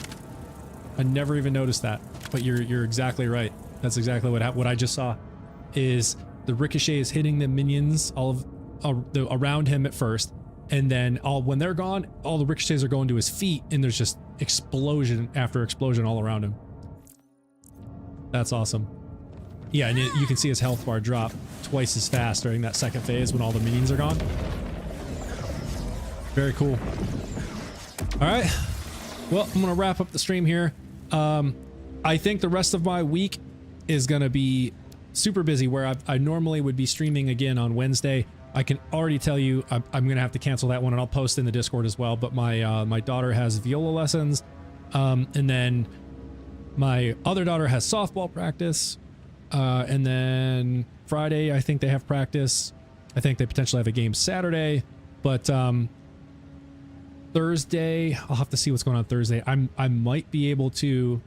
I never even noticed that, but you're exactly right. That's exactly what I just saw. Is the ricochet is hitting the minions all of around him at first, and then when they're gone, all the ricochets are going to his feet, and there's just explosion after explosion all around him. That's awesome. Yeah, and you can see his health bar drop twice as fast during that second phase when all the minions are gone. Very cool. All right. Well, I'm gonna wrap up the stream here. I think the rest of my week is gonna be super busy, where I normally would be streaming again on Wednesday. I can already tell you I'm gonna have to cancel that one, and I'll post in the Discord as well. But my daughter has viola lessons, and then my other daughter has softball practice, and then Friday I think they have practice. I think they potentially have a game Saturday, but Thursday, I'll have to see what's going on Thursday. I might be able to.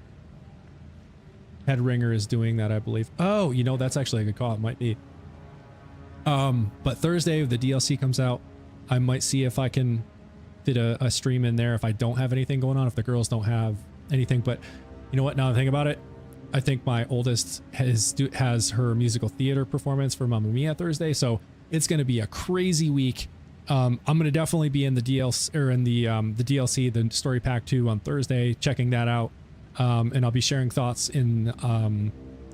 Headringer is doing that, I believe. Oh, you know, that's actually a good call. It might be. But Thursday, if the DLC comes out, I might see if I can fit a stream in there if I don't have anything going on, if the girls don't have anything. But you know what? Now that I think about it, I think my oldest has her musical theater performance for Mamma Mia Thursday, so it's going to be a crazy week. I'm going to definitely be in the DLC or in the DLC, the Story Pack 2 on Thursday, checking that out. And I'll be sharing thoughts in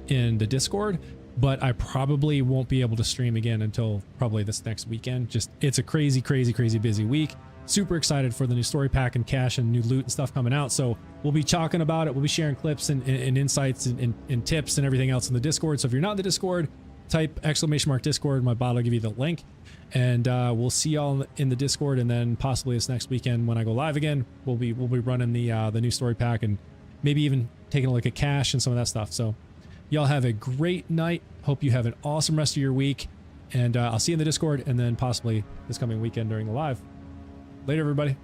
the Discord, but I probably won't be able to stream again until probably this next weekend. Just, it's a crazy busy week. Super excited for the new Story Pack and cash and new loot and stuff coming out. So we'll be talking about it. We'll be sharing clips and insights and tips and everything else in the Discord. So if you're not in the Discord, type !Discord. My bot will give you the link. And we'll see y'all in the Discord, and then possibly this next weekend when I go live again, we'll be running the new story pack and maybe even taking a look at cash and some of that stuff. So y'all have a great night. Hope you have an awesome rest of your week, and I'll see you in the Discord and then possibly this coming weekend during the live. Later, everybody.